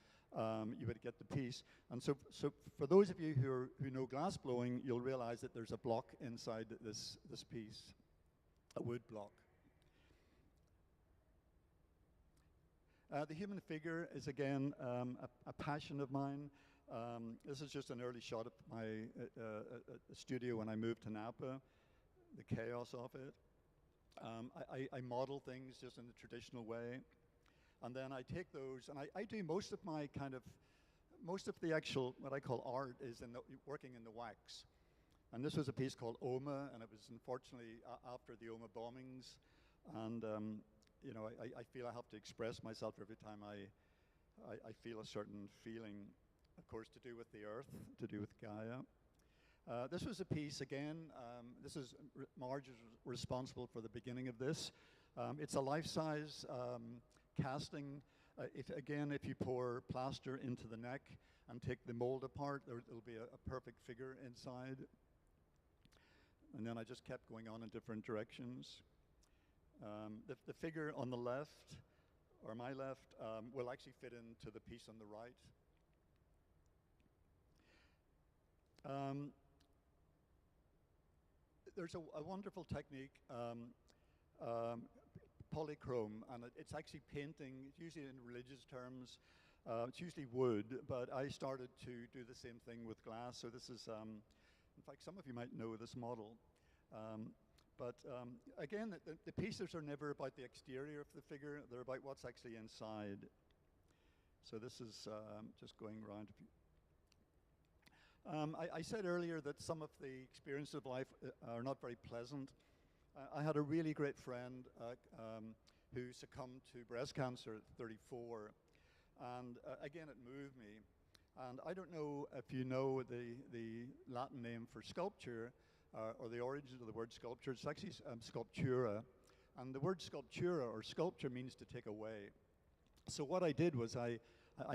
you would get the piece. And so for those of you who know glass blowing, you'll realize that there's a block inside this piece, a wood block. The human figure is, again, a passion of mine. This is just an early shot of my studio when I moved to Napa, the chaos of it. I model things just in the traditional way. And then I take those, and I do most of the actual, what I call art, is working in the wax. And this was a piece called Oma, and it was unfortunately after the Oma bombings. And you know, I feel I have to express myself every time I feel a certain feeling, of course, to do with the earth, to do with Gaia. This was a piece, again, Marge is responsible for the beginning of this. It's a life-size casting. If you pour plaster into the neck and take the mold apart, there'll be a perfect figure inside. And then I just kept going on in different directions. The figure on the left, or my left, will actually fit into the piece on the right. There's a wonderful technique, polychrome, and it's actually painting, usually in religious terms. It's usually wood, but I started to do the same thing with glass. So this is, in fact, some of you might know this model. But again, the pieces are never about the exterior of the figure, they're about what's actually inside. So this is just going around. I said earlier that some of the experiences of life are not very pleasant. I had a really great friend who succumbed to breast cancer at 34. And again, it moved me. And I don't know if you know the Latin name for sculpture, or the origin of the word sculpture. It's actually sculptura. And the word sculptura, or sculpture, means to take away. So what I did was I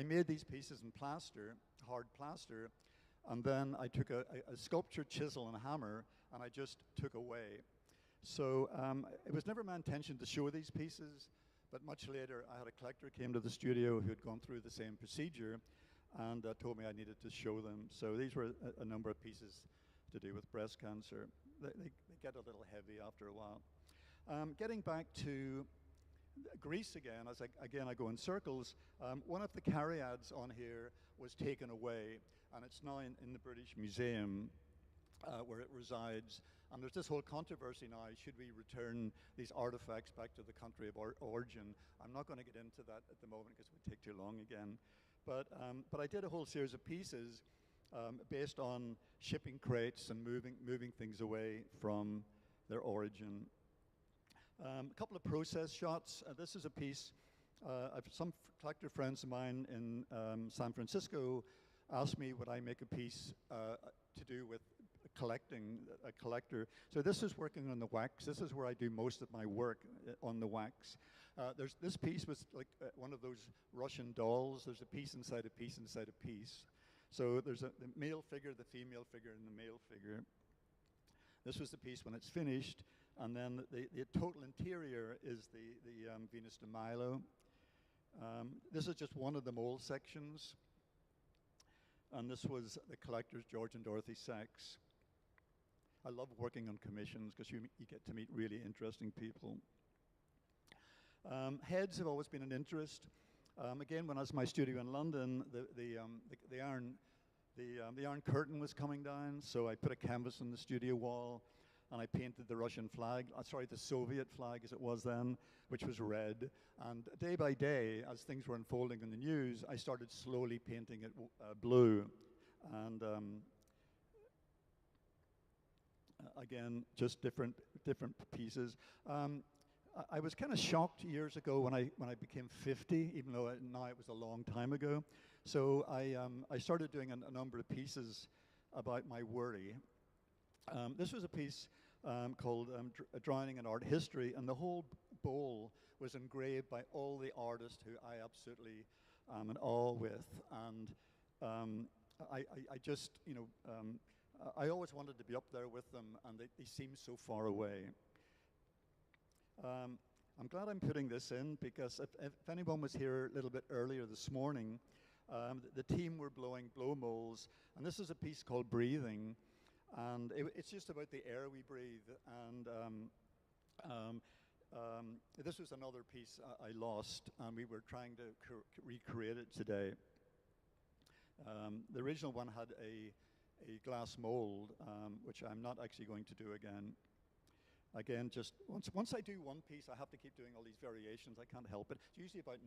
made these pieces in plaster, hard plaster, and then I took a sculpture chisel and a hammer, and I just took away. So it was never my intention to show these pieces, but much later I had a collector came to the studio who had gone through the same procedure and told me I needed to show them. So these were a number of pieces to do with breast cancer. They get a little heavy after a while. Getting back to Greece again, as I go in circles, one of the caryatids on here was taken away, and it's now in the British Museum where it resides. And there's this whole controversy now, should we return these artifacts back to the country of origin? I'm not going to get into that at the moment because it would take too long again. But I did a whole series of pieces based on shipping crates and moving things away from their origin. A couple of process shots. This is a piece, some collector friends of mine in San Francisco asked me would I make a piece to do with a collector. So this is working on the wax. This is where I do most of my work, on the wax. This piece was like one of those Russian dolls. There's a piece inside a piece inside a piece. So there's the male figure, the female figure, and the male figure. This was the piece when it's finished. And then the total interior is the Venus de Milo. This is just one of the mold sections. And this was the collectors, George and Dorothy Sachs. I love working on commissions because you get to meet really interesting people. Heads have always been an interest. Again, when I was in my studio in London, the Iron Curtain was coming down, so I put a canvas on the studio wall, and I painted the Russian flag, the Soviet flag as it was then, which was red. And day by day, as things were unfolding in the news, I started slowly painting it blue. And again, just different pieces. I was kind of shocked years ago when I became 50, even though now it was a long time ago. So I started doing a number of pieces about my worry. This was a piece called Drowning in Art History, and the whole bowl was engraved by all the artists who I absolutely am in awe with. And I just, I always wanted to be up there with them, and they seem so far away. I'm glad I'm putting this in, because if anyone was here a little bit earlier this morning, the team were blowing blow molds, and this is a piece called Breathing, and it's just about the air we breathe. And this was another piece I lost, and we were trying to recreate it today. The original one had a glass mold, which I'm not actually going to do again. Again, just once I do one piece, I have to keep doing all these variations. I can't help it. It's usually about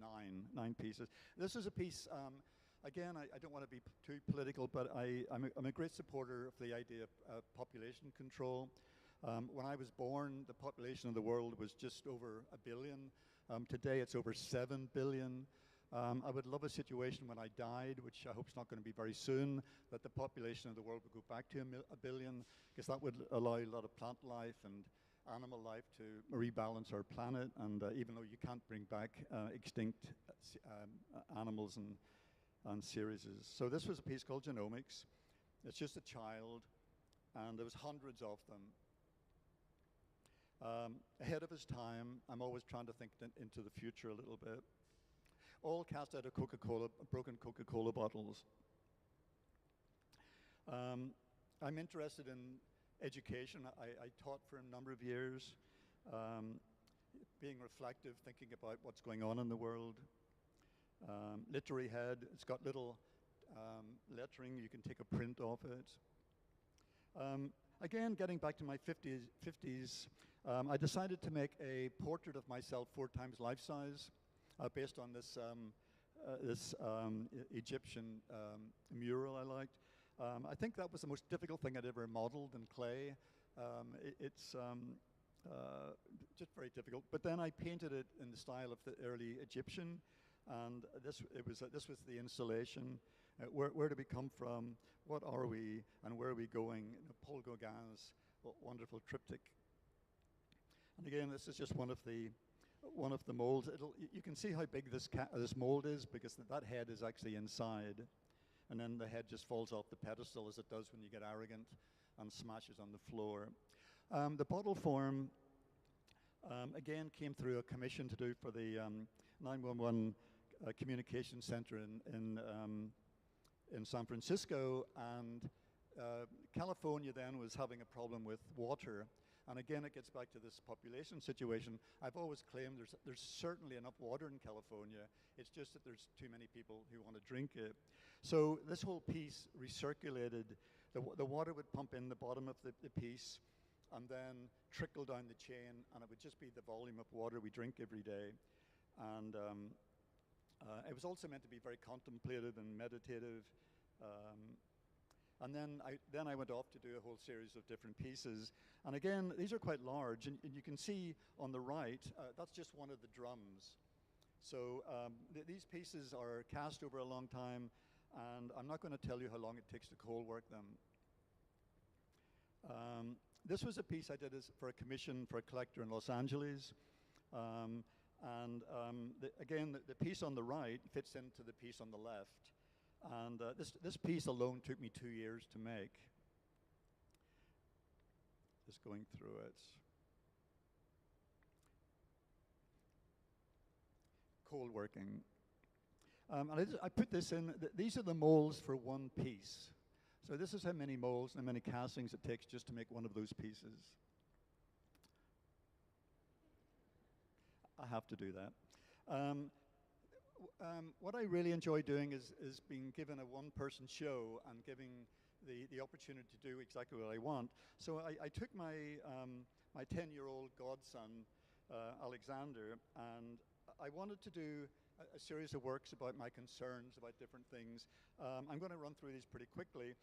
nine pieces. This is a piece, again, I don't want to be too political, but I'm a great supporter of the idea of population control. When I was born, the population of the world was just over 1 billion. Today, it's over 7 billion. I would love a situation when I died, which I hope is not going to be very soon, that the population of the world would go back to 1 billion, because that would allow a lot of plant life and animal life to rebalance our planet. And even though you can't bring back extinct animals and series. So this was a piece called Genomics. It's just a child, and there was hundreds of them. Ahead of his time, I'm always trying to think into the future a little bit. All cast out of Coca-Cola, broken Coca-Cola bottles. I'm interested in education. I taught for a number of years, being reflective, thinking about what's going on in the world. Literary head, it's got little lettering, you can take a print of it. Again, getting back to my 50s, I decided to make a portrait of myself 4 times life size, based on this Egyptian mural I liked. I think that was the most difficult thing I'd ever modeled in clay. It's just very difficult. But then I painted it in the style of the early Egyptian, and this was the installation. Where do we come from? What are we? And where are we going? Paul Gauguin's wonderful triptych. And again, this is just one of the molds. You can see how big this mold is because that head is actually inside. And then the head just falls off the pedestal as it does when you get arrogant and smashes on the floor. The bottle form, again, came through a commission to do for the 911 communication center in San Francisco. And California then was having a problem with water. And again, it gets back to this population situation. I've always claimed there's certainly enough water in California. It's just that there's too many people who want to drink it. So this whole piece recirculated. The water would pump in the bottom of the piece and then trickle down the chain, and it would just be the volume of water we drink every day. And it was also meant to be very contemplative and meditative. And then I went off to do a whole series of different pieces. And again, these are quite large. And you can see on the right, that's just one of the drums. So these pieces are cast over a long time. And I'm not going to tell you how long it takes to cold work them. This was a piece I did for a commission for a collector in Los Angeles. Again, the piece on the right fits into the piece on the left. And this piece alone took me 2 years to make. Just going through it. Cold working. And I put this in. These are the molds for one piece. So this is how many molds and how many castings it takes just to make one of those pieces. I have to do that. What I really enjoy doing is being given a one-person show and giving the opportunity to do exactly what I want. So I took my 10-year-old godson, Alexander, and I wanted to do a series of works about my concerns about different things. I'm going to run through these pretty quickly.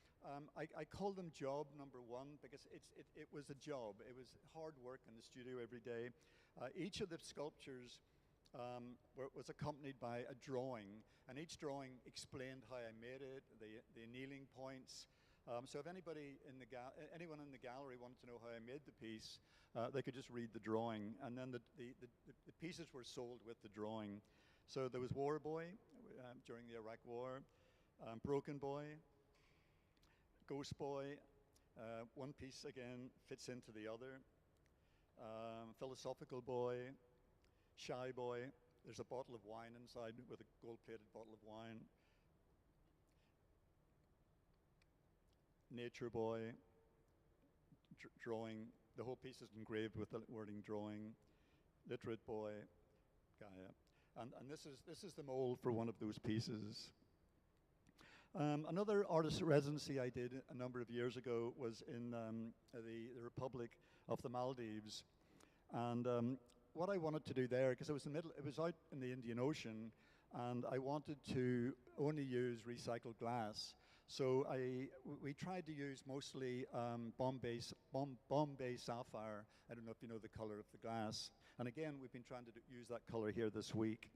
I call them job number one because it was a job. It was hard work in the studio every day. Each of the sculptures was accompanied by a drawing, and each drawing explained how I made it, the annealing points. So if anyone in the gallery wanted to know how I made the piece, they could just read the drawing, and then the pieces were sold with the drawing. So there was War Boy during the Iraq War, Broken Boy, Ghost Boy. One piece again fits into the other. Philosophical Boy, Shy Boy. There's a bottle of wine inside with a gold-plated bottle of wine. Nature Boy, drawing. The whole piece is engraved with the wording drawing. Literate Boy, Gaia. And this is the mold for one of those pieces. Another artist residency I did a number of years ago was in the Republic of the Maldives. And what I wanted to do there, because it was out in the Indian Ocean, and I wanted to only use recycled glass. So we tried to use mostly Bombay sapphire. I don't know if you know the color of the glass. And again, we've been trying to use that color here this week.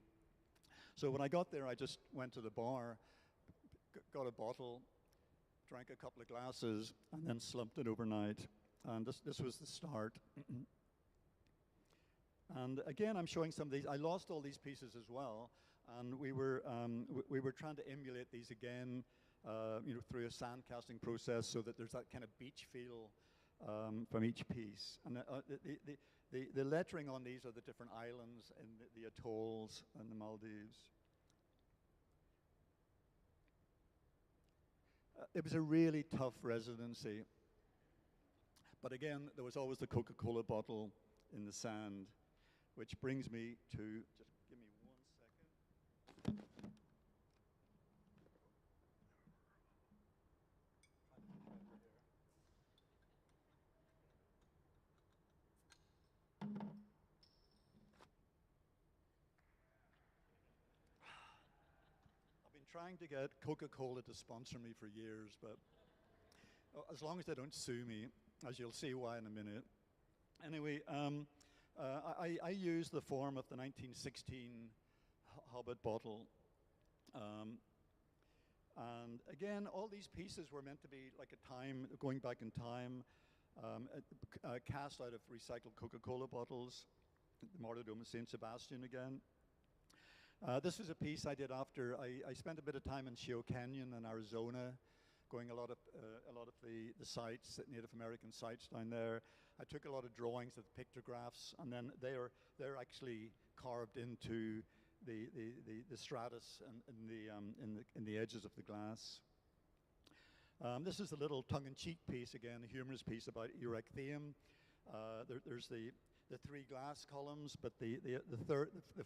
So when I got there, I just went to the bar, got a bottle, drank a couple of glasses, and then slumped it overnight. And this was the start. And again, I'm showing some of these. I lost all these pieces as well, and we were trying to emulate these again, through a sand casting process, so that there's that kind of beach feel from each piece. And the lettering on these are the different islands and the atolls and the Maldives. It was a really tough residency. But again, there was always the Coca-Cola bottle in the sand, which brings me to, just give me 1 second. Trying to get Coca-Cola to sponsor me for years, but as long as they don't sue me, as you'll see why in a minute. Anyway, I used the form of the 1916 Hobbit bottle. And again, all these pieces were meant to be like a time, going back in time, cast out of recycled Coca-Cola bottles, the Martyrdom of St. Sebastian again. This was a piece I did after I spent a bit of time in Sheo Canyon in Arizona, going a lot of the sites, Native American sites down there. I took a lot of drawings of pictographs, and then they're actually carved into the stratus and in the edges of the glass. This is a little tongue-in-cheek piece again, a humorous piece about erectheum. There's the three glass columns, but the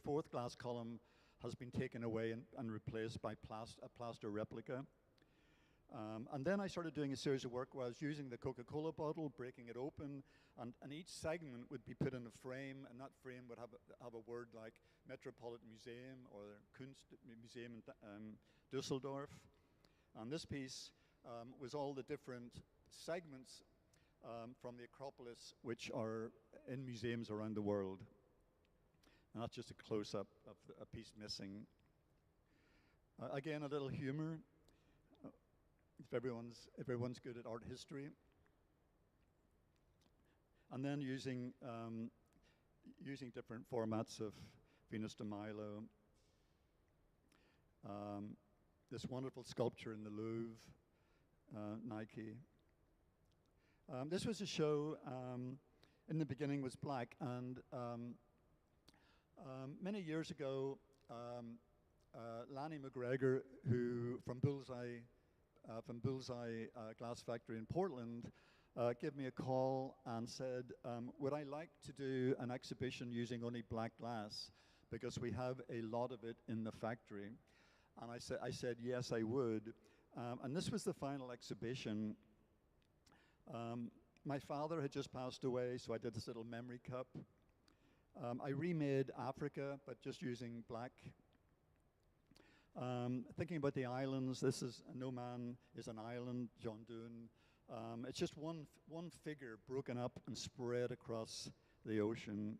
fourth glass column has been taken away and replaced by a plaster replica. And then I started doing a series of work where I was using the Coca-Cola bottle, breaking it open, and each segment would be put in a frame, and that frame would have a word like Metropolitan Museum or Kunstmuseum in Dusseldorf. And this piece was all the different segments from the Acropolis, which are in museums around the world. And that's just a close-up of a piece missing. Again, a little humor. If everyone's good at art history. And then using different formats of Venus de Milo. This wonderful sculpture in the Louvre, Nike. This was a show, in the beginning was black, and many years ago, Lanny McGregor, who from Bullseye Glass Factory in Portland, gave me a call and said, would I like to do an exhibition using only black glass, because we have a lot of it in the factory. And I said yes, I would. And this was the final exhibition. My father had just passed away, so I did this little memory cup. I remade Africa, but just using black. Thinking about the islands, this is No Man is an Island, John Doon. It's just one figure broken up and spread across the ocean.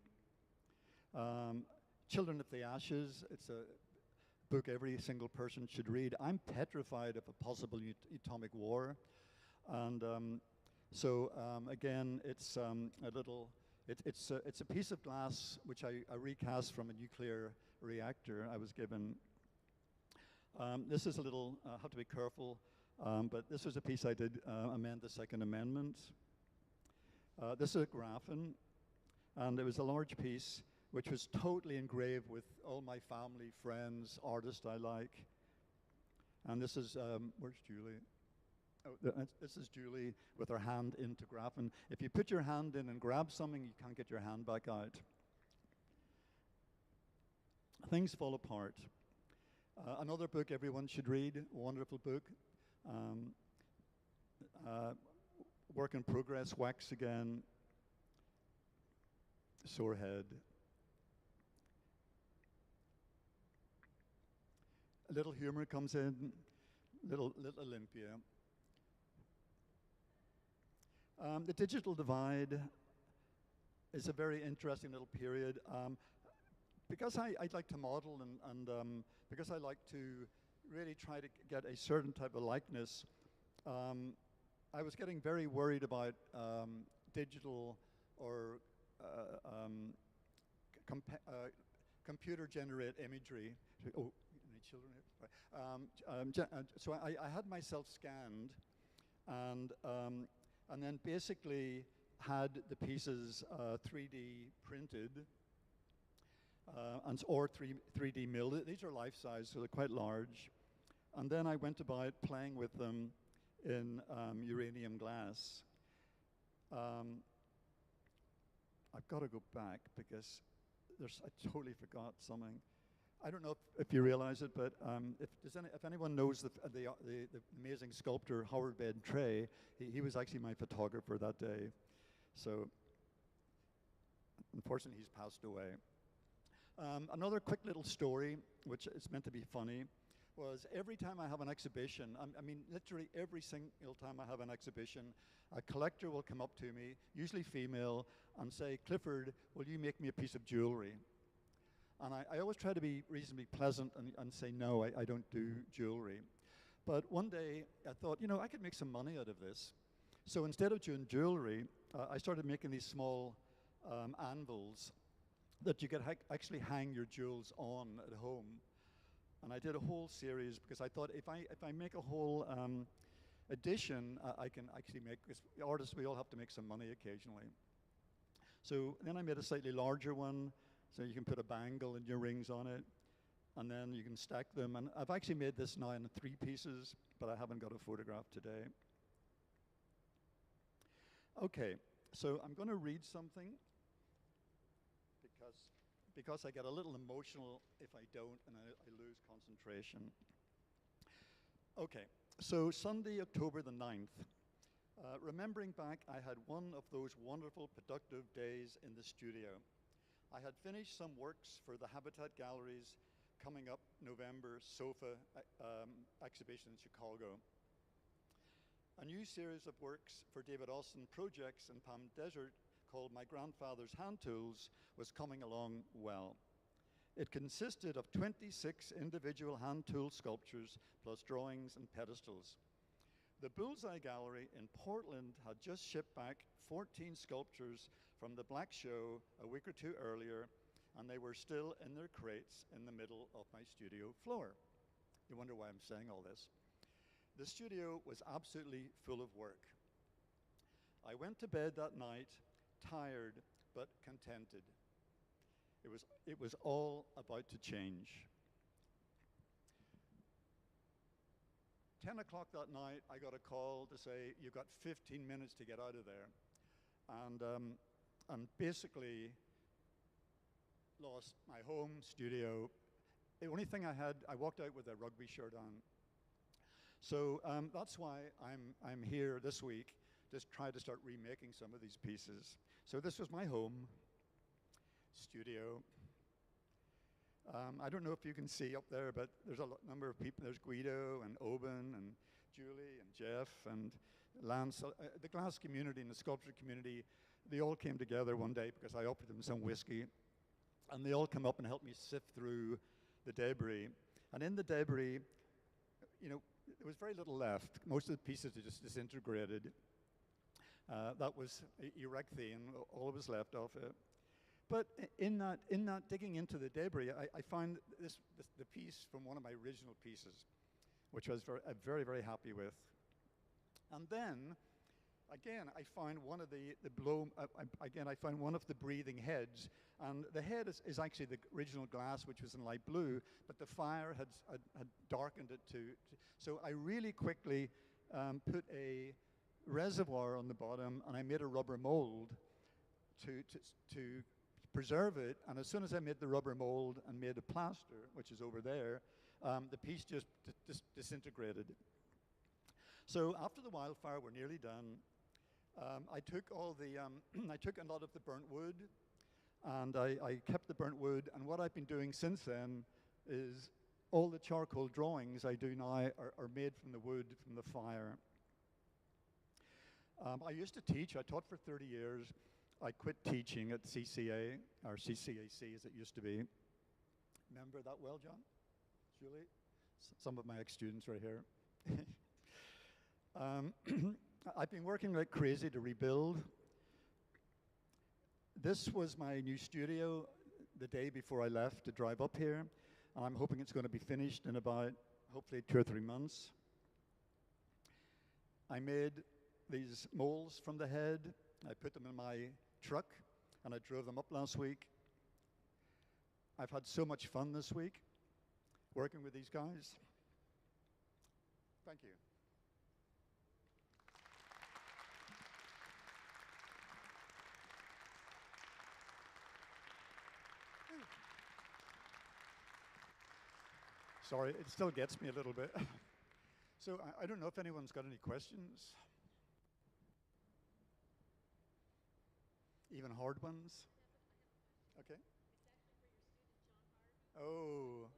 Children of the Ashes, it's a book every single person should read. I'm petrified of a possible atomic war. And again, it's it's a piece of glass which I recast from a nuclear reactor I was given. This is a little, I have to be careful, but this was a piece I did amend the Second Amendment. This is a graphene, and it was a large piece which was totally engraved with all my family, friends, artists I like. And this is, where's Julie? Oh, this is Julie with her hand into graphene. If you put your hand in and grab something, you can't get your hand back out. Things fall apart. Another book everyone should read, a wonderful book. Work in Progress, Wax Again, Sore Head. A little humor comes in, little Olympia. The digital divide is a very interesting little period. Because I'd like to model and because I like to really try to get a certain type of likeness, I was getting very worried about digital or computer-generated imagery. Oh, any children here? So I had myself scanned, and then basically had the pieces 3D printed. Or 3D milled. These are life-size, so they're quite large. And then I went about playing with them in uranium glass. I've got to go back because I totally forgot something. I don't know if you realize it, but if anyone knows the amazing sculptor Howard Ben Trey, he was actually my photographer that day. So unfortunately, he's passed away. Another quick little story, which is meant to be funny, was every time I have an exhibition, I mean literally every single time I have an exhibition, a collector will come up to me, usually female, and say, "Clifford, will you make me a piece of jewelry?" And I always try to be reasonably pleasant and say, "No, I don't do jewelry." But one day I thought, I could make some money out of this. So instead of doing jewelry, I started making these small anvils that you could actually hang your jewels on at home. And I did a whole series because I thought if I make a whole edition, I can actually make, because artists, we all have to make some money occasionally. So then I made a slightly larger one, so you can put a bangle and your rings on it, and then you can stack them. And I've actually made this now in 3 pieces, but I haven't got a photograph today. Okay, so I'm going to read something because I get a little emotional if I don't, and I lose concentration. Okay, so Sunday, October the 9th. Remembering back, I had one of those wonderful, productive days in the studio. I had finished some works for the Habitat Gallery's coming up November SOFA exhibition in Chicago. A new series of works for David Austin projects in Palm Desert called My Grandfather's Hand Tools was coming along well. It consisted of 26 individual hand tool sculptures plus drawings and pedestals. The Bullseye Gallery in Portland had just shipped back 14 sculptures from the Black Show a week or 2 earlier, and they were still in their crates in the middle of my studio floor. You wonder why I'm saying all this. The studio was absolutely full of work. I went to bed that night, tired but contented. It was all about to change. 10 o'clock that night, I got a call to say, you've got 15 minutes to get out of there. And basically lost my home studio. The only thing I had, I walked out with a rugby shirt on. So that's why I'm here this week, just try to start remaking some of these pieces. So this was my home studio. I don't know if you can see up there, but there's a number of people. There's Guido and Oben and Julie and Jeff and Lance. The glass community and the sculpture community, they all came together one day because I offered them some whiskey. And they all come up and helped me sift through the debris. And in the debris, there was very little left. Most of the pieces are just disintegrated. That was erecthine, all that was left of it. But in that digging into the debris, I found the piece from one of my original pieces, which I was very, very happy with. And then, again, I found one of I found one of the breathing heads, and the head is actually the original glass, which was in light blue, but the fire had darkened it so I really quickly put a reservoir on the bottom, and I made a rubber mold to preserve it. And as soon as I made the rubber mold and made the plaster, which is over there, the piece just disintegrated. So after the wildfire, we're nearly done. I took I took a lot of the burnt wood, and I kept the burnt wood. And what I've been doing since then is all the charcoal drawings I do now are made from the wood from the fire. I used to teach. I taught for 30 years. I quit teaching at CCA, or CCAC as it used to be. Remember that well, John? Julie? Some of my ex-students right here. I've been working like crazy to rebuild. This was my new studio the day before I left to drive up here. And I'm hoping it's going to be finished in about, hopefully, 2 or 3 months. I made these molds from the head. I put them in my truck, and I drove them up last week. I've had so much fun this week working with these guys. Thank you. Sorry, it still gets me a little bit. So I don't know if anyone's got any questions. Even hard ones? Okay. Oh.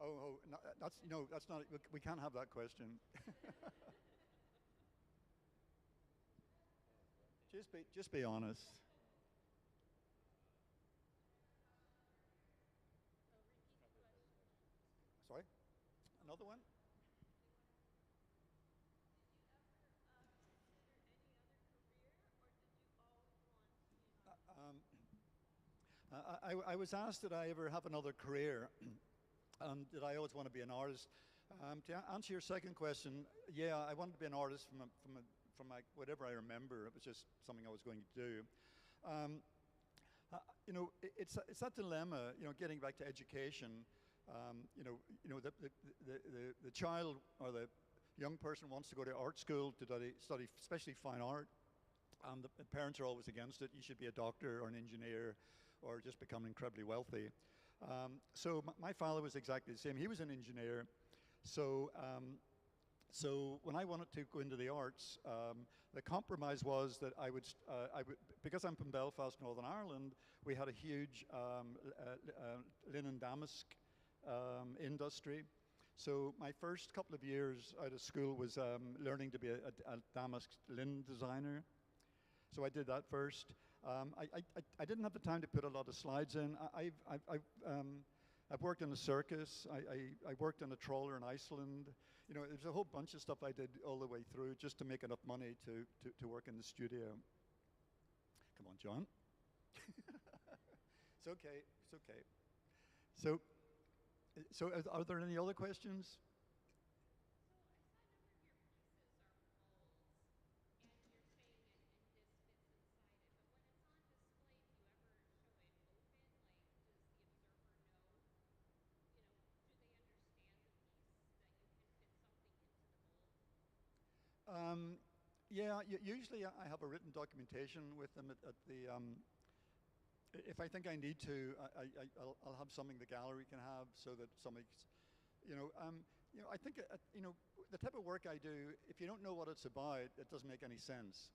Oh, no, that's not, we can't have that question. Just be honest. Sorry? Another one? I was asked did I ever have another career, and did I always want to be an artist. To answer your second question, yeah, I wanted to be an artist from my, whatever I remember. It was just something I was going to do. Um, it's that dilemma, getting back to education. The child or the young person wants to go to art school to study especially fine art, and the parents are always against it. You should be a doctor or an engineer or just become incredibly wealthy. So my father was exactly the same. He was an engineer. So when I wanted to go into the arts, the compromise was that I would, because I'm from Belfast, Northern Ireland, we had a huge linen damask industry. So my first couple of years out of school was learning to be a damask linen designer. So I did that first. I didn't have the time to put a lot of slides in. I've worked in a circus. I worked in a trawler in Iceland. There's a whole bunch of stuff I did all the way through just to make enough money to work in the studio. Come on, John. It's okay. It's okay. So are there any other questions? Yeah, usually I have a written documentation with them at the. If I think I need to, I'll have something the gallery can have so that somebody, I think the type of work I do. If you don't know what it's about, it doesn't make any sense.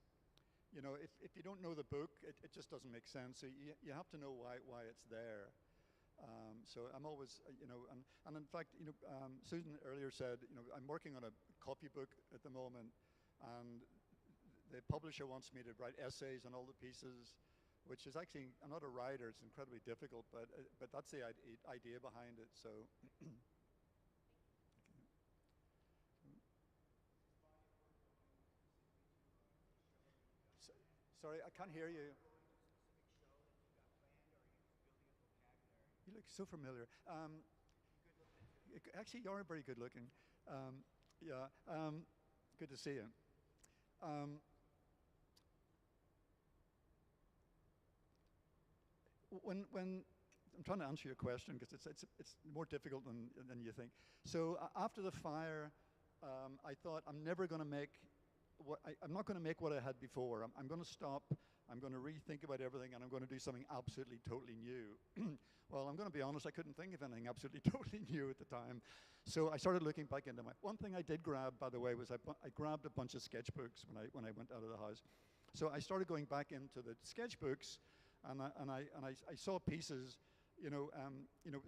If you don't know the book, it just doesn't make sense. So you have to know why it's there. So I'm always, and in fact, Susan earlier said, I'm working on a copybook at the moment, and the publisher wants me to write essays on all the pieces, which is actually, I'm not a writer, it's incredibly difficult, but that's the idea behind it, so. Sorry, I can't hear you. You look so familiar. Actually, you're very good looking. Yeah, good to see you. When I'm trying to answer your question because it's more difficult than you think. So after the fire, I thought I'm never going to make I'm not going to make what I had before. I'm going to stop. I'm going to rethink about everything, and I'm going to do something absolutely, totally new. Well, I'm going to be honest, I couldn't think of anything absolutely, totally new at the time. So I started looking back into one thing I did grab, by the way, was I grabbed a bunch of sketchbooks when I went out of the house. So I started going back into the sketchbooks, and I saw pieces,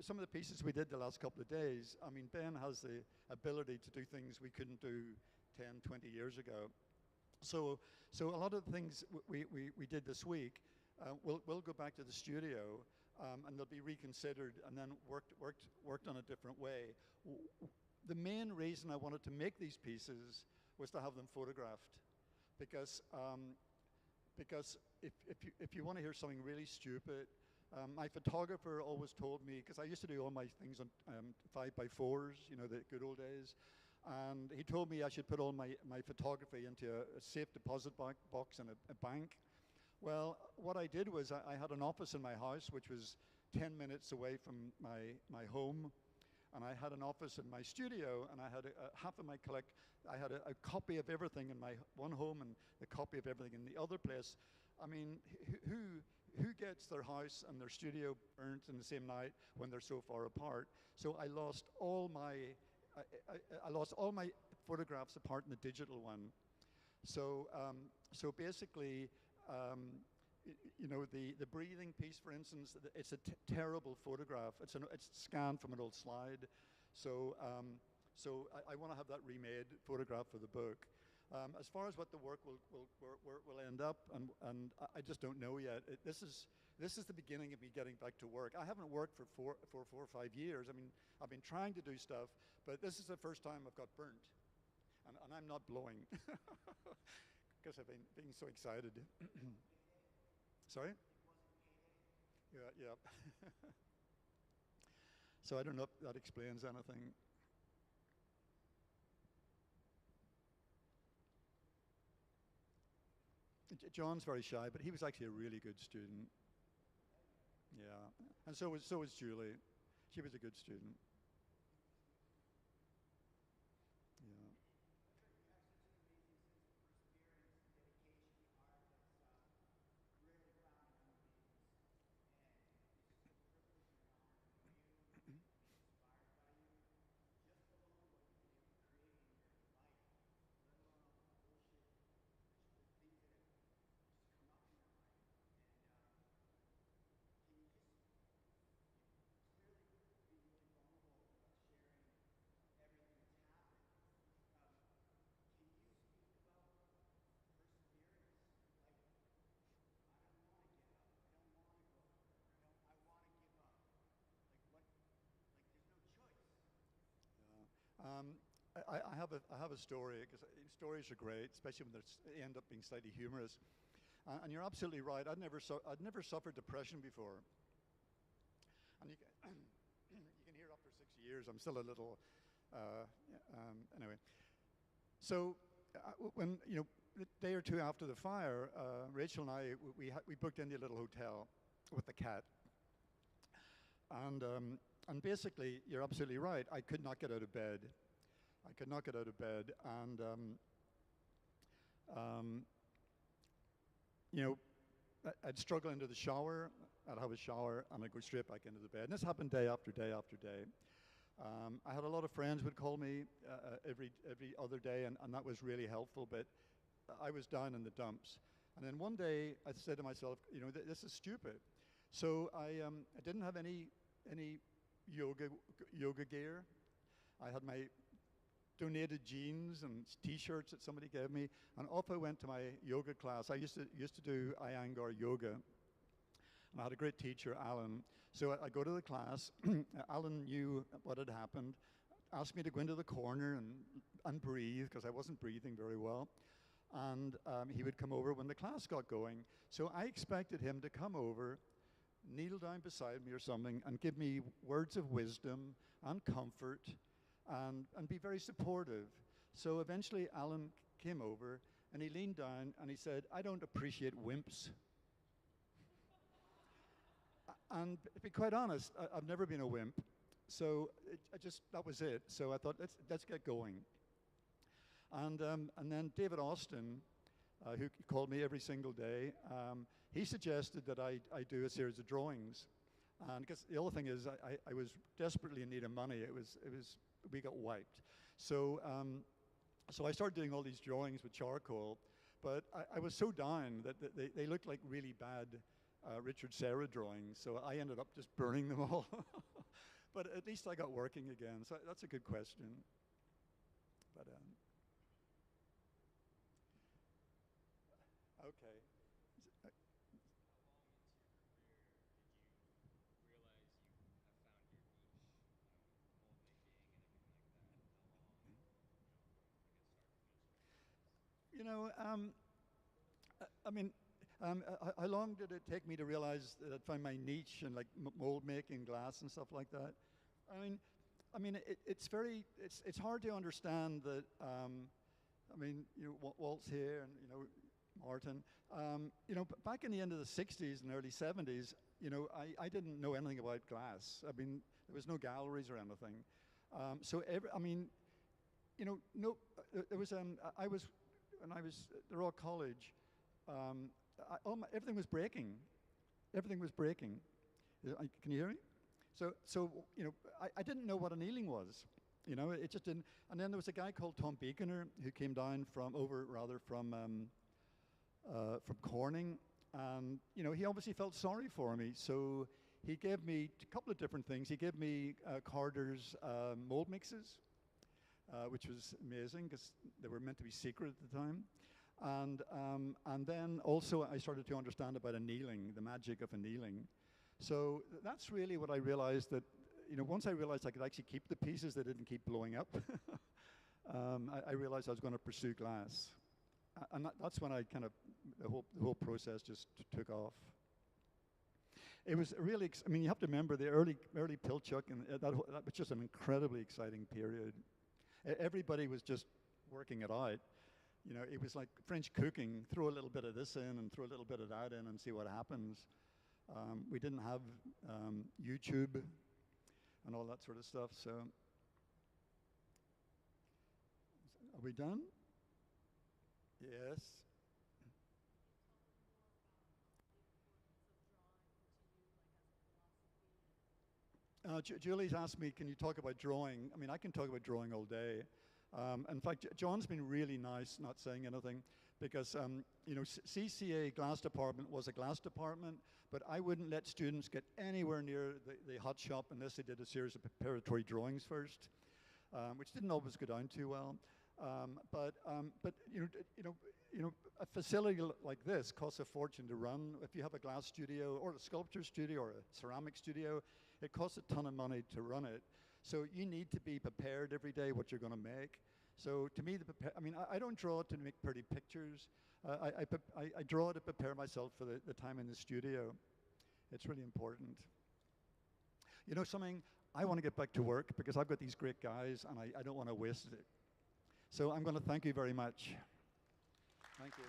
some of the pieces we did the last couple of days. I mean, Ben has the ability to do things we couldn't do 10, 20 years ago. So a lot of the things we did this week, we'll go back to the studio, and they'll be reconsidered and then worked on a different way. The main reason I wanted to make these pieces was to have them photographed, because if you want to hear something really stupid, my photographer always told me, because I used to do all my things on 5x4s, the good old days. And he told me I should put all my photography into a safe deposit box in a bank. Well, what I did was I had an office in my house, which was 10 minutes away from my home. And I had an office in my studio, and I had half of my I had a copy of everything in my one home and a copy of everything in the other place. I mean, who gets their house and their studio burnt in the same night when they're so far apart? So I lost all my photographs apart in the digital one. So basically, the breathing piece, for instance, it's a terrible photograph. It's scanned from an old slide. So I want to have that remade photograph for the book. As far as what the work will end up, and I just don't know yet. this is the beginning of me getting back to work. I haven't worked for 4 or 5 years. I mean, I've been trying to do stuff, but this is the first time I've got burnt. And I'm not blowing because I've been being so excited. Sorry? Yeah. So I don't know if that explains anything. John's very shy, but he was actually a really good student. Yeah, and so was Julie. She was a good student. Yeah. I have a story, because stories are great, especially when they end up being slightly humorous. And you're absolutely right. I'd never suffered depression before. And you can hear after 6 years, I'm still a little. Anyway, so when the day or two after the fire, Rachel and I we booked into a little hotel with the cat. And basically, you're absolutely right. I could not get out of bed. And I'd struggle into the shower. I'd have a shower, and I'd go straight back into the bed. And this happened day after day after day. I had a lot of friends would call me every other day, and that was really helpful. But I was down in the dumps. And then one day, I said to myself, this is stupid. So I didn't have any yoga gear. I had my donated jeans and T-shirts that somebody gave me, and off I went to my yoga class. I used to do Iyengar yoga, and I had a great teacher, Alan. So I go to the class. Alan knew what had happened, asked me to go into the corner and breathe, because I wasn't breathing very well. And he would come over when the class got going. So I expected him to come over, kneel down beside me or something, and give me words of wisdom and comfort and be very supportive. So eventually Alan came over and he leaned down and he said, "I don't appreciate wimps." And to be quite honest, I've never been a wimp. So that was it. So I thought, let's get going. And then David Austin, who called me every single day, he suggested that I do a series of drawings. And because the other thing is, I was desperately in need of money. We got wiped. So I started doing all these drawings with charcoal, but I was so down that they looked like really bad Richard Serra drawings. So I ended up just burning them all. But at least I got working again. So that's a good question. But okay. I mean, how long did it take me to realize that I'd found my niche in like mold making, glass, and stuff like that? I mean, it's hard to understand that. Walt's here, and Martin. Back in the end of the '60s and early '70s, I didn't know anything about glass. I mean, there was no galleries or anything. There was I was when I was at the Royal College. Everything was breaking. Everything was breaking. Can you hear me? So I didn't know what annealing was. It just didn't. And then there was a guy called Tom Beaconer who came down from Corning, and he obviously felt sorry for me. So he gave me a couple of different things. He gave me Carter's mold mixes, which was amazing because they were meant to be secret at the time. And then also I started to understand about annealing, the magic of annealing. So that's really what I realized, that, you know, once I realized I could actually keep the pieces, they didn't keep blowing up, I realized I was going to pursue glass. And that's when I kind of, the whole process just took off. It was really, I mean, you have to remember the early Pilchuck, and that was just an incredibly exciting period. Everybody was just working it out. You know, it was like French cooking. Throw a little bit of this in and throw a little bit of that in and see what happens. We didn't have YouTube and all that sort of stuff. So, are we done? Yes. Julie's asked me, can you talk about drawing? I mean, I can talk about drawing all day. In fact, John's been really nice not saying anything, because you know, CCA glass department was a glass department, but I wouldn't let students get anywhere near the hot shop unless they did a series of preparatory drawings first, which didn't always go down too well. But you know, a facility like this costs a fortune to run. If you have a glass studio or a sculpture studio or a ceramic studio, it costs a ton of money to run it. So you need to be prepared every day what you're going to make. So to me, I mean, I don't draw to make pretty pictures. I draw to prepare myself for the time in the studio. It's really important. You know something? I want to get back to work because I've got these great guys and I don't want to waste it. So I'm going to thank you very much. Thank you.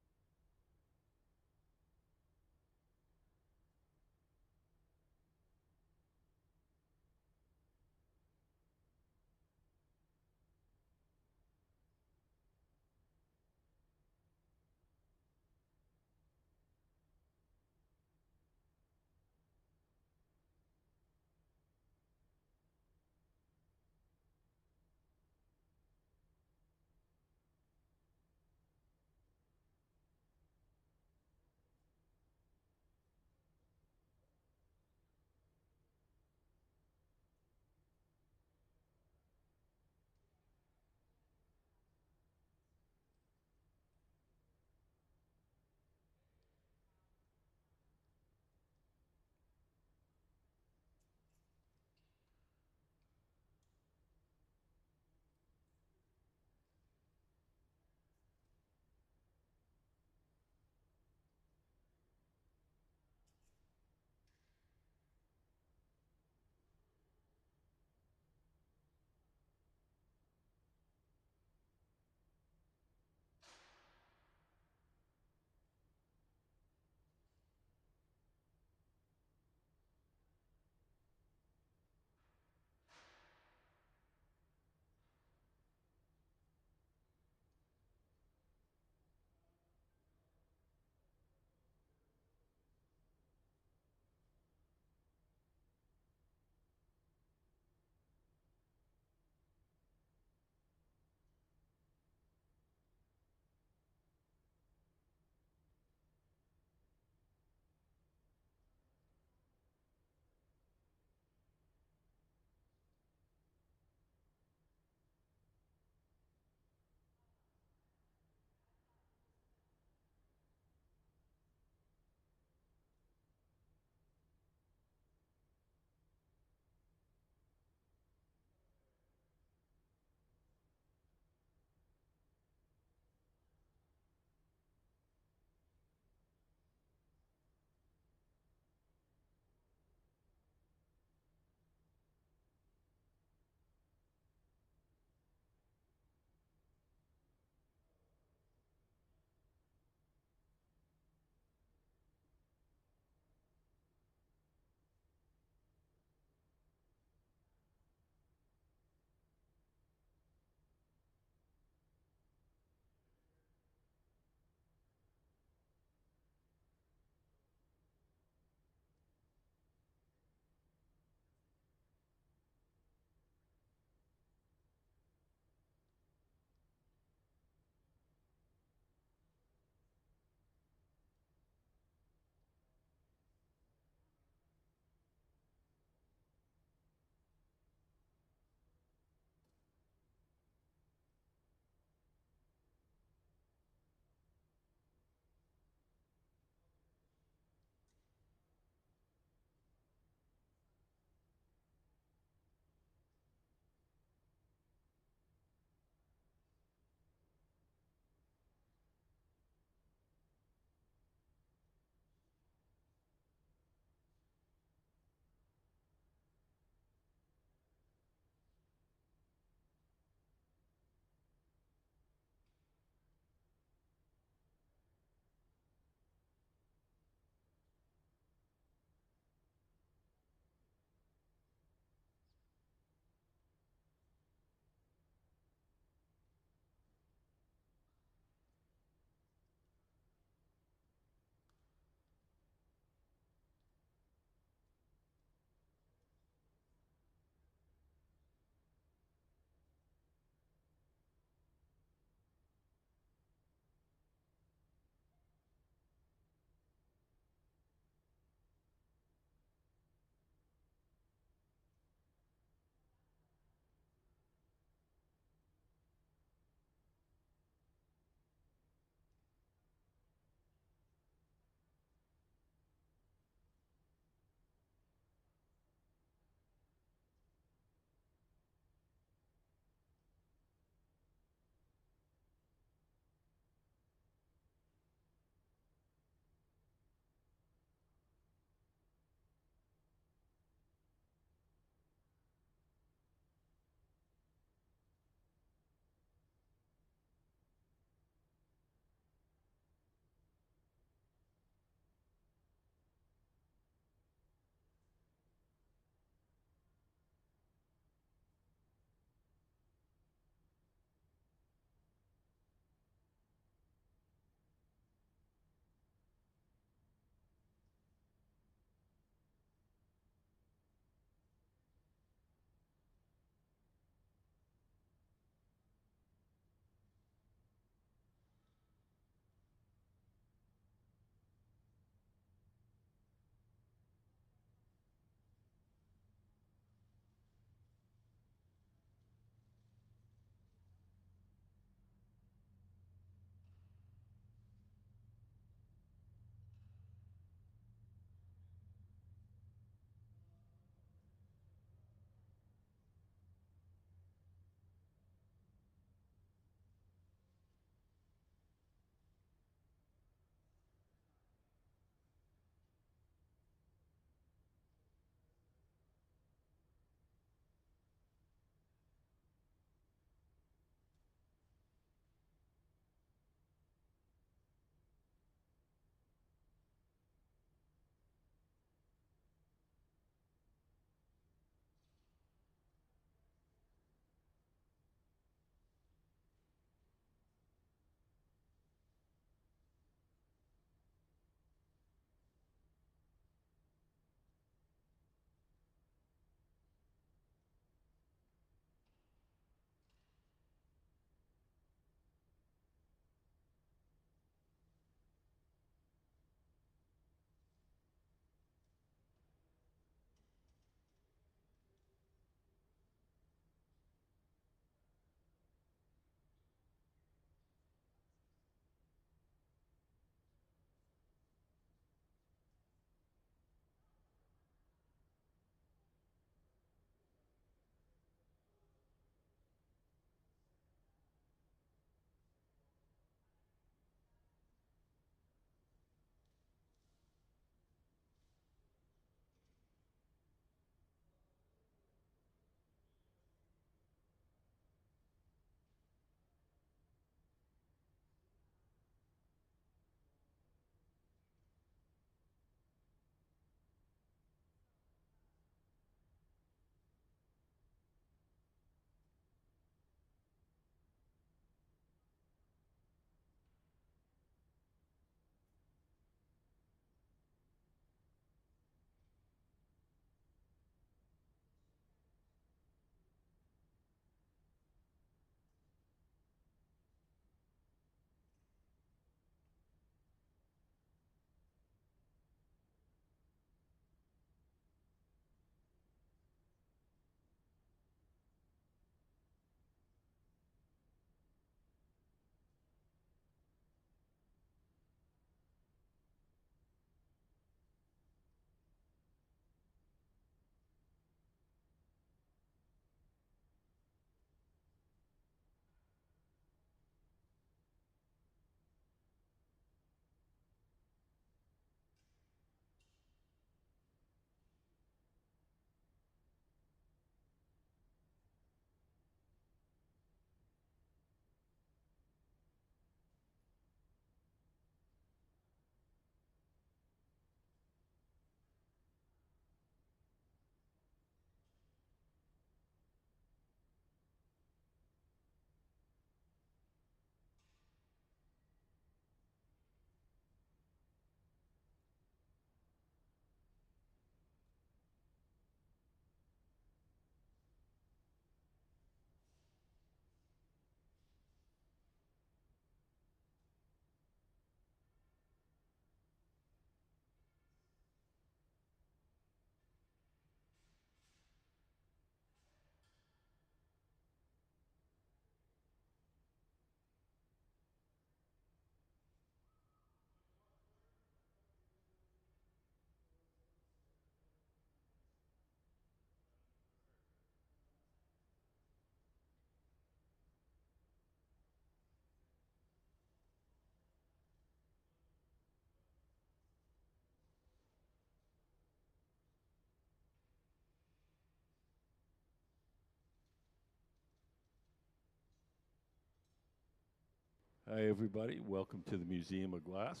Hi, everybody. Welcome to the Museum of Glass.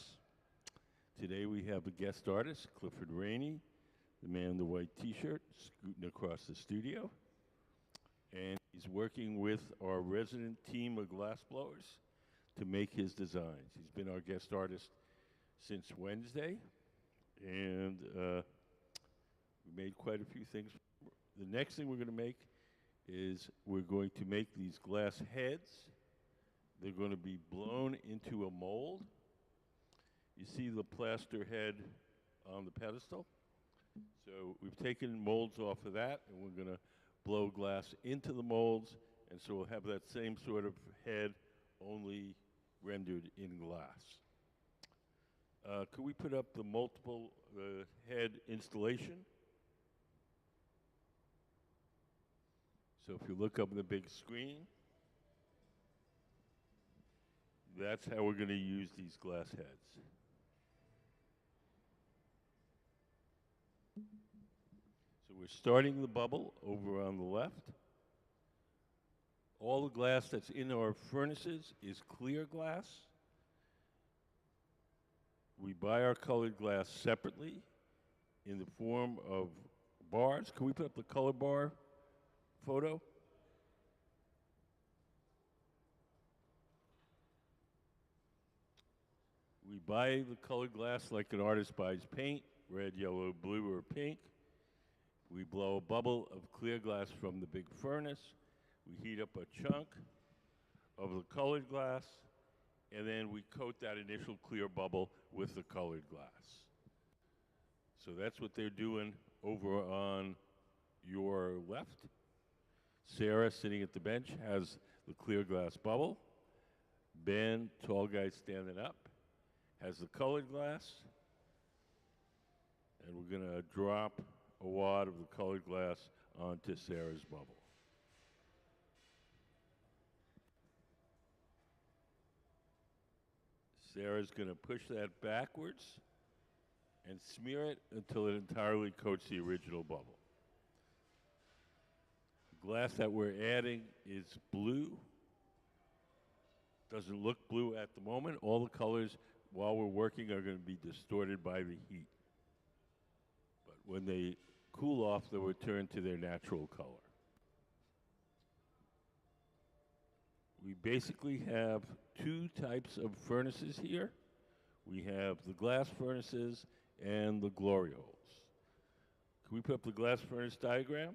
Today we have a guest artist, Clifford Rainey, the man in the white t-shirt, scooting across the studio. And he's working with our resident team of glass blowers to make his designs. He's been our guest artist since Wednesday, and we made quite a few things. The next thing we're going to make is we're going to make these glass heads. They're going to be blown into a mold. You see the plaster head on the pedestal? So we've taken molds off of that, and we're going to blow glass into the molds, and so we'll have that same sort of head, only rendered in glass. Could we put up the multiple head installation? So if you look up on the big screen, that's how we're going to use these glass heads. So we're starting the bubble over on the left. All the glass that's in our furnaces is clear glass. We buy our colored glass separately in the form of bars. Can we put up the color bar photo? We buy the colored glass like an artist buys paint, red, yellow, blue, or pink. We blow a bubble of clear glass from the big furnace. We heat up a chunk of the colored glass, and then we coat that initial clear bubble with the colored glass. So that's what they're doing over on your left. Sarah, sitting at the bench, has the clear glass bubble. Ben, tall guy standing up, has the colored glass, and we're going to drop a wad of the colored glass onto Sarah's bubble. Sarah's going to push that backwards and smear it until it entirely coats the original bubble. The glass that we're adding is blue. Doesn't look blue at the moment. All the colors while we're working are going to be distorted by the heat. But when they cool off, they'll return to their natural color. We basically have two types of furnaces here. We have the glass furnaces and the glory holes. Can we put up the glass furnace diagram?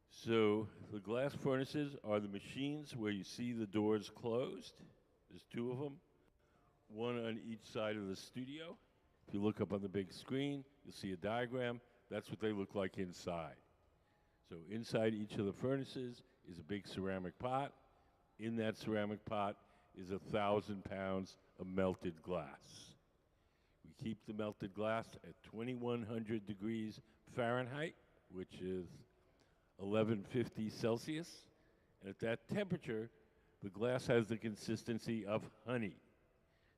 So the glass furnaces are the machines where you see the doors closed. There's two of them, one on each side of the studio. If you look up on the big screen, you'll see a diagram. That's what they look like inside. So inside each of the furnaces is a big ceramic pot. In that ceramic pot is 1,000 pounds of melted glass. We keep the melted glass at 2,100 degrees Fahrenheit, which is 1150 Celsius. And at that temperature, the glass has the consistency of honey.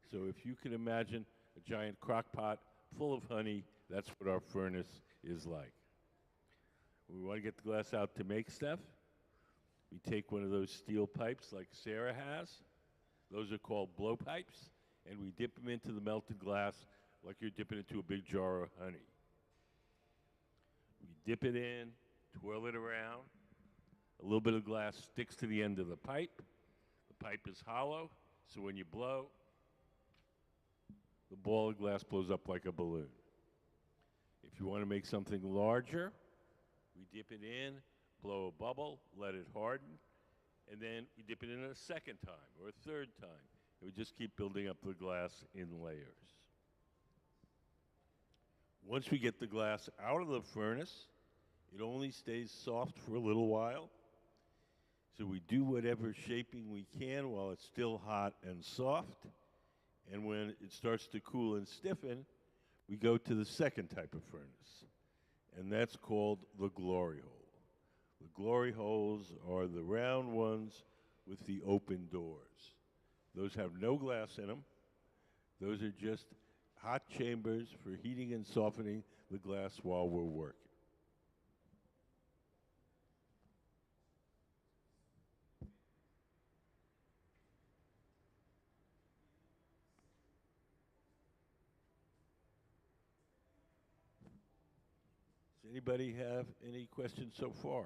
So if you can imagine a giant crock pot full of honey, that's what our furnace is like. When we want to get the glass out to make stuff, we take one of those steel pipes like Sarah has. Those are called blow pipes, and we dip them into the melted glass like you're dipping into a big jar of honey. We dip it in, twirl it around. A little bit of glass sticks to the end of the pipe. The pipe is hollow, so when you blow, the ball of glass blows up like a balloon. If you want to make something larger, we dip it in, blow a bubble, let it harden, and then we dip it in a second time or a third time. And we just keep building up the glass in layers. Once we get the glass out of the furnace, it only stays soft for a little while. So we do whatever shaping we can while it's still hot and soft. And when it starts to cool and stiffen, we go to the second type of furnace. And that's called the glory hole. The glory holes are the round ones with the open doors. Those have no glass in them. Those are just hot chambers for heating and softening the glass while we're working. Does anybody have any questions so far?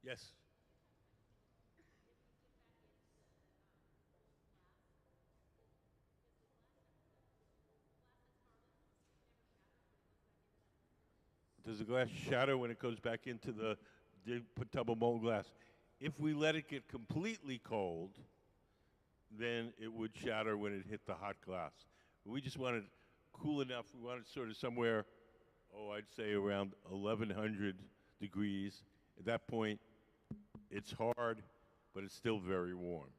Yes. Does the glass shatter when it goes back into the tub of molten glass? If we let it get completely cold, then it would shatter when it hit the hot glass. We just want it cool enough. We want it sort of somewhere, oh, I'd say around 1100 degrees. At that point, it's hard, but it's still very warm.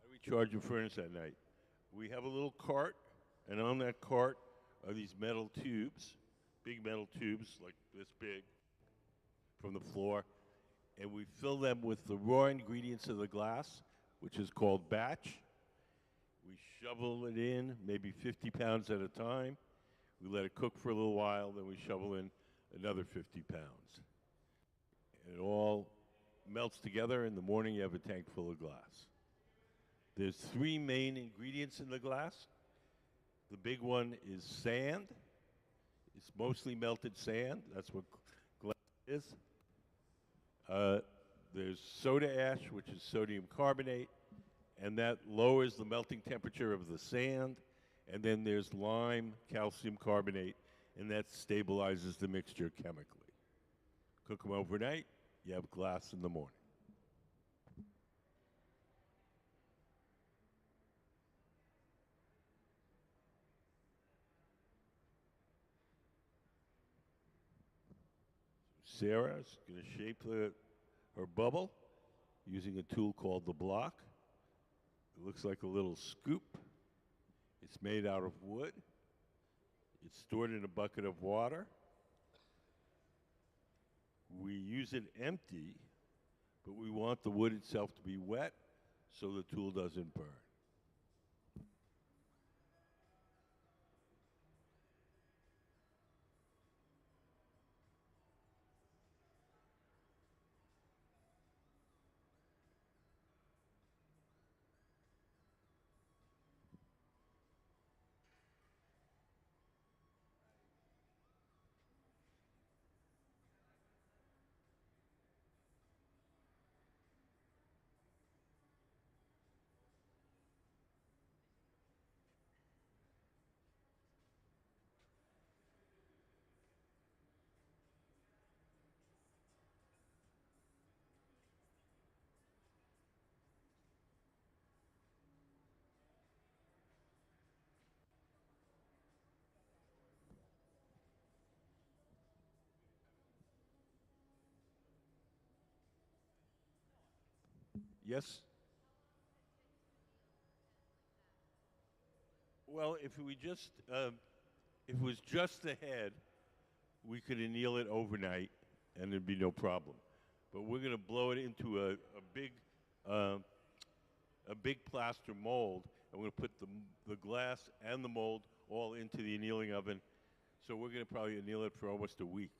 How do we charge a furnace at night? We have a little cart, and on that cart are these metal tubes, big metal tubes like this big from the floor, and we fill them with the raw ingredients of the glass, which is called batch. We shovel it in, maybe 50 pounds at a time. We let it cook for a little while, then we shovel in another 50 pounds. And it all melts together. In the morning, you have a tank full of glass. There's 3 main ingredients in the glass. The big one is sand. It's mostly melted sand. That's what glass is. There's soda ash, which is sodium carbonate, and that lowers the melting temperature of the sand. And then there's lime, calcium carbonate, and that stabilizes the mixture chemically. Cook them overnight, you have glass in the morning. Sarah's going to shape her bubble using a tool called the block. It looks like a little scoop. It's made out of wood. It's stored in a bucket of water. We use it empty, but we want the wood itself to be wet so the tool doesn't burn. Yes? Well, if it was just the head, we could anneal it overnight, and there'd be no problem. But we're going to blow it into a big plaster mold, and we're going to put the glass and the mold all into the annealing oven. So we're going to probably anneal it for almost a week,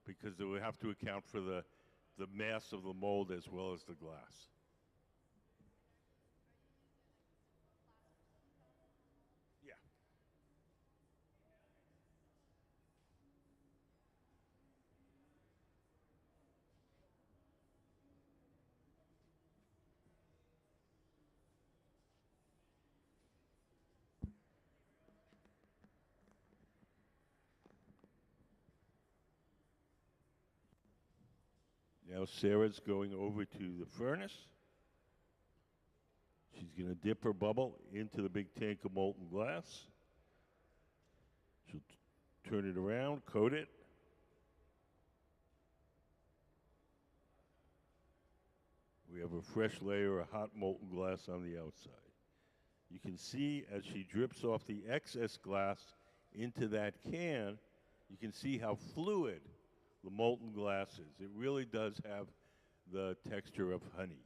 because we have to account for the mass of the mold as well as the glass. Yeah. Now Sarah's going over to the furnace. She's going to dip her bubble into the big tank of molten glass. She'll turn it around, coat it. We have a fresh layer of hot molten glass on the outside. You can see as she drips off the excess glass into that can, you can see how fluid the molten glass is. It really does have the texture of honey.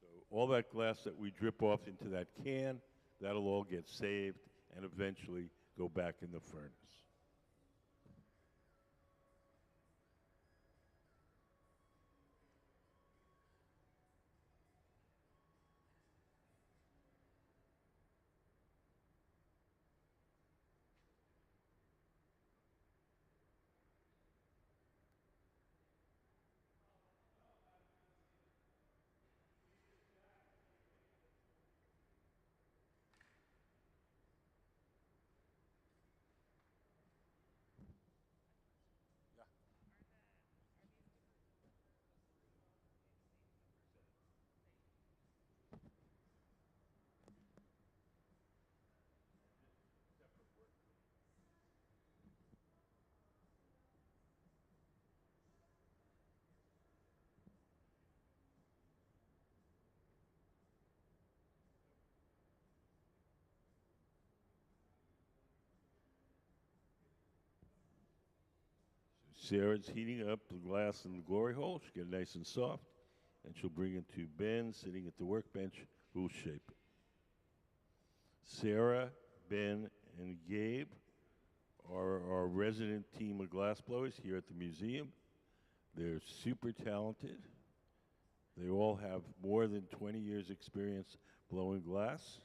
So all that glass that we drip off into that can, that'll all get saved and eventually go back in the furnace. Sarah's heating up the glass in the glory hole. She'll get it nice and soft, and she'll bring it to Ben, sitting at the workbench, who'll shape it. Sarah, Ben, and Gabe are our resident team of glassblowers here at the museum. They're super talented. They all have more than 20 years experience blowing glass,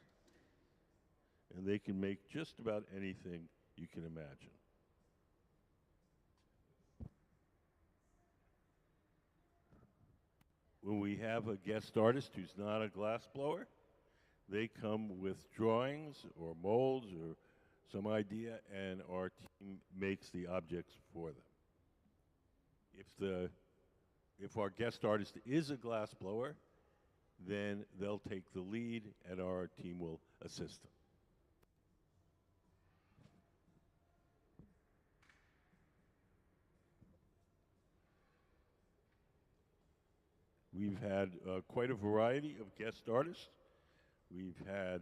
and they can make just about anything you can imagine. When we have a guest artist who's not a glass blower, they come with drawings or molds or some idea, and our team makes the objects for them. If our guest artist is a glass blower, then they'll take the lead, and our team will assist them. We've had quite a variety of guest artists. We've had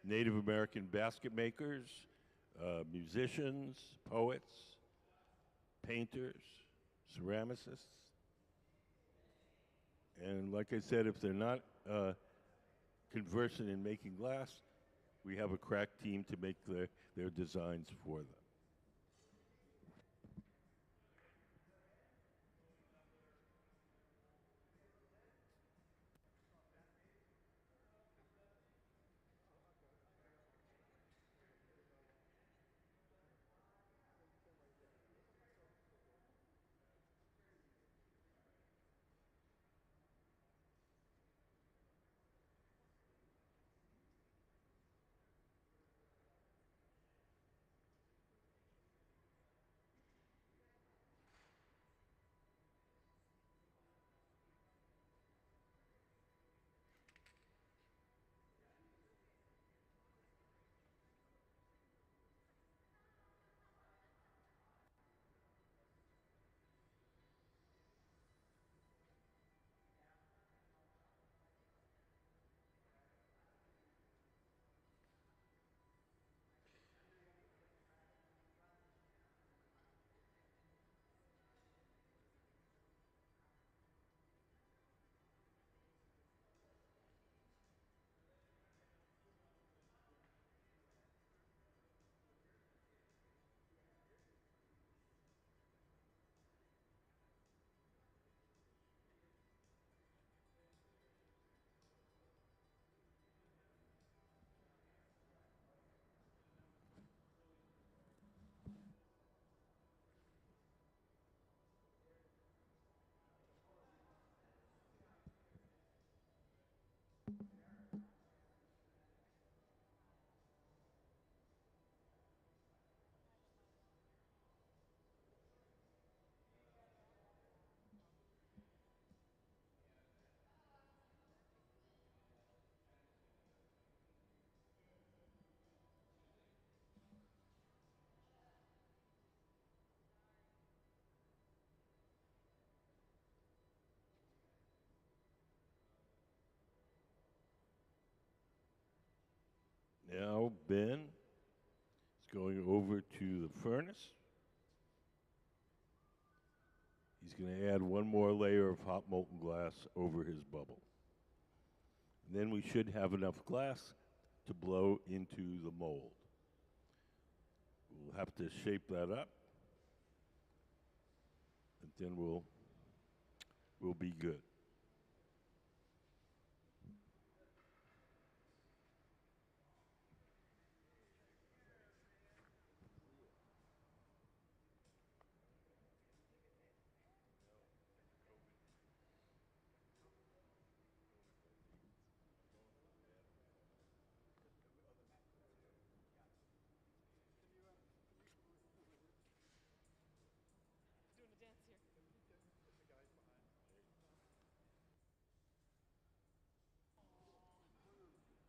Native American basket makers, musicians, poets, painters, ceramicists. And like I said, if they're not conversant in making glass, we have a crack team to make their designs for them. Now Ben is going over to the furnace. He's going to add one more layer of hot molten glass over his bubble. And then we should have enough glass to blow into the mold. We'll have to shape that up, and then we'll be good. Doing a dance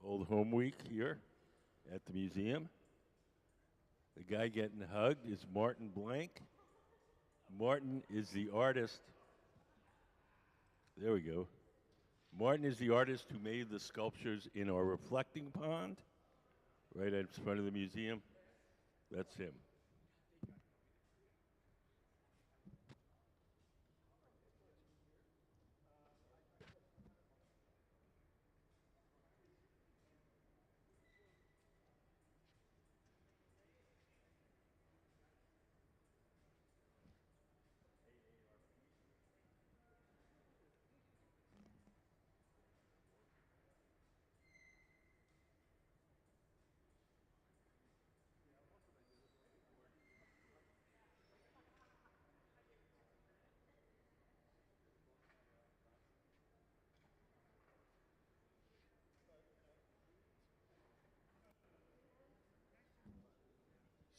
here. Old home week here at the museum. The guy getting hugged is Martin Blank. Martin is the artist. There we go. Martin is the artist who made the sculptures in our reflecting pond, right in front of the museum. That's him.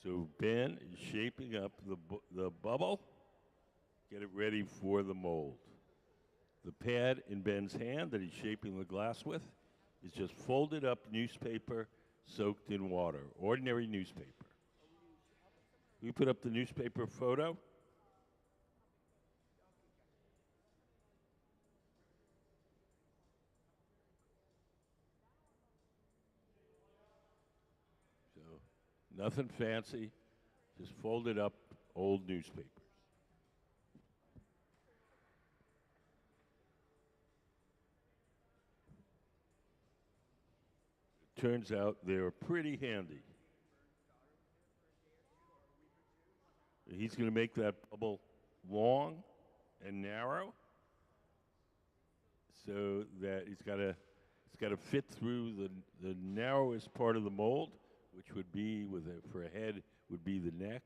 So Ben is shaping up the bubble. Get it ready for the mold. The pad in Ben's hand that he's shaping the glass with is just folded up newspaper soaked in water, ordinary newspaper. We put up the newspaper photo. So nothing fancy, just folded up old newspapers. Turns out they're pretty handy. He's going to make that bubble long and narrow so that it's got to fit through the narrowest part of the mold, which would be for a head would be the neck.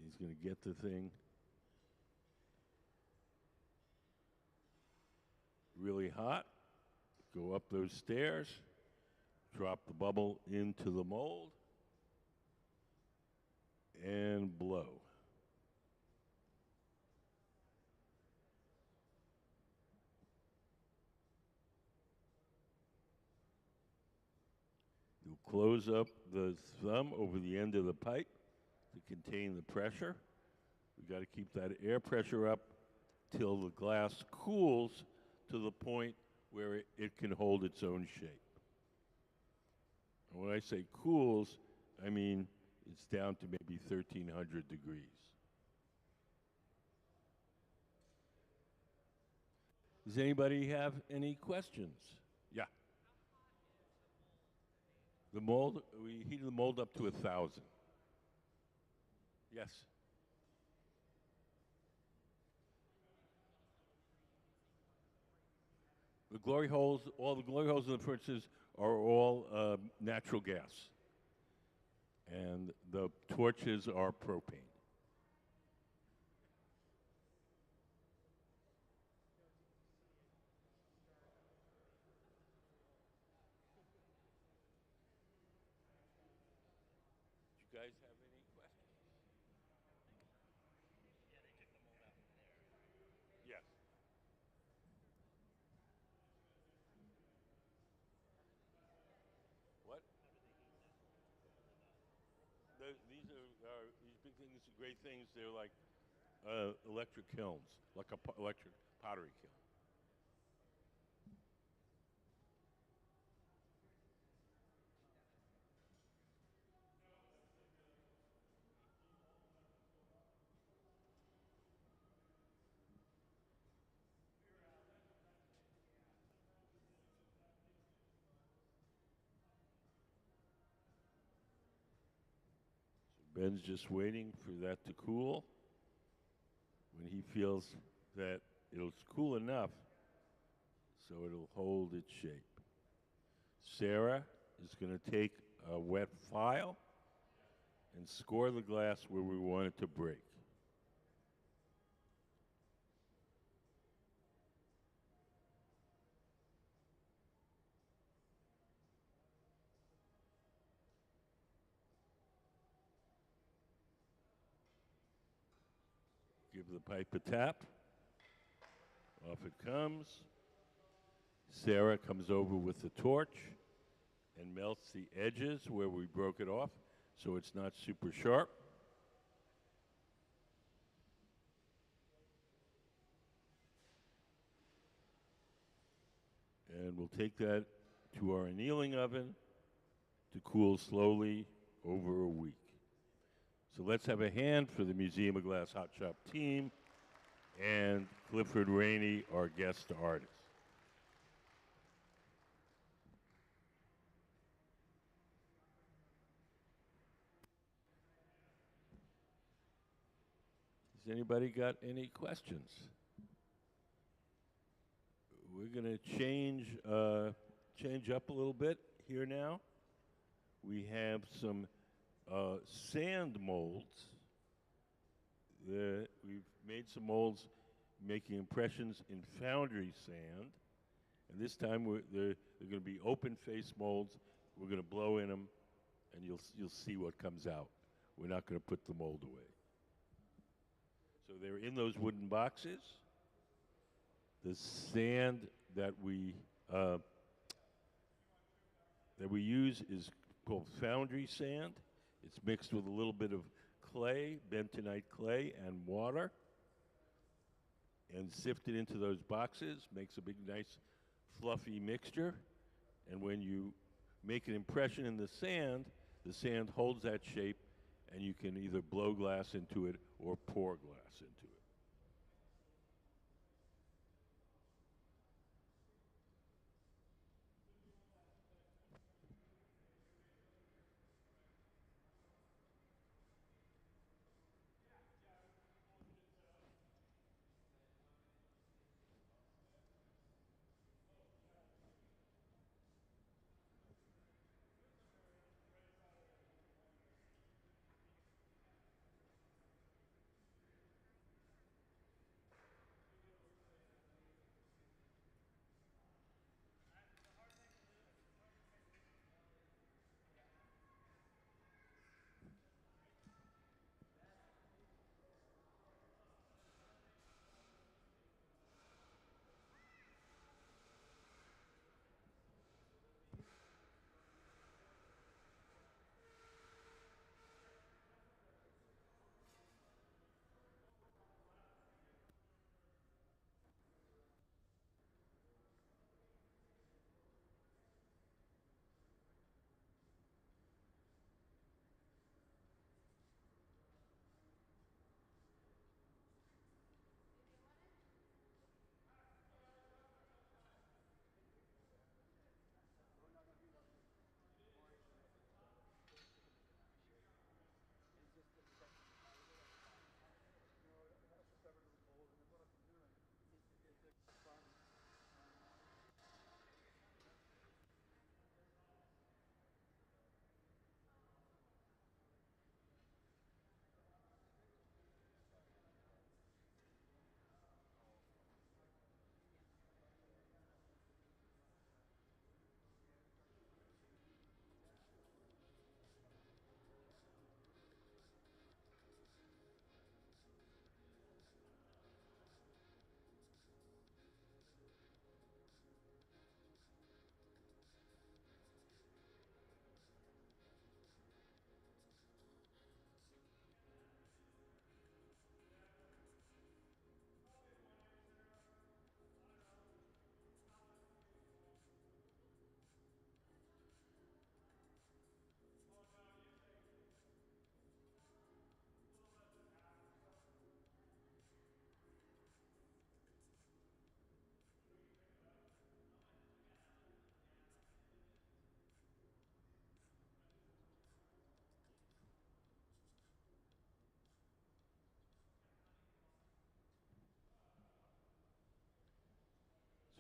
He's going to get the thing really hot, go up those stairs, drop the bubble into the mold, and blow. You'll close up the thumb over the end of the pipe to contain the pressure. We've got to keep that air pressure up till the glass cools to the point where it can hold its own shape. And when I say cools, I mean it's down to maybe 1,300 degrees. Does anybody have any questions? Yeah. The mold, we heated the mold up to 1,000. Yes. The glory holes, all the glory holes in the furnaces are all natural gas. And the torches are propane. Do you guys have any questions? Yes. What? These big things, great things. They're like electric kilns, like electric pottery kiln. Ben's just waiting for that to cool. When he feels that it's cool enough so it'll hold its shape. Sarah is going to take a wet file and score the glass where we want it to break. Give the pipe a tap. Off it comes. Sarah comes over with the torch and melts the edges where we broke it off so it's not super sharp. And we'll take that to our annealing oven to cool slowly over a week. So let's have a hand for the Museum of Glass Hot Shop team and Clifford Rainey, our guest artist. Has anybody got any questions? We're going to change up a little bit here now. We have some sand molds. We've made some molds making impressions in foundry sand. And this time they're going to be open face molds. We're going to blow in them, and you'll see what comes out. We're not going to put the mold away. So they're in those wooden boxes. The sand that we use is called foundry sand. It's mixed with a little bit of clay, bentonite clay, and water, and sifted into those boxes. Makes a big, nice, fluffy mixture. And when you make an impression in the sand holds that shape, and you can either blow glass into it or pour glass into it.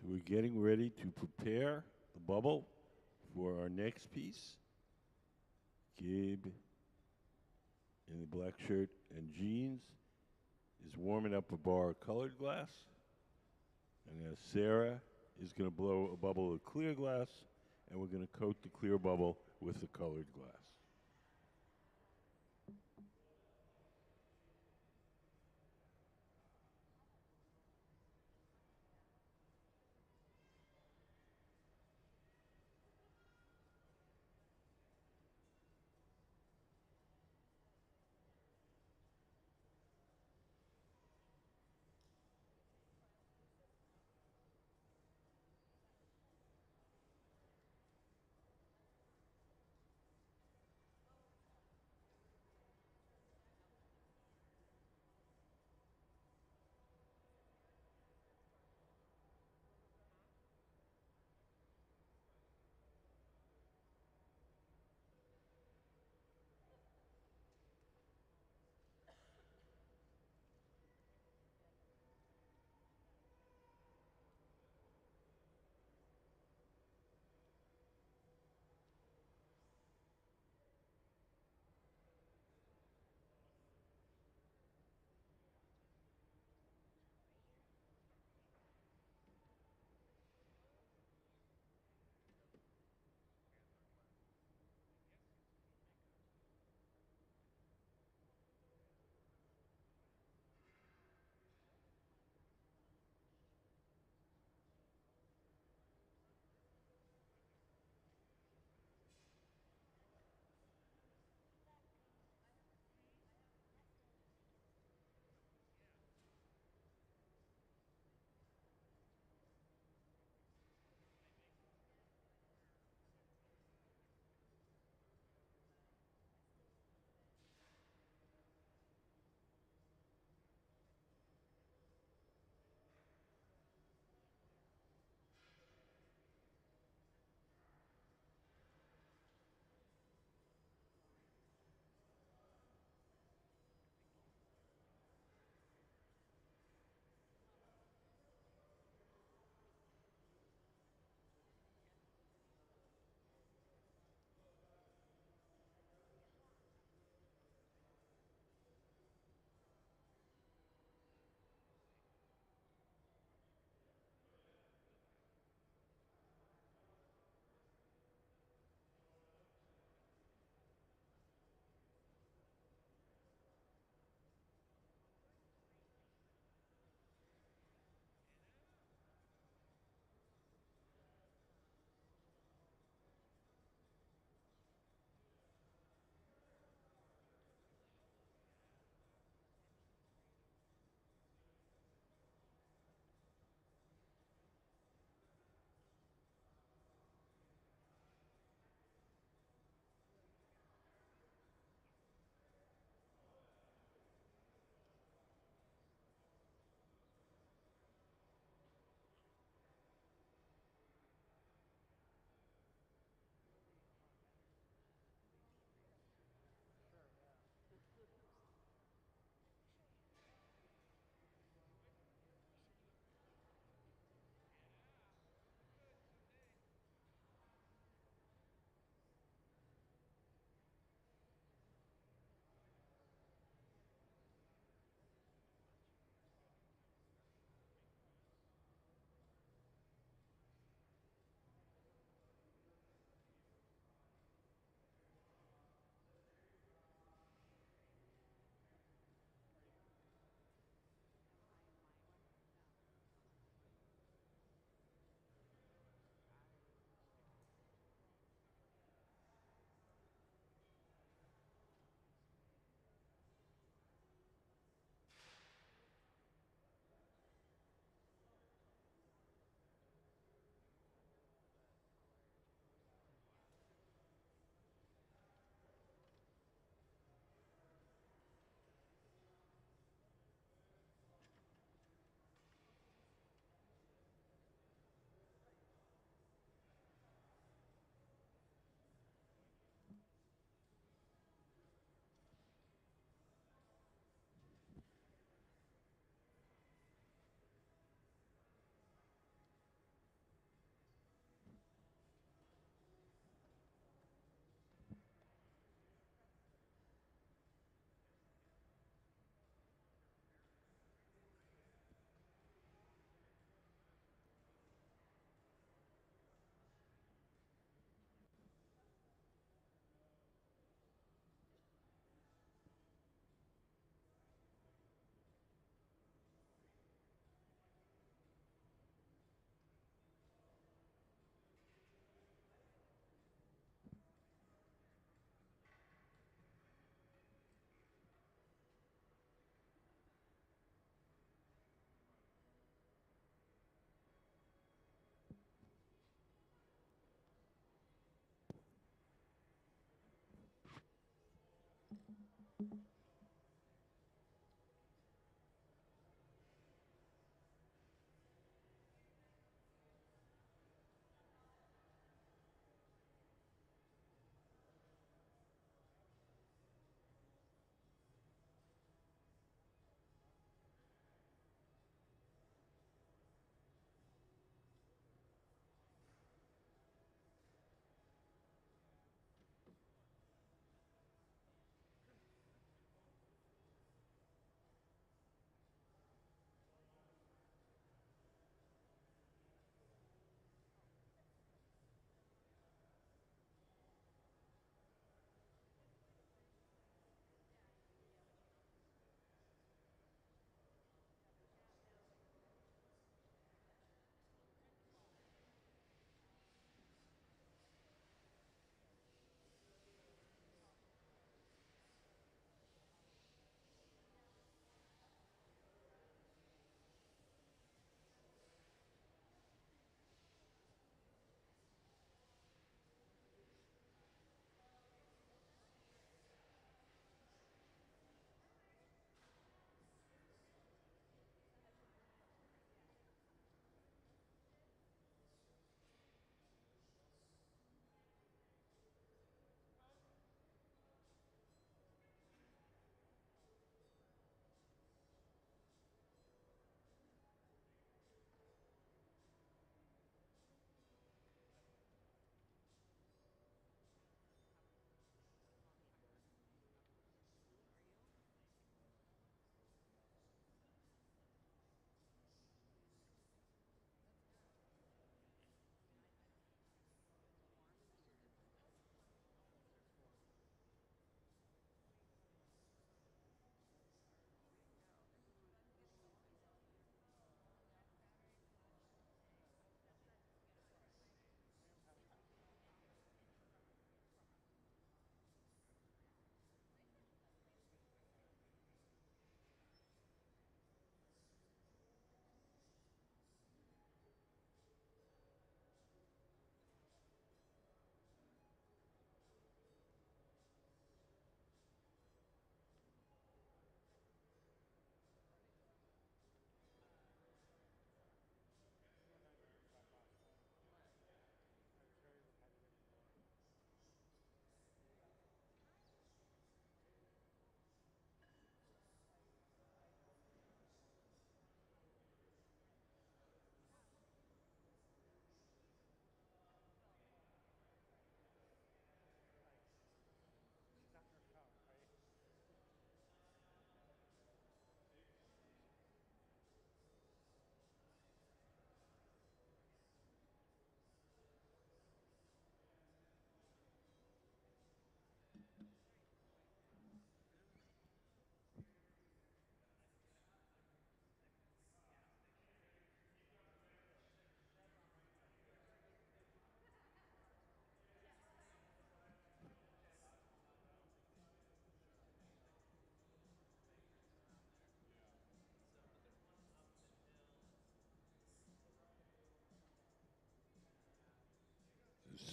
So we're getting ready to prepare the bubble for our next piece. Gabe, in the black shirt and jeans, is warming up a bar of colored glass. And now Sarah is going to blow a bubble of clear glass, and we're going to coat the clear bubble with the colored glass.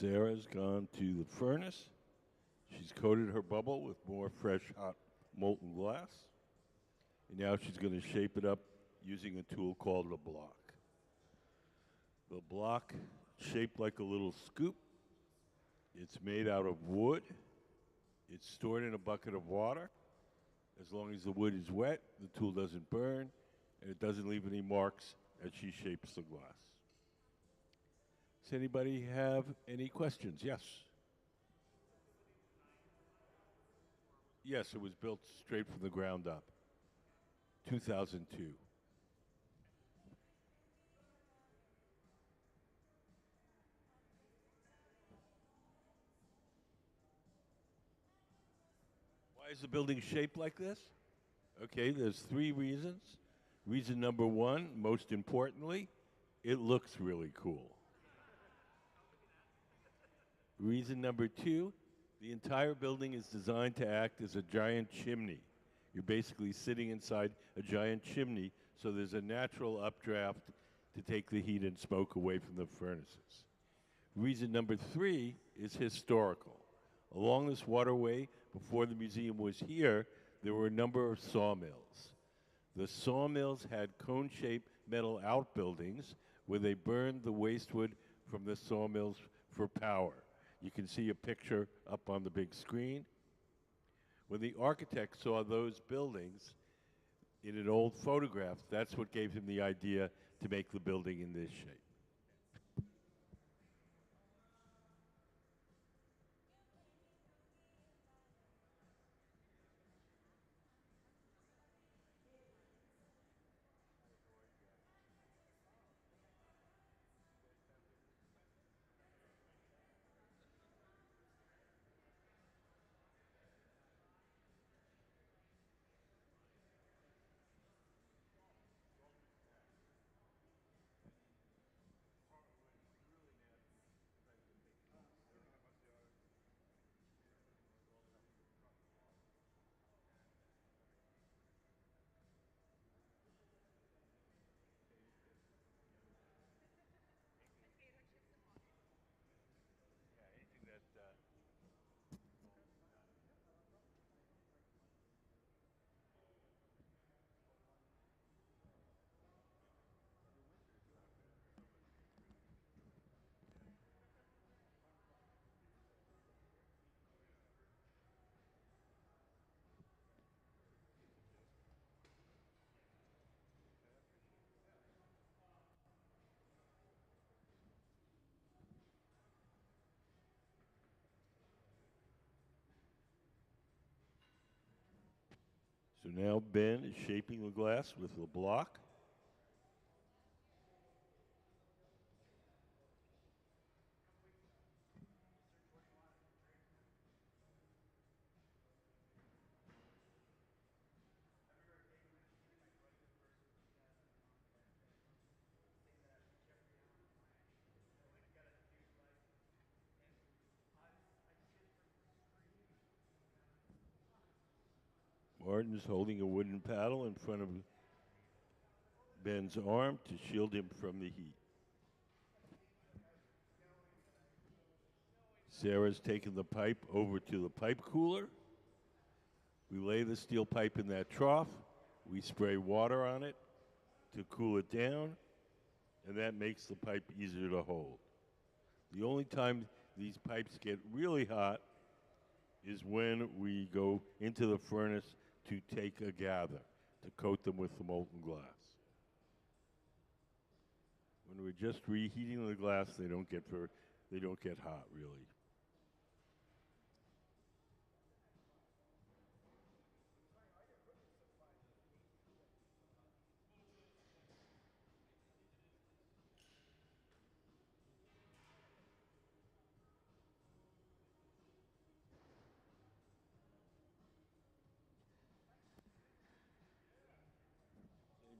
Sarah's gone to the furnace. She's coated her bubble with more fresh, hot, molten glass. And now she's going to shape it up using a tool called a block. The block, shaped like a little scoop, it's made out of wood. It's stored in a bucket of water. As long as the wood is wet, the tool doesn't burn, and it doesn't leave any marks as she shapes the glass. Does anybody have any questions? Yes. Yes, it was built straight from the ground up. 2002. Why is the building shaped like this? Okay, there's 3 reasons. Reason number 1, most importantly, it looks really cool. Reason number 2, the entire building is designed to act as a giant chimney. You're basically sitting inside a giant chimney, so there's a natural updraft to take the heat and smoke away from the furnaces. Reason number 3 is historical. Along this waterway, before the museum was here, there were a number of sawmills. The sawmills had cone-shaped metal outbuildings where they burned the waste wood from the sawmills for power. You can see a picture up on the big screen. When the architect saw those buildings in an old photograph, that's what gave him the idea to make the building in this shape. So now Ben is shaping the glass with the block. Martin's holding a wooden paddle in front of Ben's arm to shield him from the heat. Sarah's taken the pipe over to the pipe cooler. We lay the steel pipe in that trough. We spray water on it to cool it down, and that makes the pipe easier to hold. The only time these pipes get really hot is when we go into the furnace to take a gather, to coat them with the molten glass. When we're just reheating the glass, they don't get hot, really.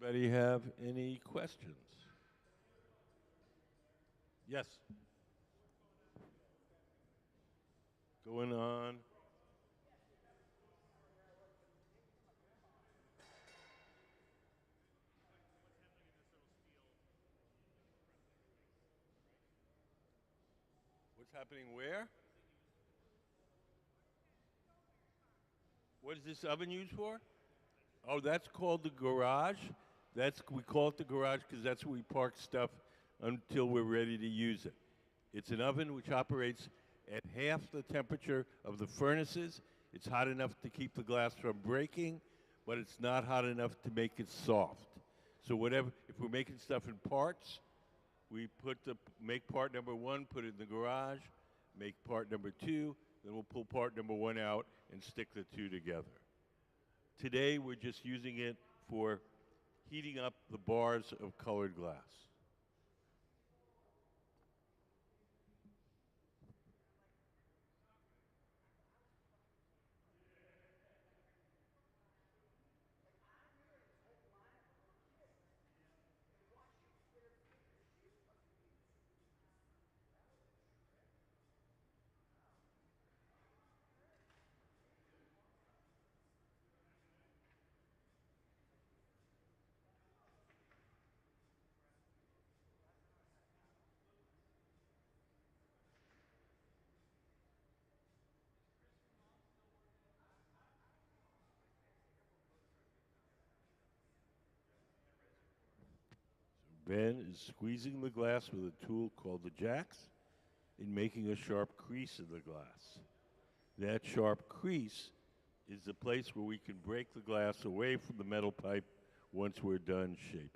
Anybody have any questions? Yes. Going on. What's happening where? What is this oven used for? Oh, that's called the garage. We call it the garage because that's where we park stuff until we're ready to use it. It's an oven which operates at half the temperature of the furnaces. It's hot enough to keep the glass from breaking, but it's not hot enough to make it soft. So if we're making stuff in parts, we make part number one, put it in the garage, make part number two, then we'll pull part number one out and stick the two together. Today, we're just using it for heating up the bars of colored glass. Ben is squeezing the glass with a tool called the jacks and making a sharp crease in the glass. That sharp crease is the place where we can break the glass away from the metal pipe once we're done shaping.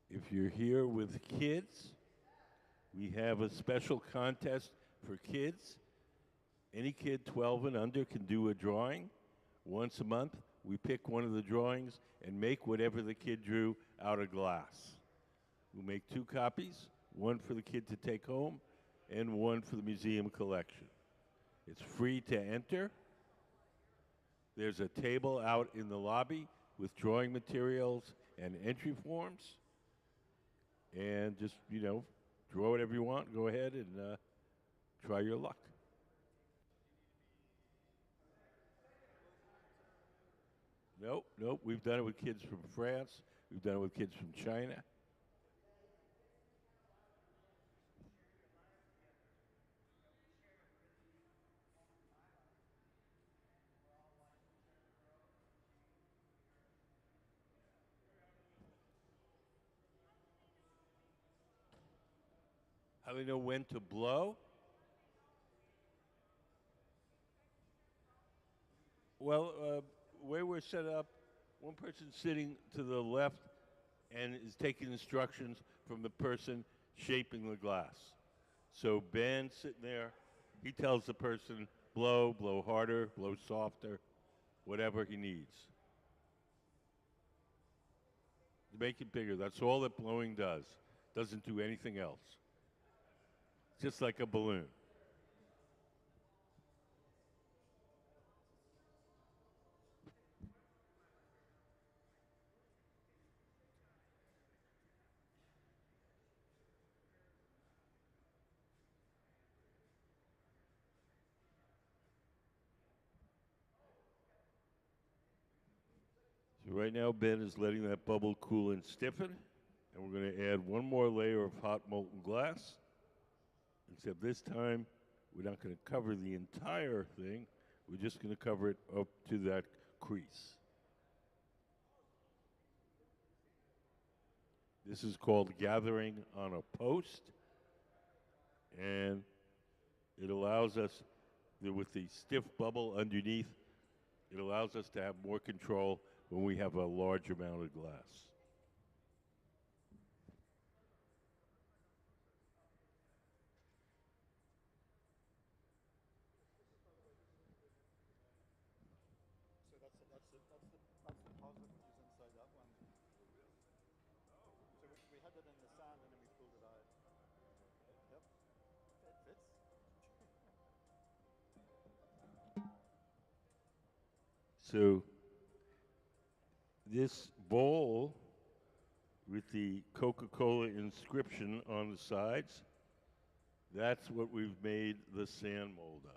If you're here with kids, we have a special contest for kids. Any kid 12 and under can do a drawing. Once a month, we pick one of the drawings and make whatever the kid drew out of glass. We'll make 2 copies, one for the kid to take home and one for the museum collection. It's free to enter. There's a table out in the lobby with drawing materials and entry forms. And just, draw whatever you want. Go ahead and try your luck. Nope. We've done it with kids from France. We've done it with kids from China. How do they know when to blow? Well, where we're set up, one person's sitting to the left and is taking instructions from the person shaping the glass. So Ben sitting there, he tells the person, blow harder, blow softer, whatever he needs. To make it bigger, that's all that blowing does. Doesn't do anything else. Just like a balloon. So right now, Ben is letting that bubble cool and stiffen. And we're going to add one more layer of hot molten glass. Except this time, we're not going to cover the entire thing. We're just going to cover it up to that crease. This is called gathering on a post. And it allows us, with the stiff bubble underneath, it allows us to have more control when we have a large amount of glass. That's the positive which is inside that one. So we had it in the sand and then we pulled it out. Yep. It fits. So this bowl with the Coca-Cola inscription on the sides. That's what we've made the sand mold of.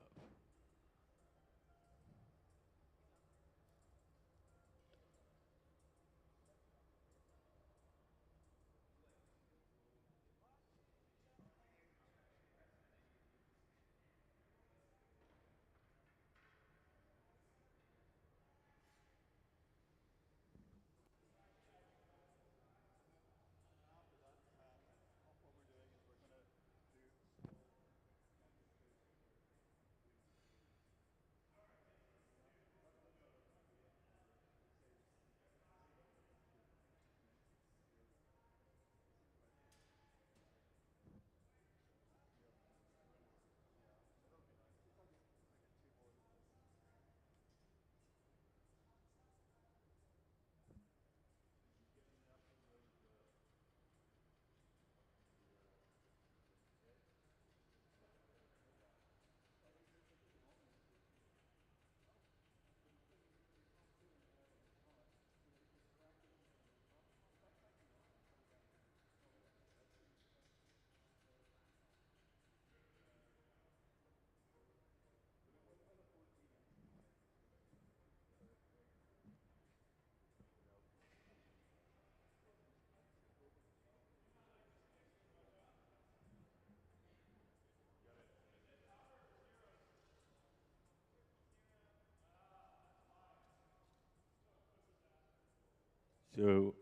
So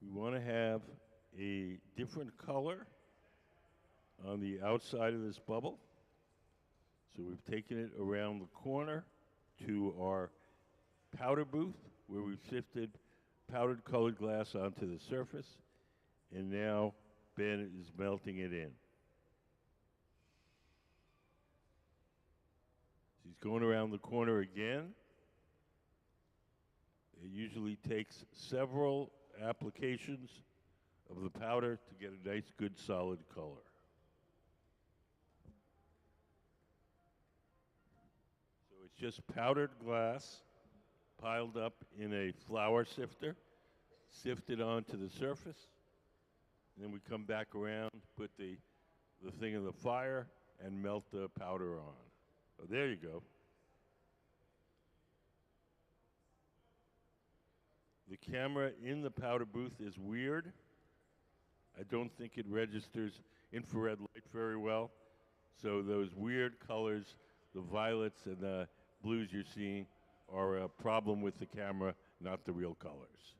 we want to have a different color on the outside of this bubble. So we've taken it around the corner to our powder booth where we've sifted powdered colored glass onto the surface, and now Ben is melting it in. He's going around the corner again. It usually takes several applications of the powder to get a nice, good, solid color. So it's just powdered glass piled up in a flour sifter, sifted onto the surface. And then we come back around, put the thing in the fire, and melt the powder on. Oh, there you go. The camera in the powder booth is weird. I don't think it registers infrared light very well. So those weird colors, the violets and the blues you're seeing, are a problem with the camera, not the real colors.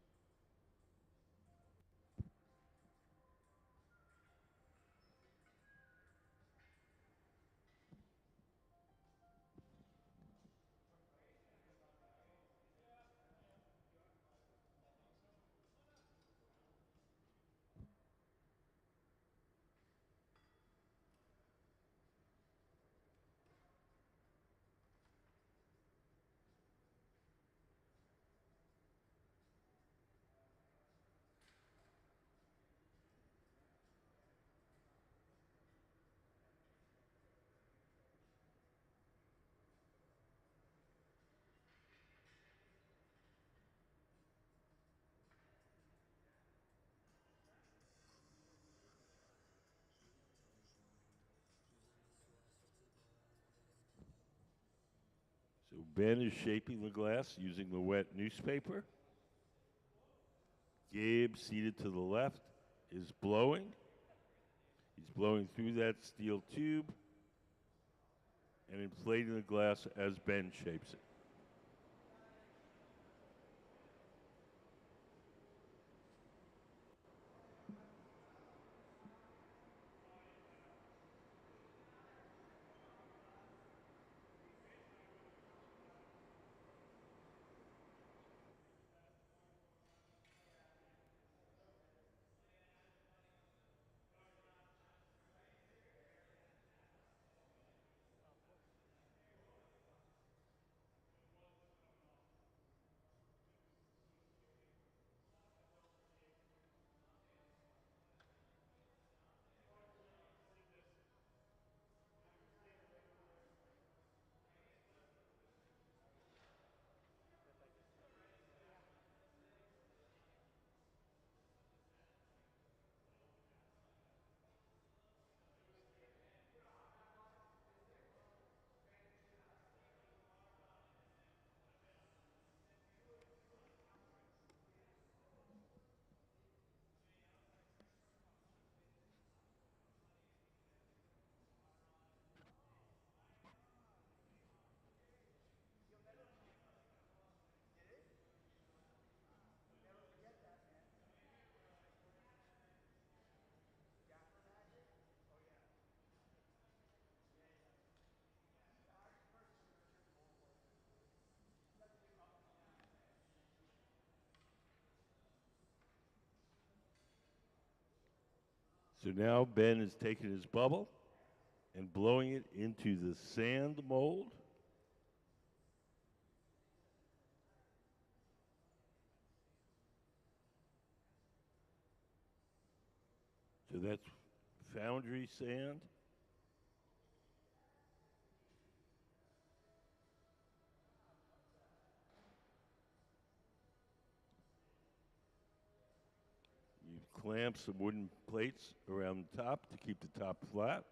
So Ben is shaping the glass using the wet newspaper. Gabe, seated to the left, is blowing. He's blowing through that steel tube and inflating the glass as Ben shapes it. So now Ben is taking his bubble and blowing it into the sand mold. So that's foundry sand. You clamp some wooden plates around the top to keep the top flat.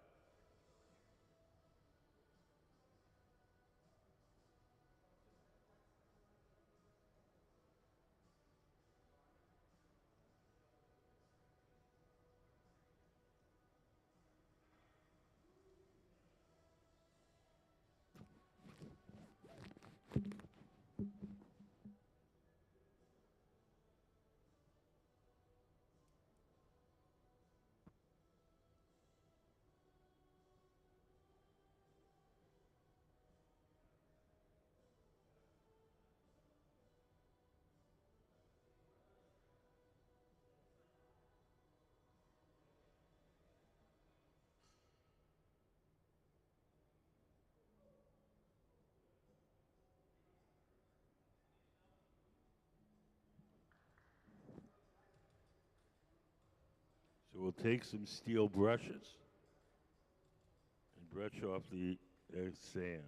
So we'll take some steel brushes and brush off the sand.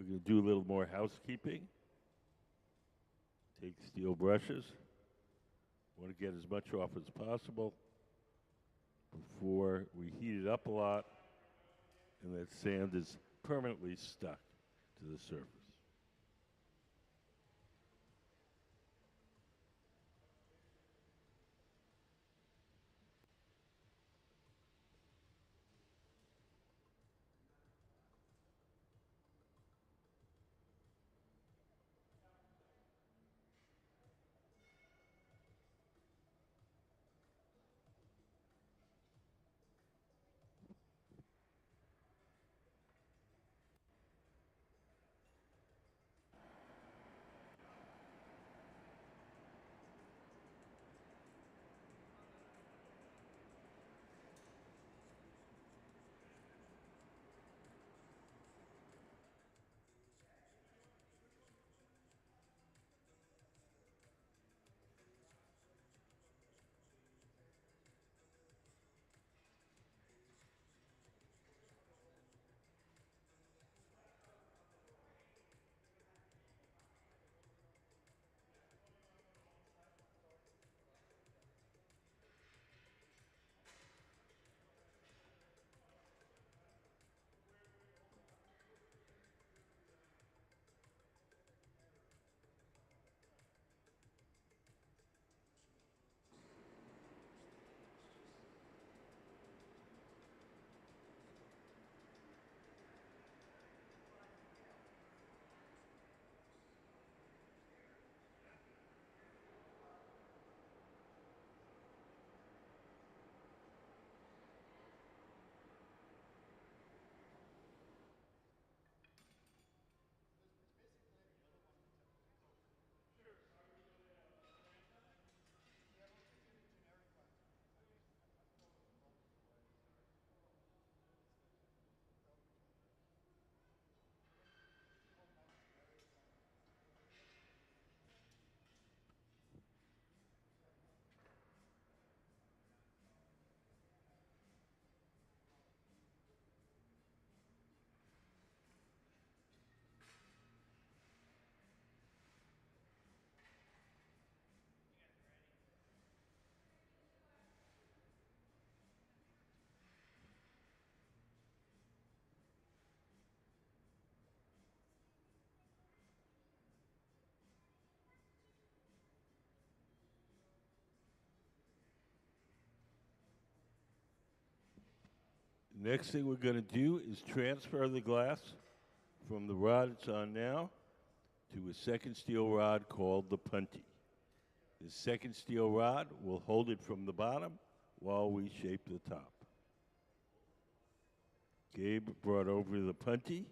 We're going to do a little more housekeeping. Take steel brushes. Want to get as much off as possible before we heat it up a lot and that sand is permanently stuck to the surface. Next thing we're going to do is transfer the glass from the rod it's on now to a second steel rod called the punty. The second steel rod will hold it from the bottom while we shape the top. Gabe brought over the punty,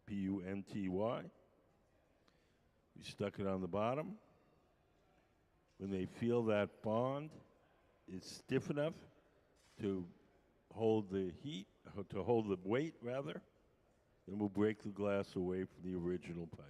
P-U-N-T-Y. We stuck it on the bottom. When they feel that bond is stiff enough to hold the heat, to hold the weight rather, then we'll break the glass away from the original pipe.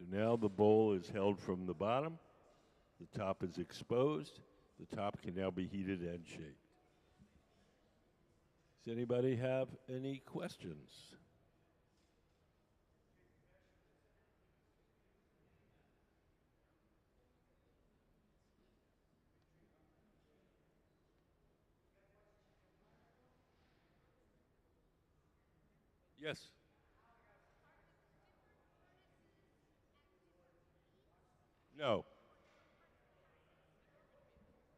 So now the bowl is held from the bottom, the top is exposed, the top can now be heated and shaped. Does anybody have any questions? Yes. No.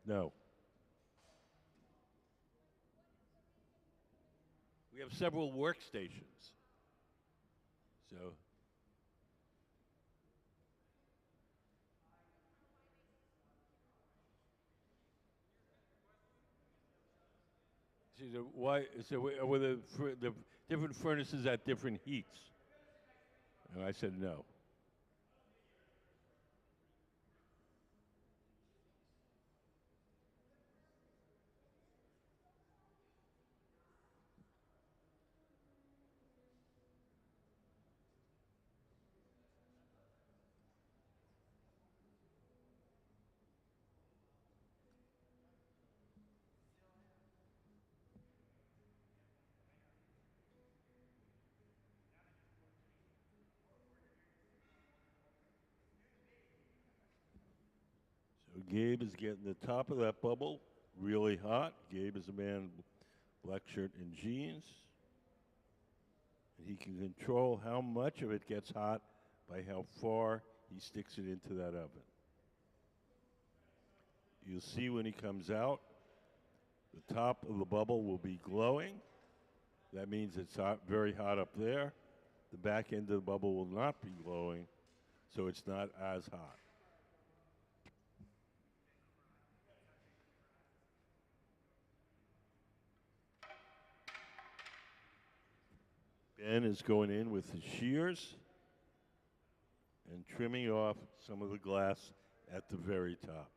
No. We have several workstations. So see why? So were the different furnaces at different heats? And I said no. So Gabe is getting the top of that bubble really hot. Gabe is a man, black shirt and jeans. And he can control how much of it gets hot by how far he sticks it into that oven. You'll see when he comes out, the top of the bubble will be glowing. That means it's hot, very hot up there. The back end of the bubble will not be glowing, so it's not as hot. Ben is going in with the shears and trimming off some of the glass at the very top.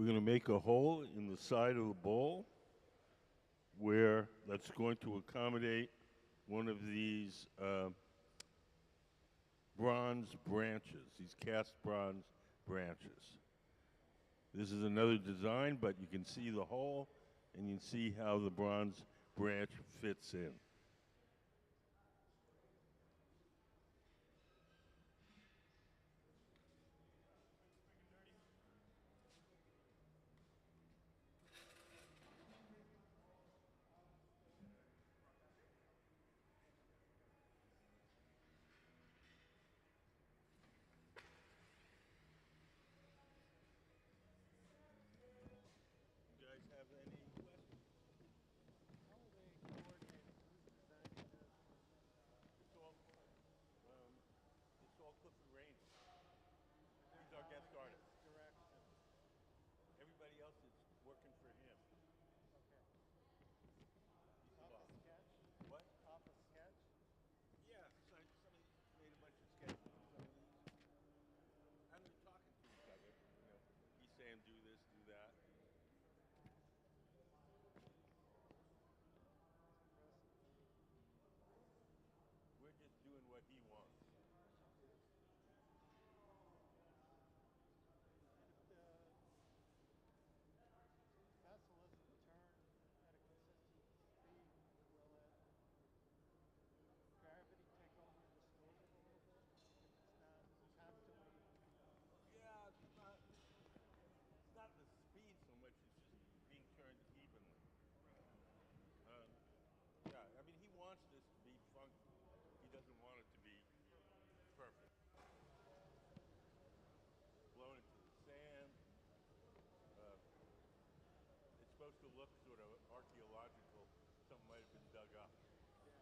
we're going to make a hole in the side of the bowl where that's going to accommodate one of these bronze branches, these cast bronze branches. This is another design, but you can see the hole and you can see how the bronze branch fits in. You guys have any questions? How are they coordinating? Who's designing this? It's all Clifford Rainey. And they're He's our guest following artist. his directions. Everybody else is working for him. Okay. He's the Off a boss. sketch? What? Off a sketch? Yeah, somebody made a bunch of sketches of some of these. And they're talking to each other. You know, he's saying do this, do that. We're just doing what he wants. And if the vessel isn't turned at a consistent speed, will gravity take over and distort it a little bit? If it's not constantly. Yeah, it's not the speed so much, it's just being turned evenly. Um, yeah, I mean, he wants this to be funky. He doesn't want it to be perfect. Blown into the sand. Uh, it's supposed to look sort of archaeological. Something might have been dug up. Yeah.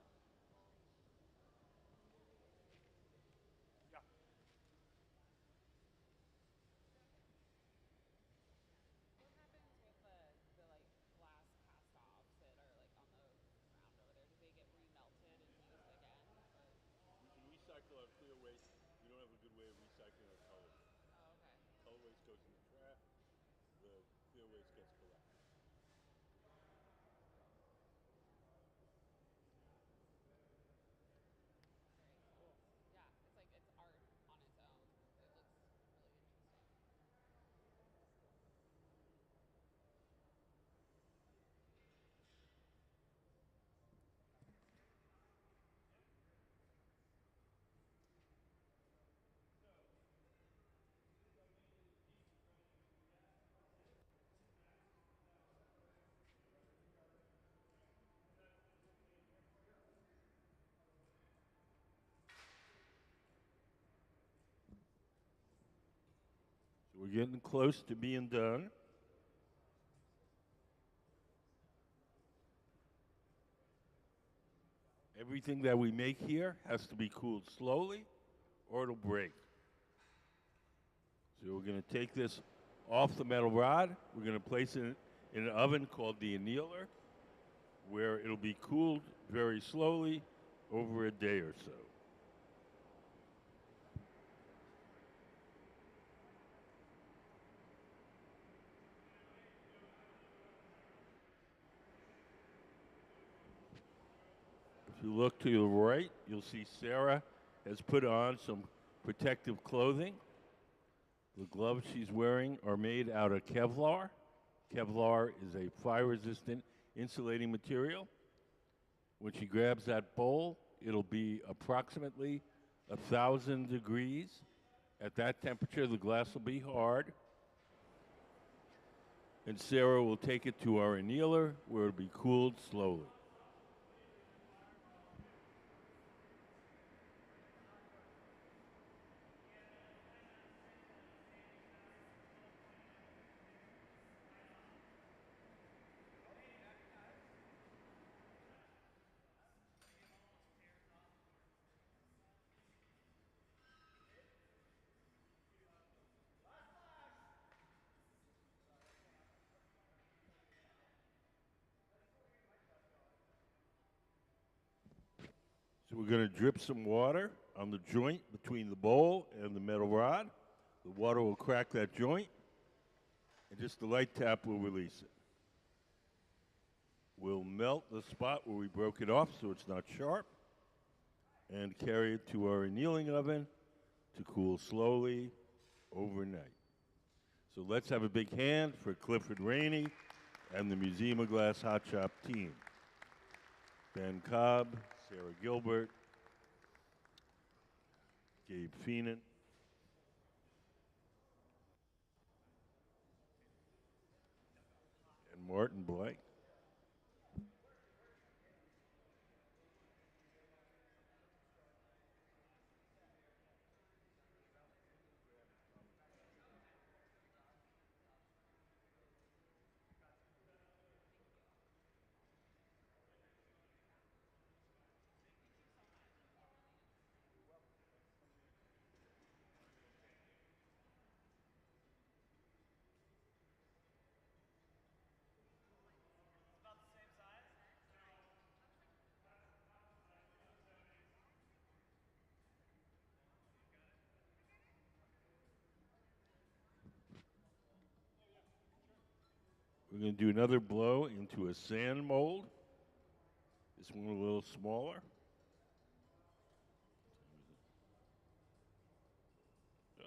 Yeah. What happens with the like glass cast offs that are like on the ground over there? Do they get remelted and used again, or? We can recycle our clear waste. We don't have a good way of recycling our color waste. Oh, okay. Color waste goes in the trash. The clear waste gets collected. Very cool. Yeah, it's like it's art on its own. It looks really interesting. So we're getting close to being done. Everything that we make here has to be cooled slowly or it'll break. So we're going to take this off the metal rod. We're going to place it in an oven called the annealer, where it'll be cooled very slowly over a day or so. If you look to the right, you'll see Sarah has put on some protective clothing. The gloves she's wearing are made out of Kevlar. Kevlar is a fire-resistant insulating material. When she grabs that bowl, it'll be approximately 1,000 degrees. At that temperature, the glass will be hard. And Sarah will take it to our annealer, where it'll be cooled slowly. So we're going to drip some water on the joint between the bowl and the metal rod. The water will crack that joint. And just a light tap will release it. We'll melt the spot where we broke it off so it's not sharp and carry it to our annealing oven to cool slowly overnight. So let's have a big hand for Clifford Rainey and the Museum of Glass Hot Shop team. Ben Cobb, Sarah Gilbert, Gabe Feenan. And Martin Blake. We're going to do another blow into a sand mold. This one a little smaller. So.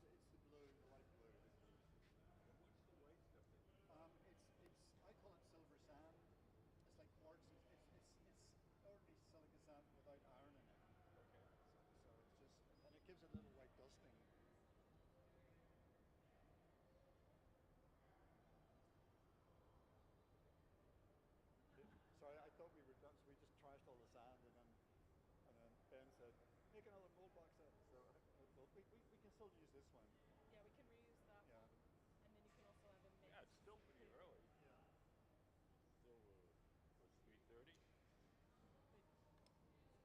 It's the blue, the light blue that we use. What's the white stuff in it? I call it silver sand. It's like quartz. It's ordinary silica sand without iron in it. Okay. So it's just, and it gives a little white dusting. Sorry, I thought we were done, so we just trashed all the sand, and then Ben said, make another mold box out. So we can still use this one. Yeah, we can reuse that Yeah. one. And then you can also have a mix. Yeah, it's still pretty early. Yeah. Still, what's 3:30? This one should go pretty quick.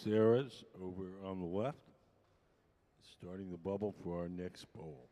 Sarah's over on the left, starting the bubble for our next bowl.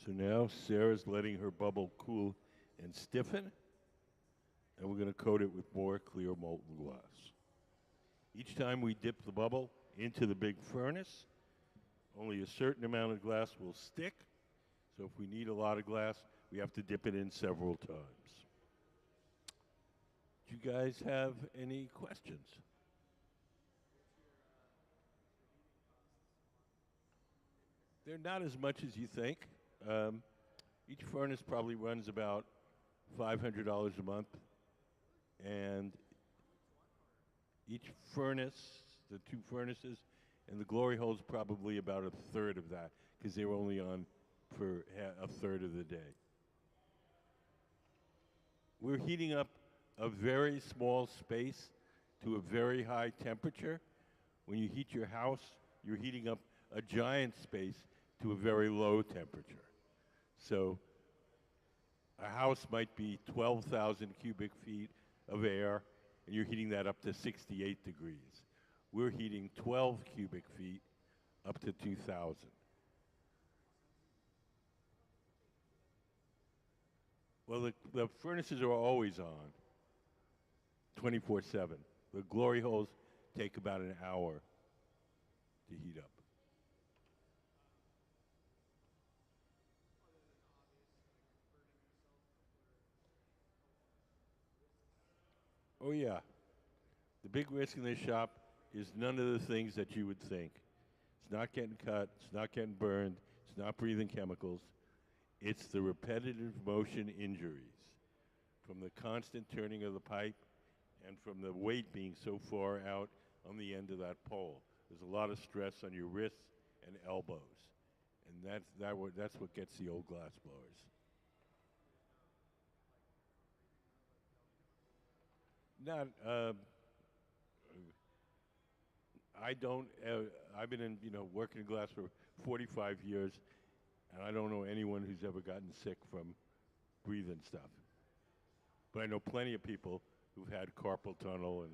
So now Sarah's letting her bubble cool and stiffen, and we're going to coat it with more clear molten glass. Each time we dip the bubble into the big furnace, only a certain amount of glass will stick. So if we need a lot of glass, we have to dip it in several times. Do you guys have any questions? They're not as much as you think. Each furnace probably runs about $500 a month, and each furnace, the two furnaces, and the glory hole's probably about a third of that, because they were only on for a third of the day. We're heating up a very small space to a very high temperature. When you heat your house, you're heating up a giant space to a very low temperature. So a house might be 12,000 cubic feet of air, and you're heating that up to 68 degrees. We're heating 12 cubic feet up to 2,000. Well, the furnaces are always on, 24/7. The glory holes take about an hour to heat up. Oh yeah, the big risk in this shop is none of the things that you would think. It's not getting cut, it's not getting burned, it's not breathing chemicals. It's the repetitive motion injuries from the constant turning of the pipe and from the weight being so far out on the end of that pole. There's a lot of stress on your wrists and elbows. And that's what gets the old glass blowers. Not, I don't, I've been in, working in glass for 45 years, and I don't know anyone who's ever gotten sick from breathing stuff. But I know plenty of people who've had carpal tunnel and.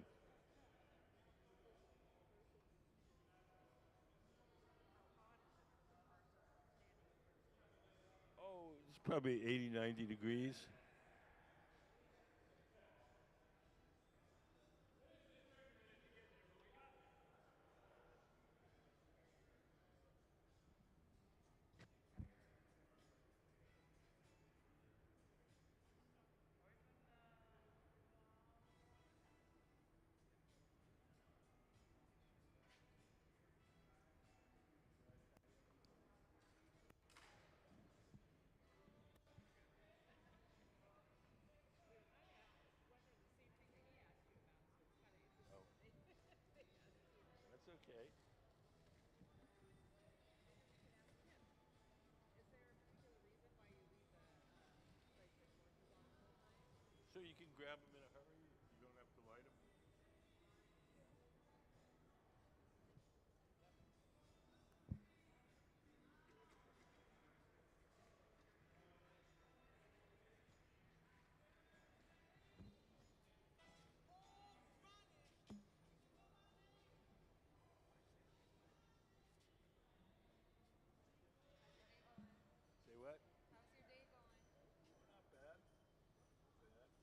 Oh, it's probably 80, 90 degrees. That's okay. So you can grab them in a hurry. You don't have to light them. Say what? How's your day going? Not bad. Not bad.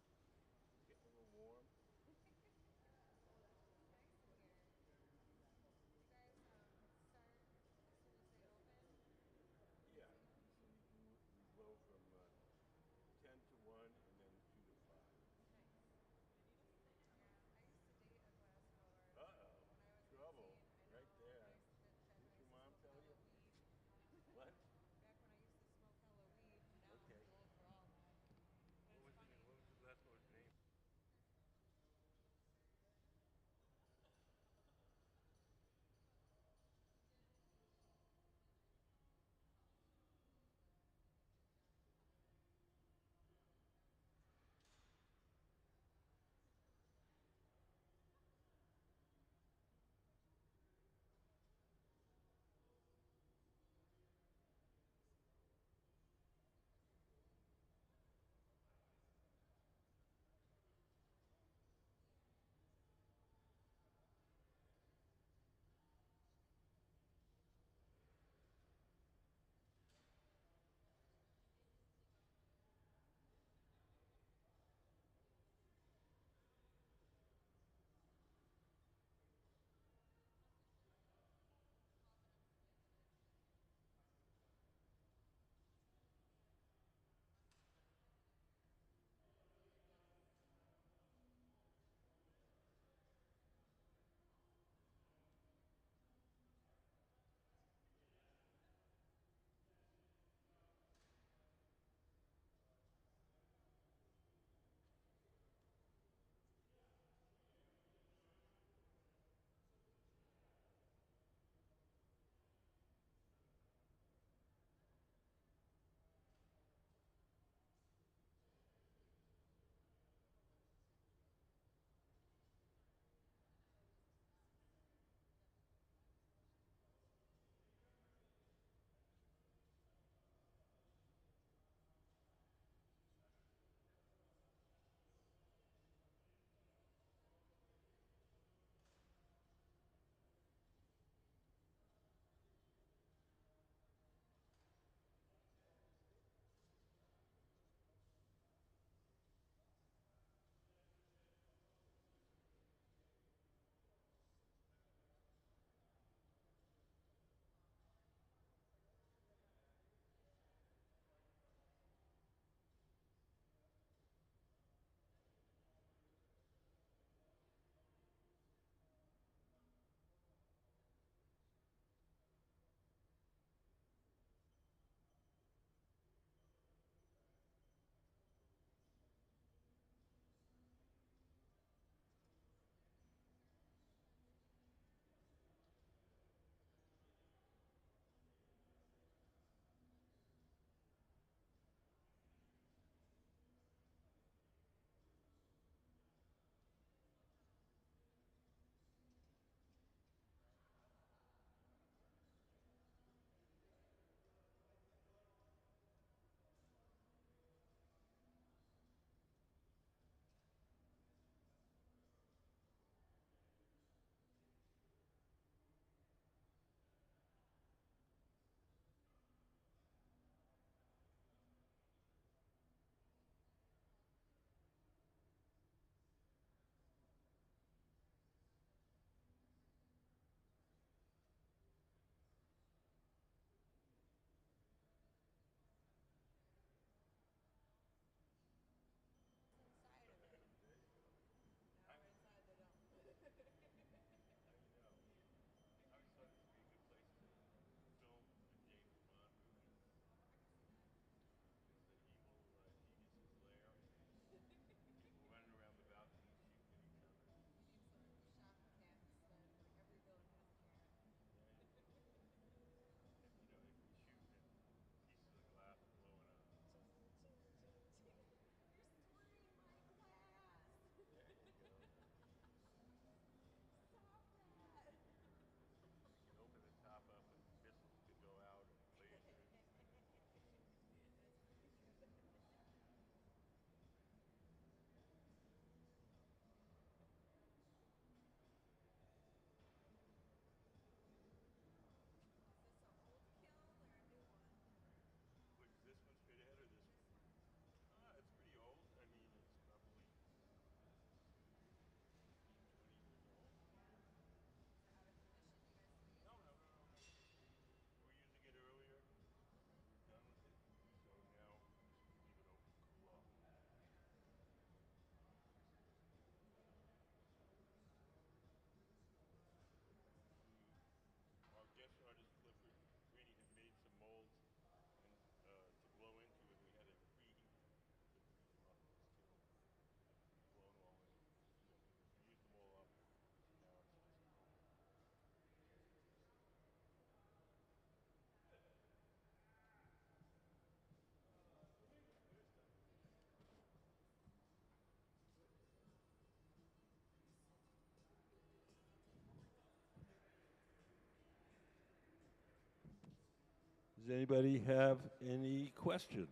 Does anybody have any questions?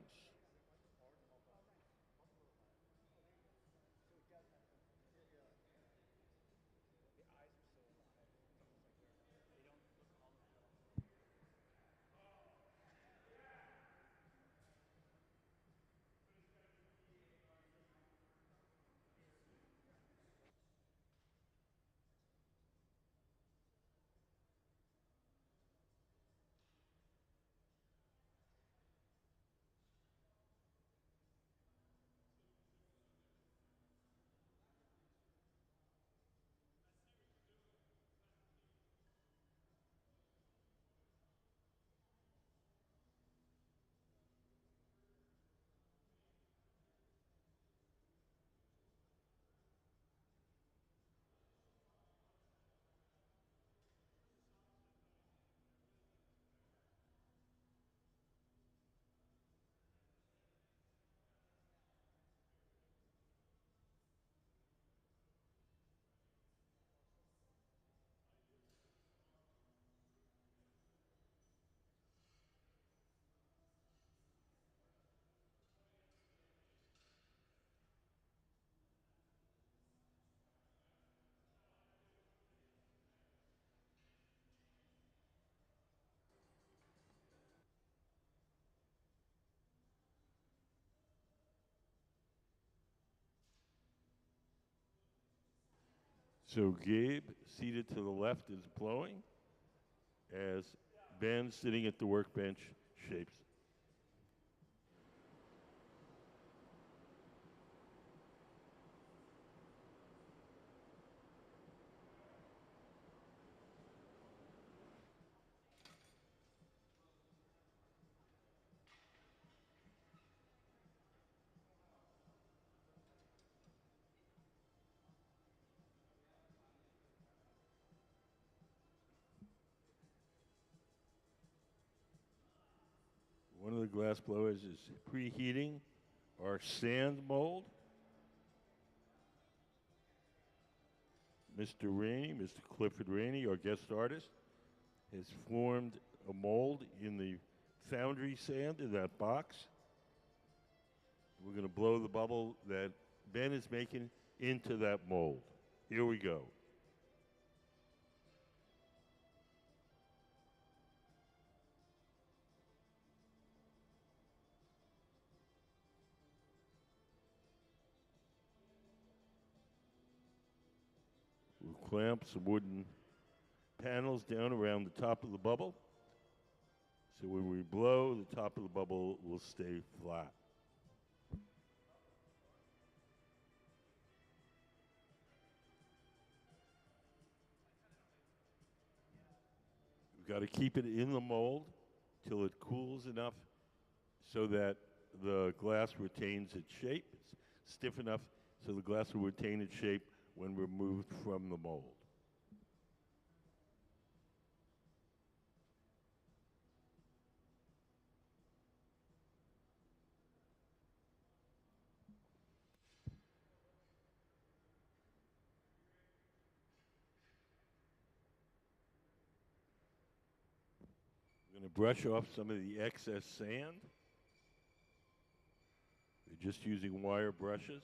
So Gabe, seated to the left, is blowing as Ben, sitting at the workbench, shapes. One of the glass blowers is preheating our sand mold. Mr. Rainey, Mr. Clifford Rainey, our guest artist, has formed a mold in the foundry sand in that box. We're going to blow the bubble that Ben is making into that mold. Here we go. We'll clamp some wooden panels down around the top of the bubble. So when we blow, the top of the bubble will stay flat. We've got to keep it in the mold till it cools enough so that the glass retains its shape. It's stiff enough so the glass will retain its shape when removed from the mold. I'm going to brush off some of the excess sand. We're just using wire brushes.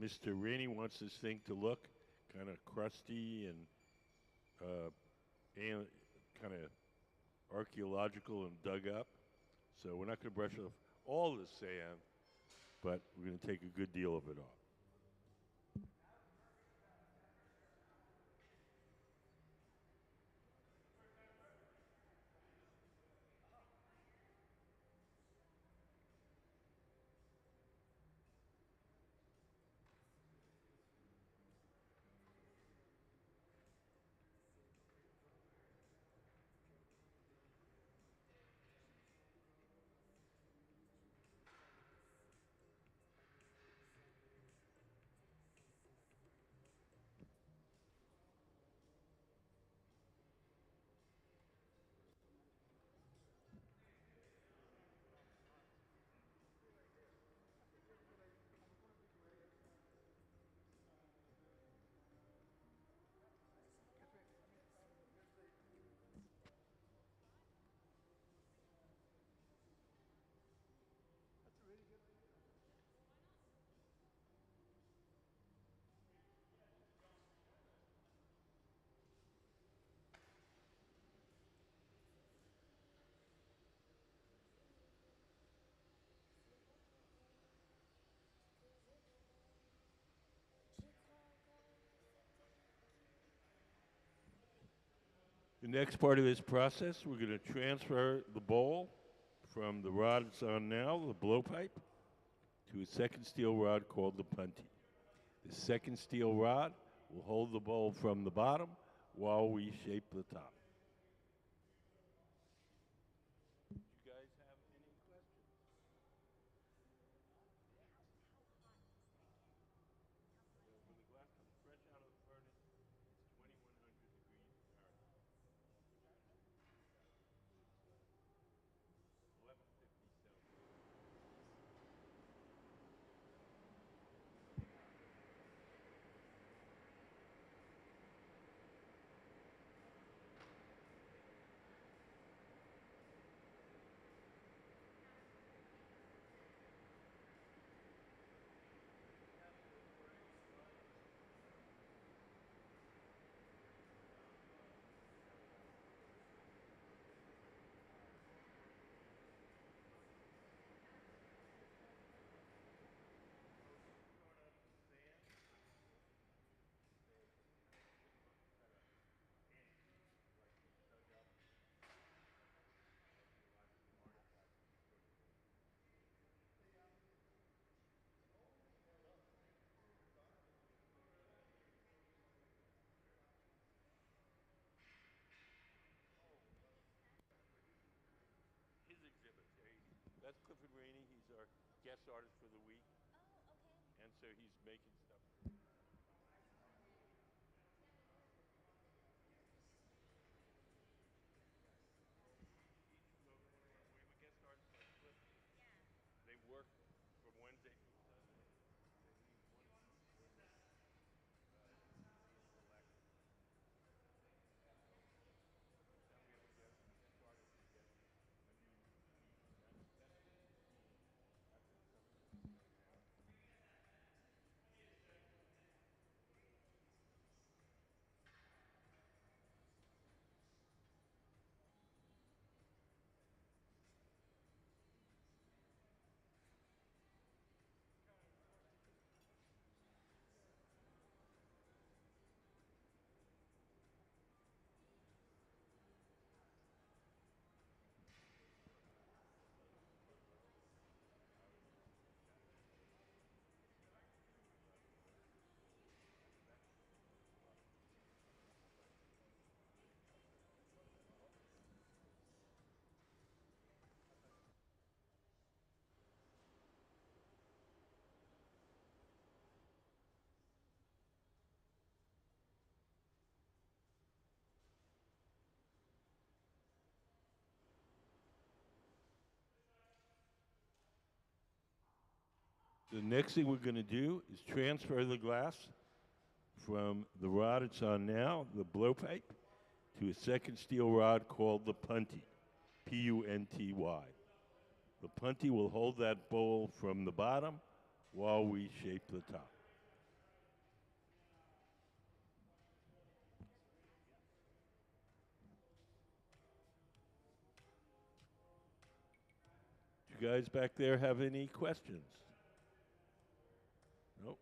Mr. Rainey wants this thing to look kind of crusty and kind of archaeological and dug up. So we're not going to brush off all the sand, but we're going to take a good deal of it off. The next part of this process, we're going to transfer the bowl from the rod it's on now, the blowpipe, to a second steel rod called the punty. The second steel rod will hold the bowl from the bottom while we shape the top. You guys have any questions? Well, when the glass comes fresh out of the furnace, it's 2100 degrees Fahrenheit. 1150 Celsius. His exhibits. That's Clifford Rainey. He's our guest artist for the week. Oh, okay. And so he's making stuff. We have a guest artist like Clifford. Yeah. They work from Wednesday through Sunday. They leave 1 week before they select. Each time we have a guest artist, we get a new piece. And that's what you're seeing. That's what's coming right now. The next thing we're going to do is transfer the glass from the rod it's on now, the blowpipe, to a second steel rod called the punty, P-U-N-T-Y. The punty will hold that bowl from the bottom while we shape the top. Do you guys back there have any questions? Nope.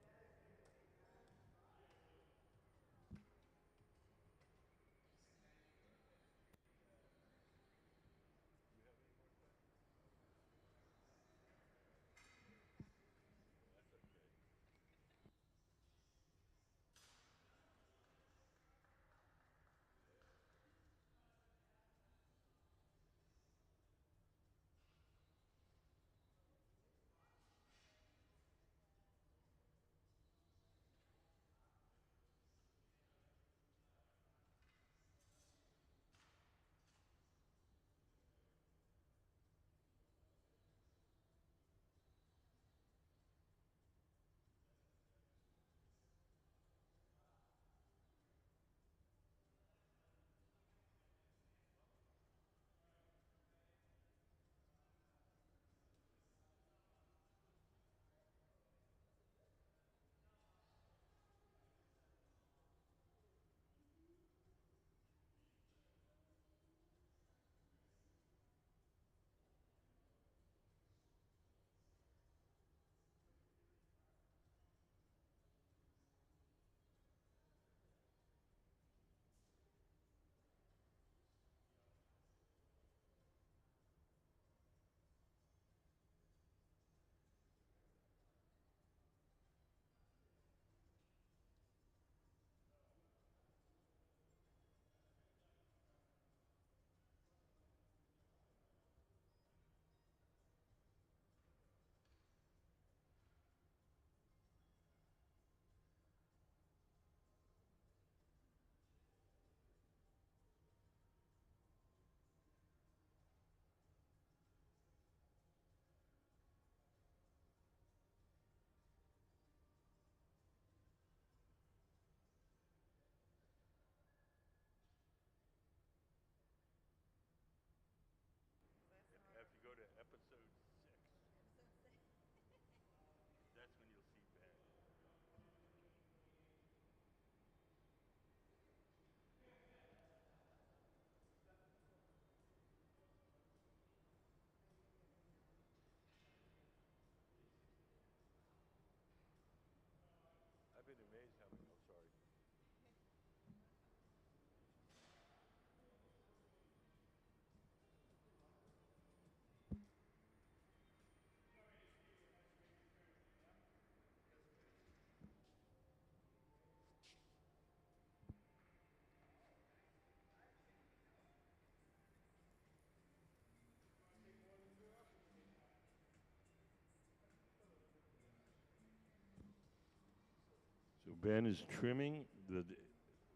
Ben is trimming the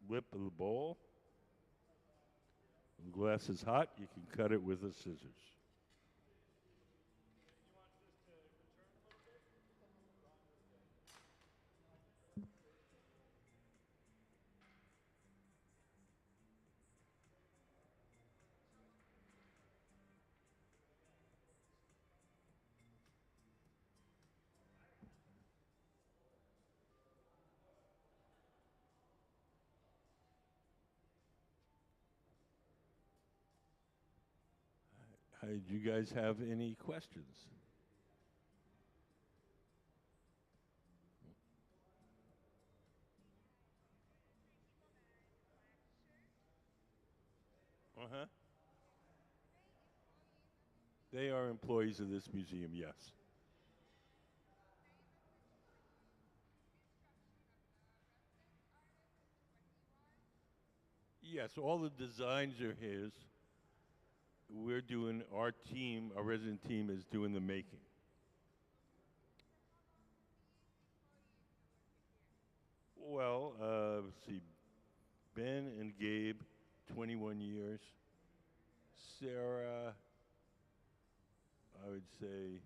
lip of the bowl. When the glass is hot, you can cut it with the scissors. Do you guys have any questions? Uh-huh. They are employees of this museum, yes. Yes, all the designs are his. We're doing, our team, our resident team is doing the making. Well, let's see, Ben and Gabe, 21 years. Sarah, I would say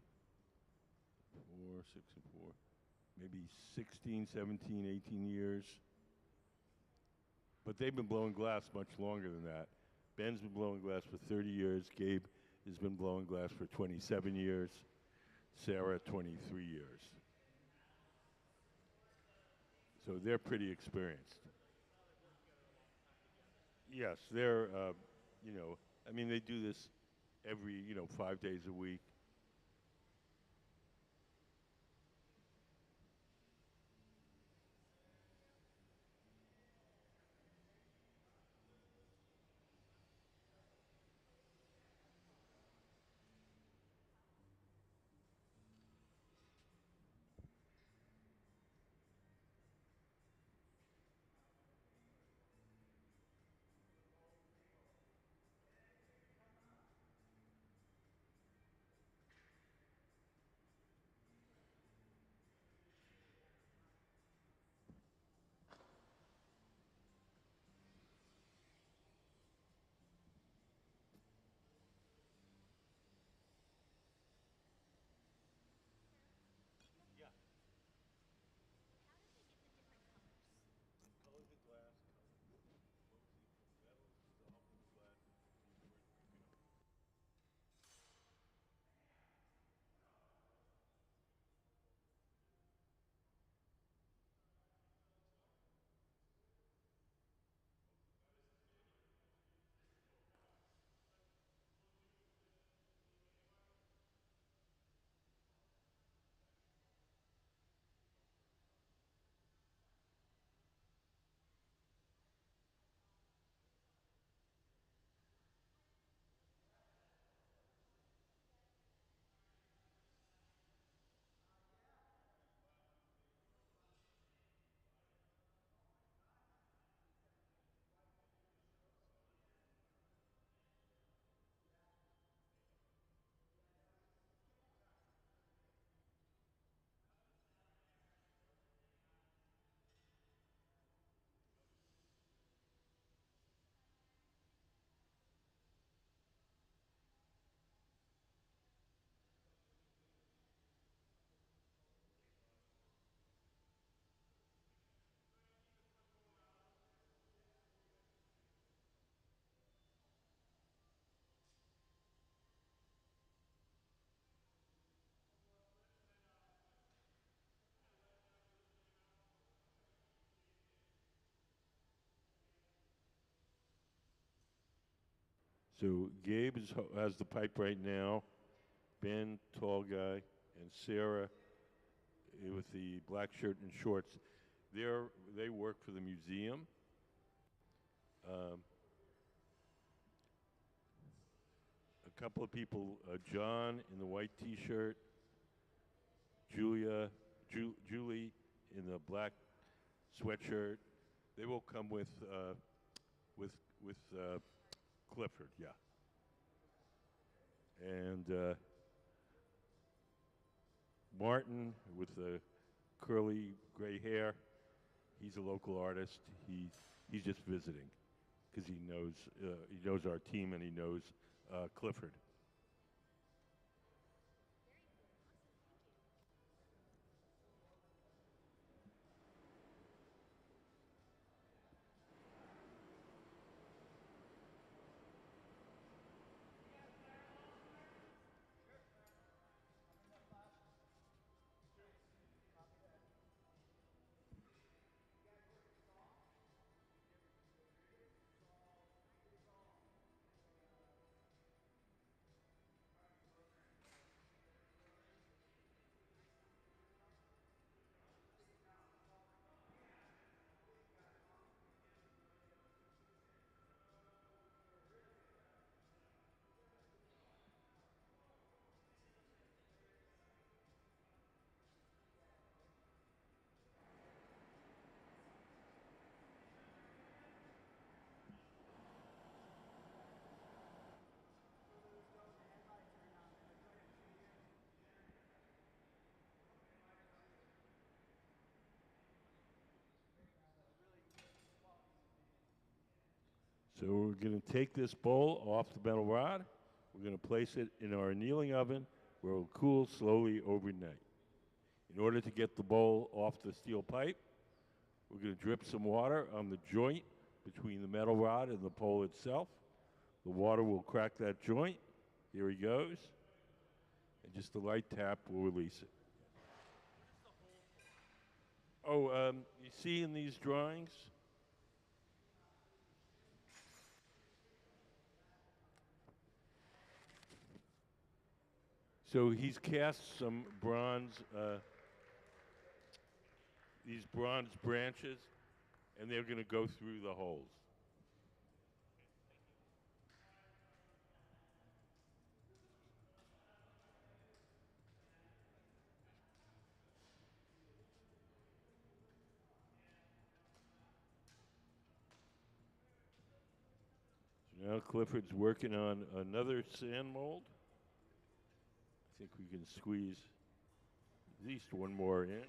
4, 6, and 4, maybe 16, 17, 18 years. But they've been blowing glass much longer than that. Ben's been blowing glass for 30 years. Gabe has been blowing glass for 27 years. Sarah, 23 years. So they're pretty experienced. Yes, they're, you know, I mean, they do this every, 5 days a week. So Gabe has the pipe right now. Ben, tall guy, and Sarah with the black shirt and shorts. They work for the museum. Um, a couple of people, John in the white T-shirt, Julie in the black sweatshirt. They will come with with with Clifford, yeah. And Martin with the curly gray hair. He's a local artist. He's just visiting because he knows our team and he knows Clifford. So we're going to take this bowl off the metal rod. We're going to place it in our annealing oven where it will cool slowly overnight. In order to get the bowl off the steel pipe, we're going to drip some water on the joint between the metal rod and the pole itself. The water will crack that joint. Here he goes. And just a light tap will release it. Oh, you see in these drawings? So he's cast some bronze, these bronze branches, and they're going to go through the holes. So now Clifford's working on another sand mold. I think we can squeeze at least one more in.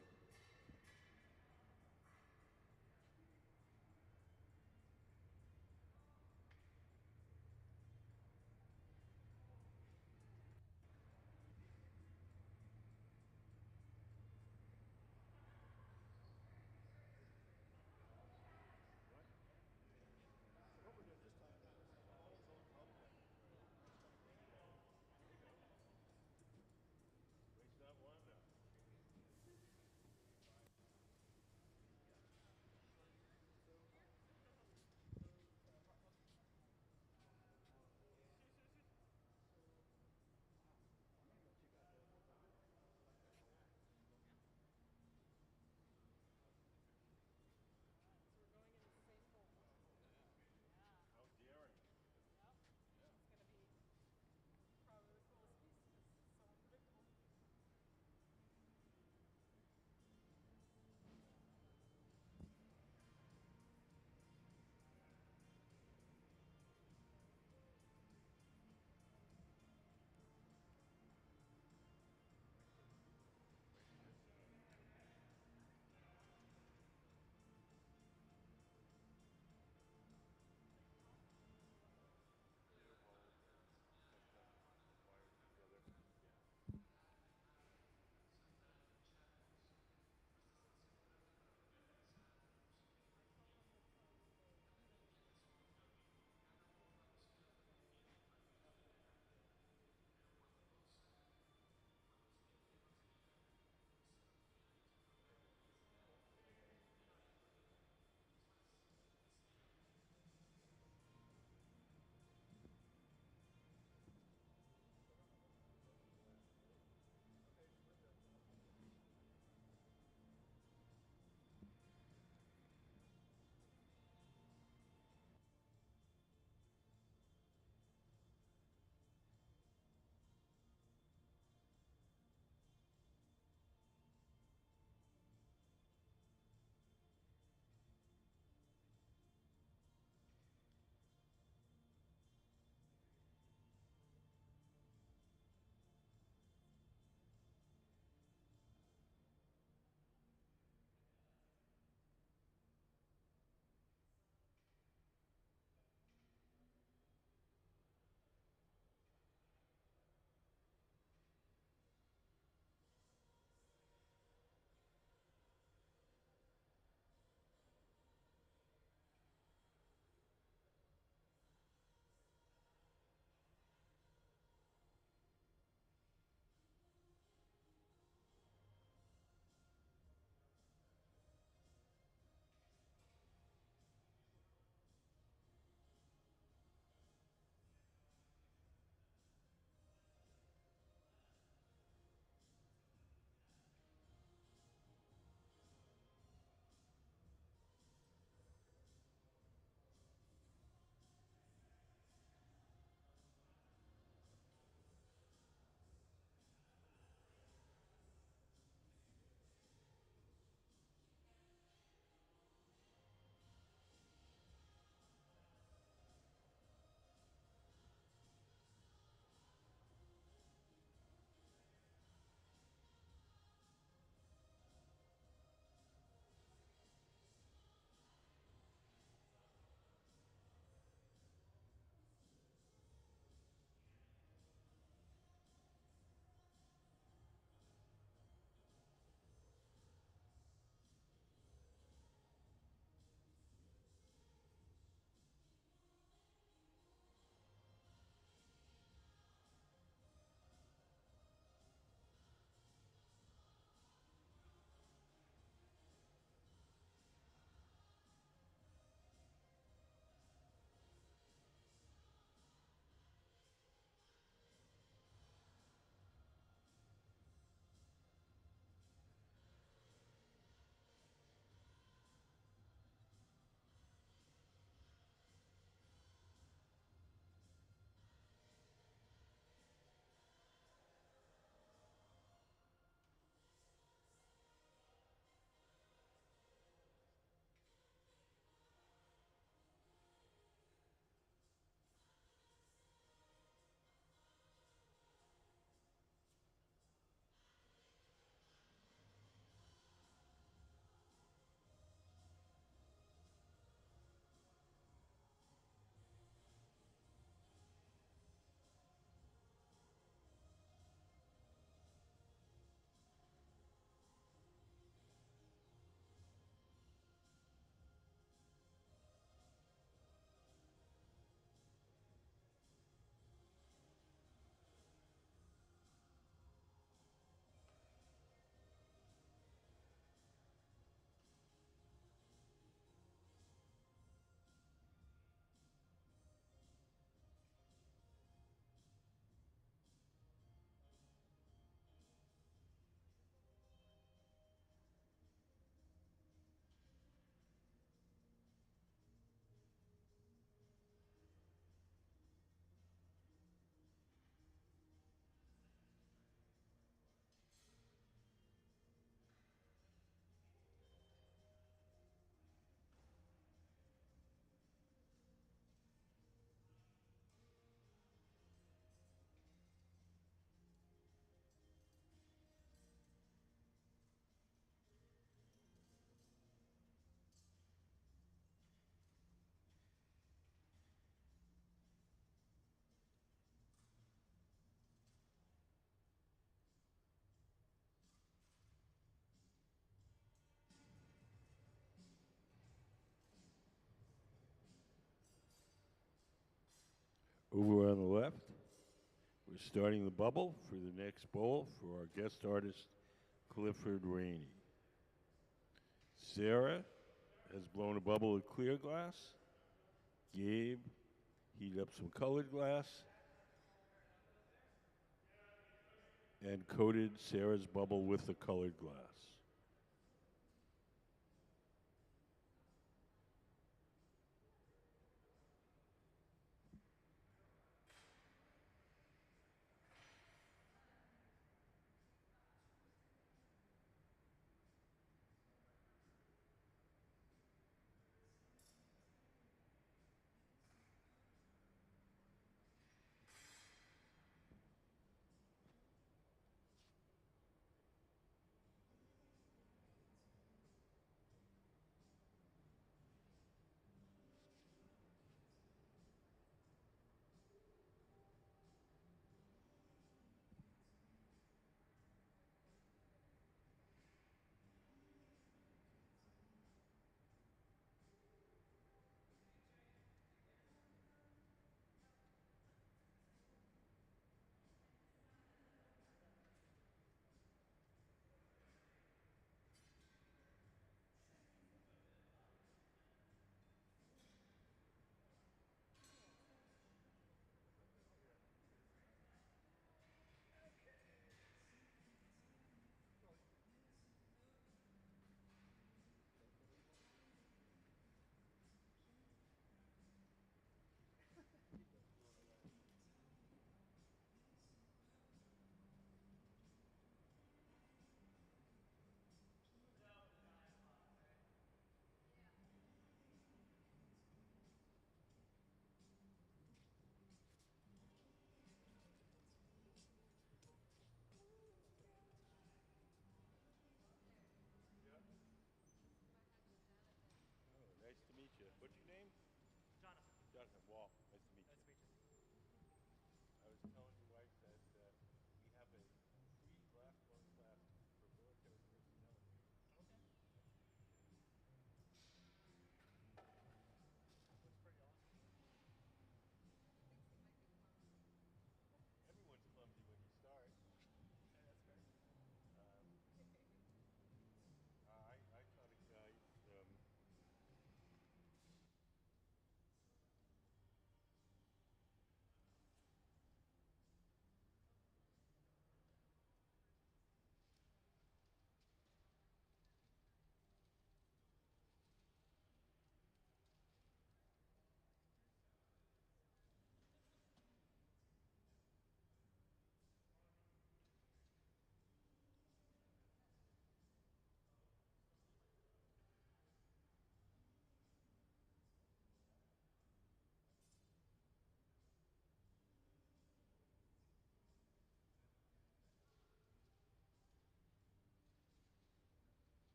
Over on the left, we're starting the bubble for the next bowl for our guest artist, Clifford Rainey. Sarah has blown a bubble of clear glass. Gabe heated up some colored glass and coated Sarah's bubble with the colored glass.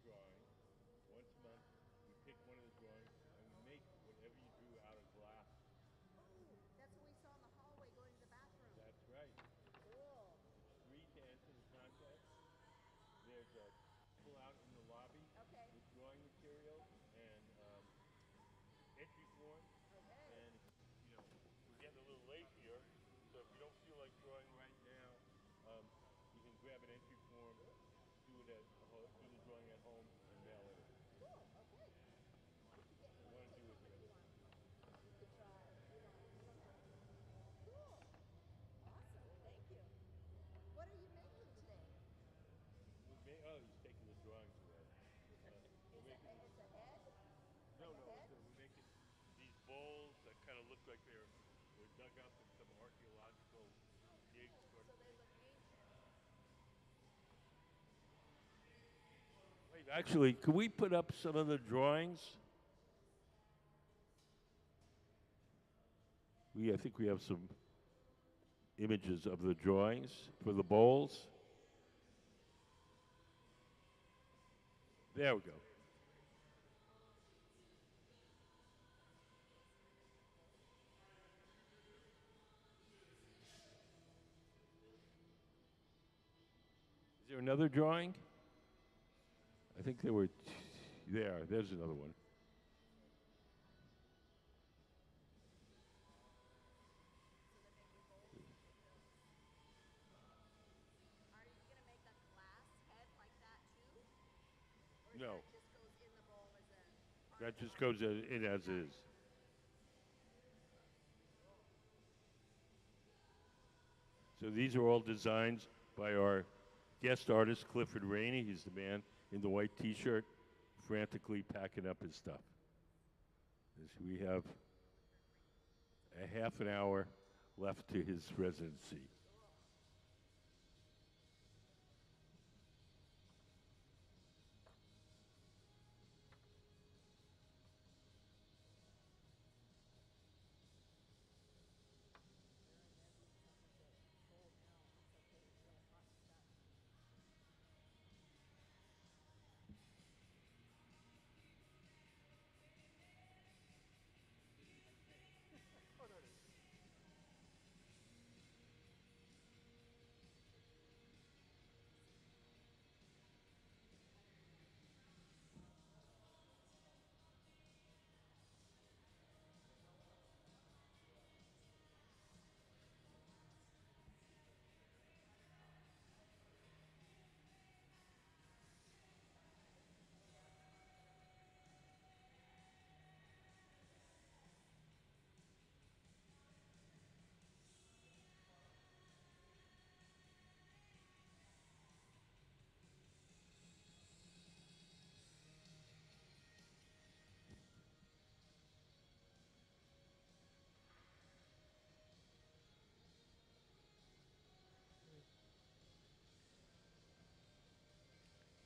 drawing. Once a month, we pick one of the drawings and we make whatever you drew out of glass. Oh, that's what we saw in the hallway going to the bathroom. That's right. Cool. It's free to enter the contest. There's a pull out in the lobby Okay. with drawing materials and entry forms. Okay. And you know, we're getting a little late here, so if you don't feel like drawing right now, you can grab an entry form, do the drawing at home, and mail it in. Cool. Okay. You You want to take do it home the if you other? want. You could try. You don't. You don't have to. Cool. Awesome. Thank you. What are you making today? Oh, he's taking the drawings away. We're making It's a head. no, Like a no. head? We're making these bowls that kind of look like they're dug up in some archaeological dig sort So of they thing. look ancient. Wait, actually, could we put up some of the drawings? I think we have some images of the drawings for the bowls. There we go. Is there another drawing? I think there were there. There's another one. Are you gonna make a glass head like that too? Or No, that just goes in the bowl as a part that of the just goes in as is. So these are all designs by our guest artist, Clifford Rainey. He's the man in the white T-shirt, frantically packing up his stuff. As we have a half an hour left to his residency.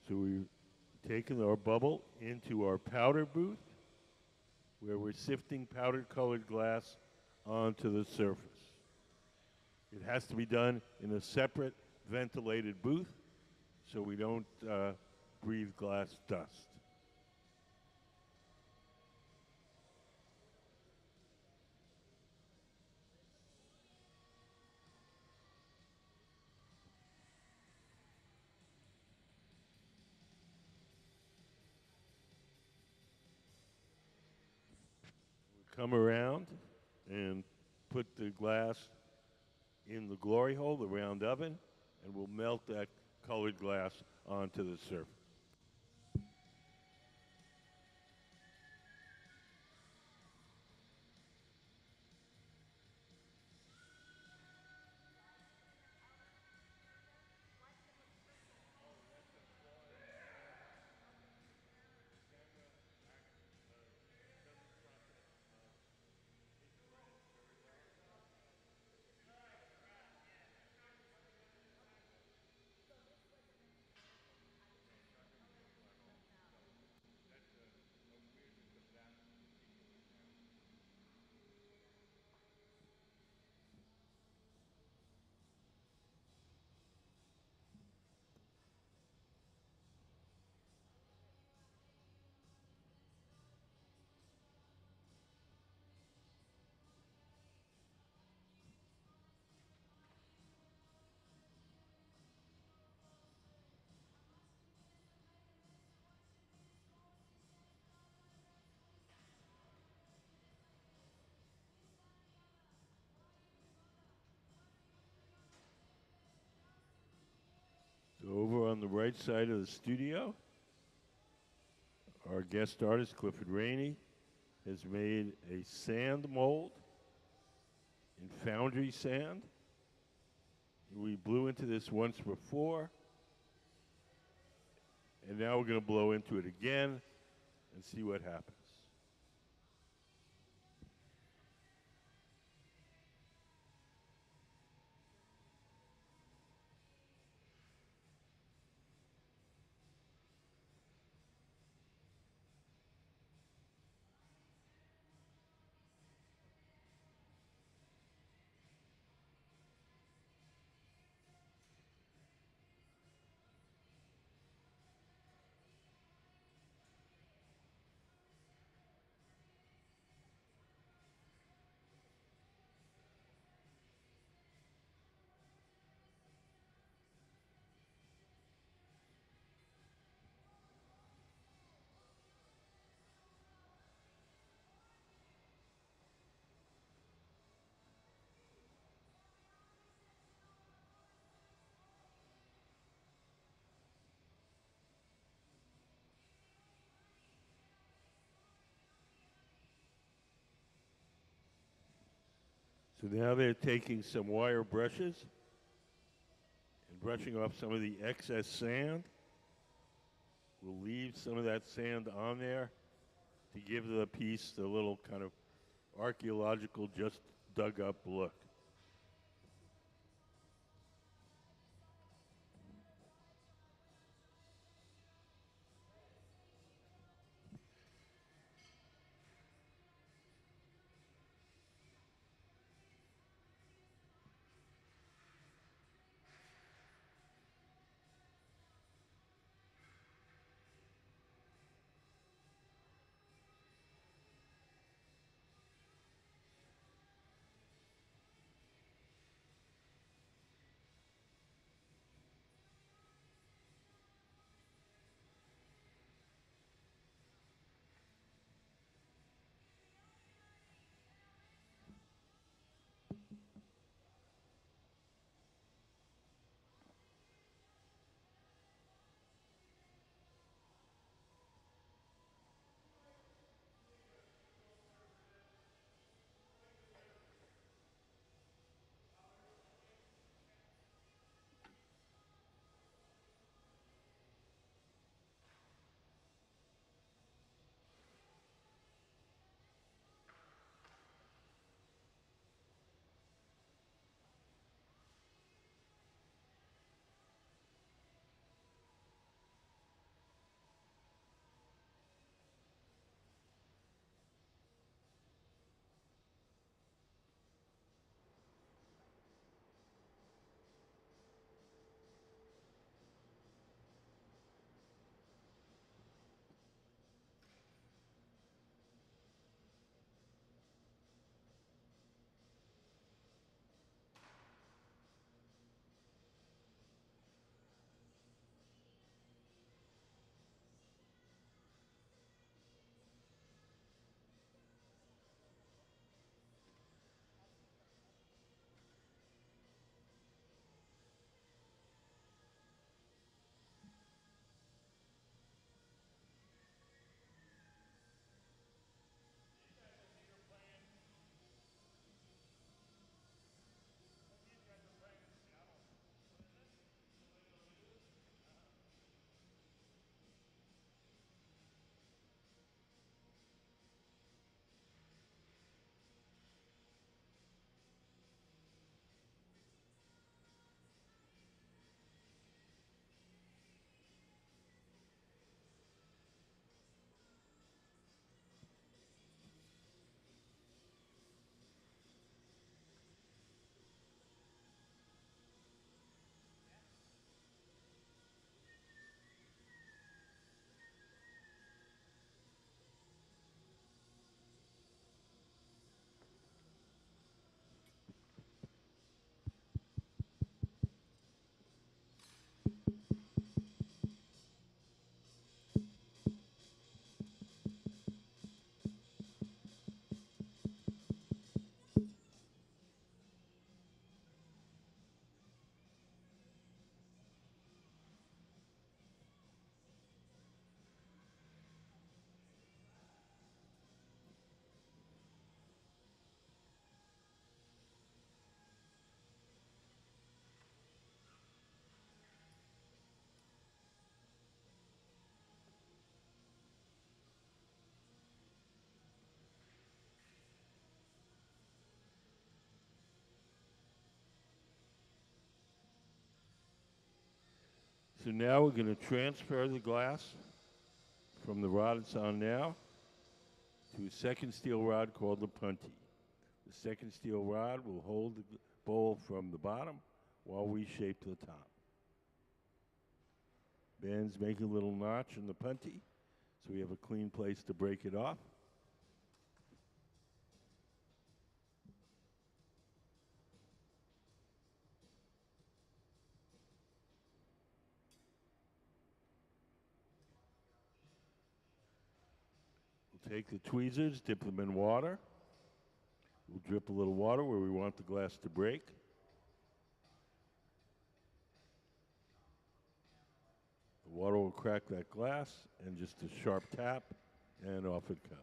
So we've taken our bubble into our powder booth where we're sifting powdered colored glass onto the surface. It has to be done in a separate ventilated booth so we don't breathe glass dust. Come around and put the glass in the glory hole, the round oven, and we'll melt that colored glass onto the surface. the right side of the studio, our guest artist, Clifford Rainey, has made a sand mold in foundry sand. We blew into this once before, and now we're going to blow into it again and see what happens. So now they're taking some wire brushes and brushing off some of the excess sand. We'll leave some of that sand on there to give the piece the little kind of archaeological, just dug up look. So now we're going to transfer the glass from the rod it's on now to a second steel rod called the punty. The second steel rod will hold the bowl from the bottom while we shape the top. Ben's making a little notch in the punty so we have a clean place to break it off. We'll take the tweezers, dip them in water. We'll drip a little water where we want the glass to break. The water will crack that glass, and just a sharp tap, and off it comes.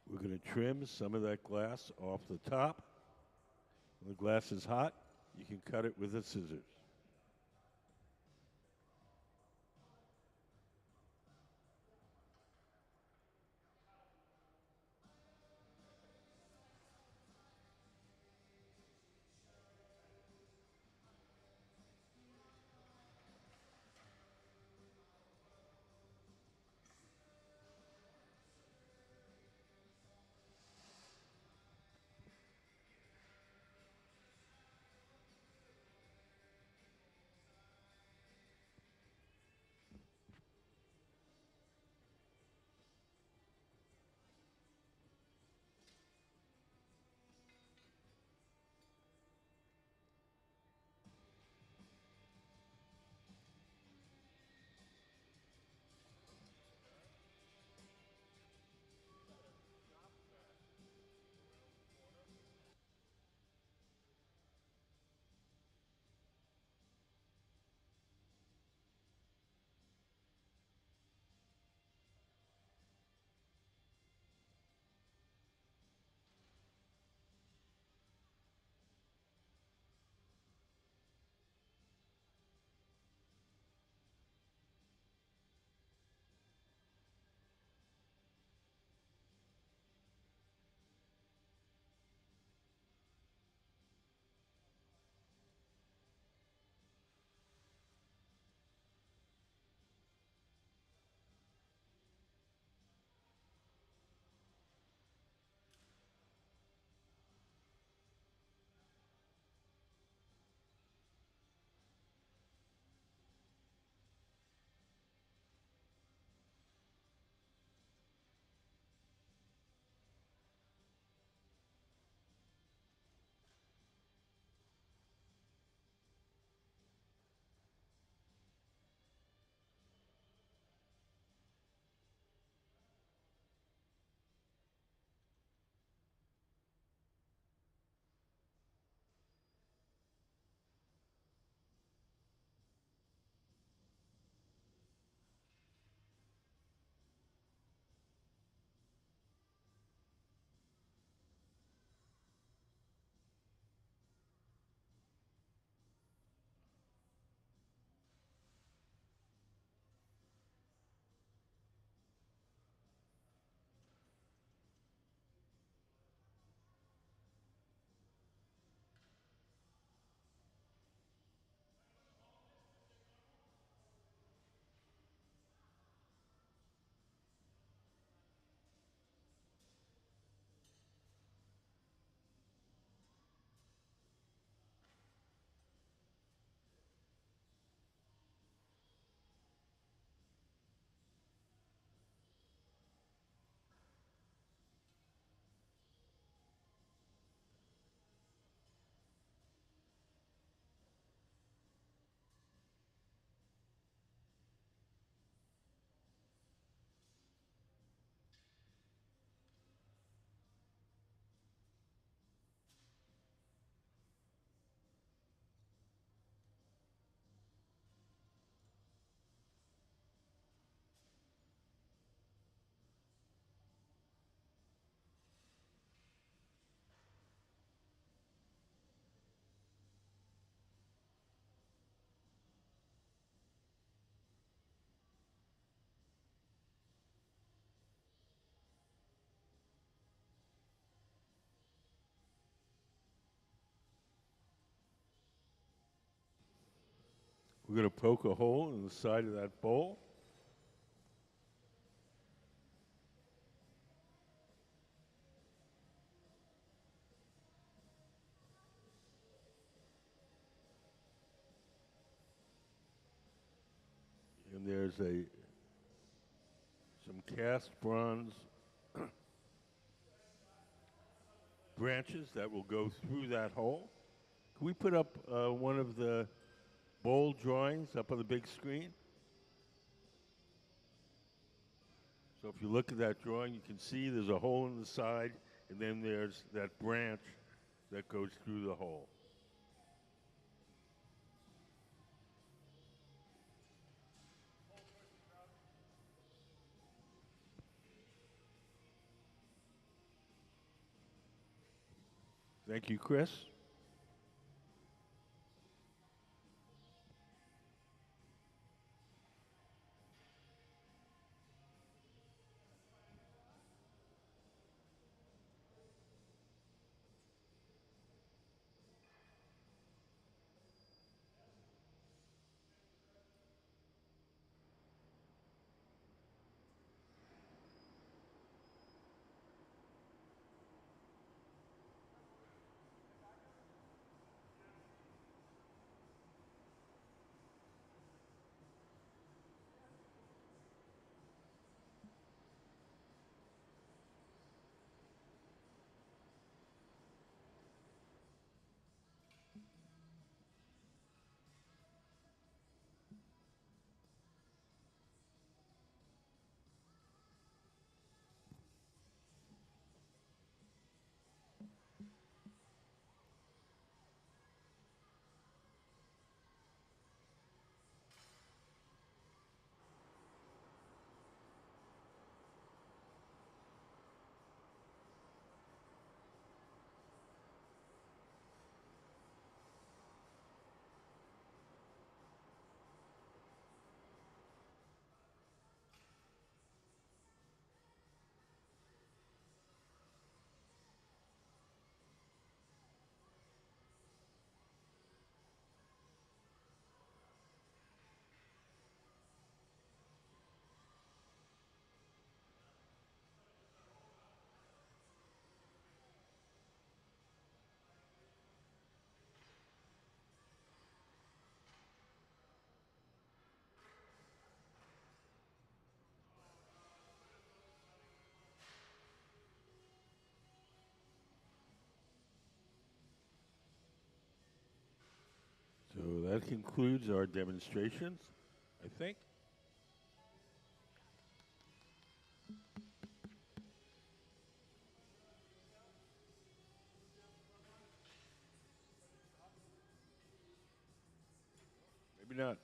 We're going to trim some of that glass off the top. When the glass is hot, you can cut it with a scissors. We're going to poke a hole in the side of that bowl. And there's some cast bronze branches that will go through that hole. Can we put up one of the bowl drawings up on the big screen? So if you look at that drawing, you can see there's a hole in the side, and then there's that branch that goes through the hole. Thank you, Chris. So that concludes our demonstrations, I think. Maybe not.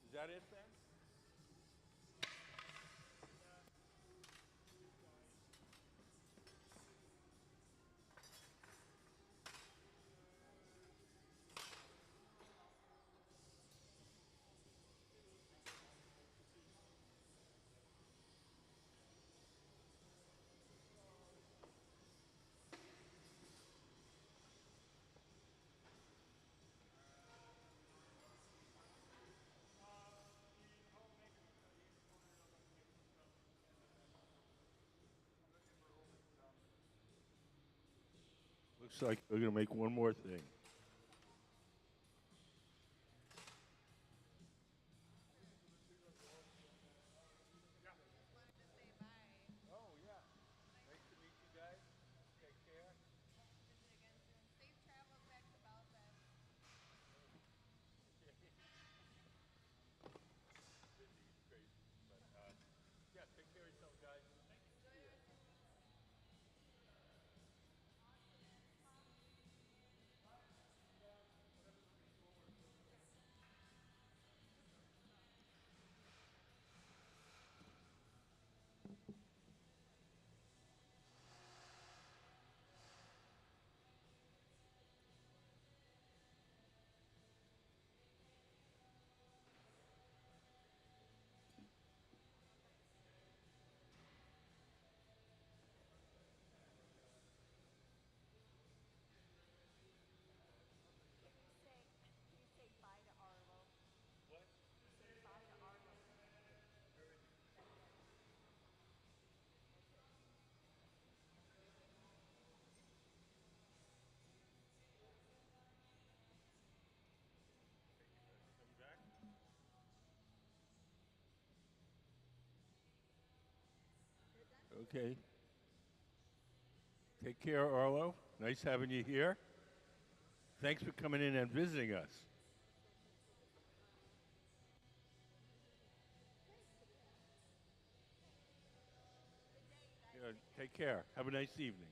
Is that it then? Looks like we're going to make one more thing. Oh, yeah. Nice to meet you guys. Take care. Safe travels back to Belfast. Busy, crazy. But yeah, take care of yourself, guys. See ya. Okay. Take care, Arlo. Nice having you here. Thanks for coming in and visiting us. Yeah, take care. Have a nice evening.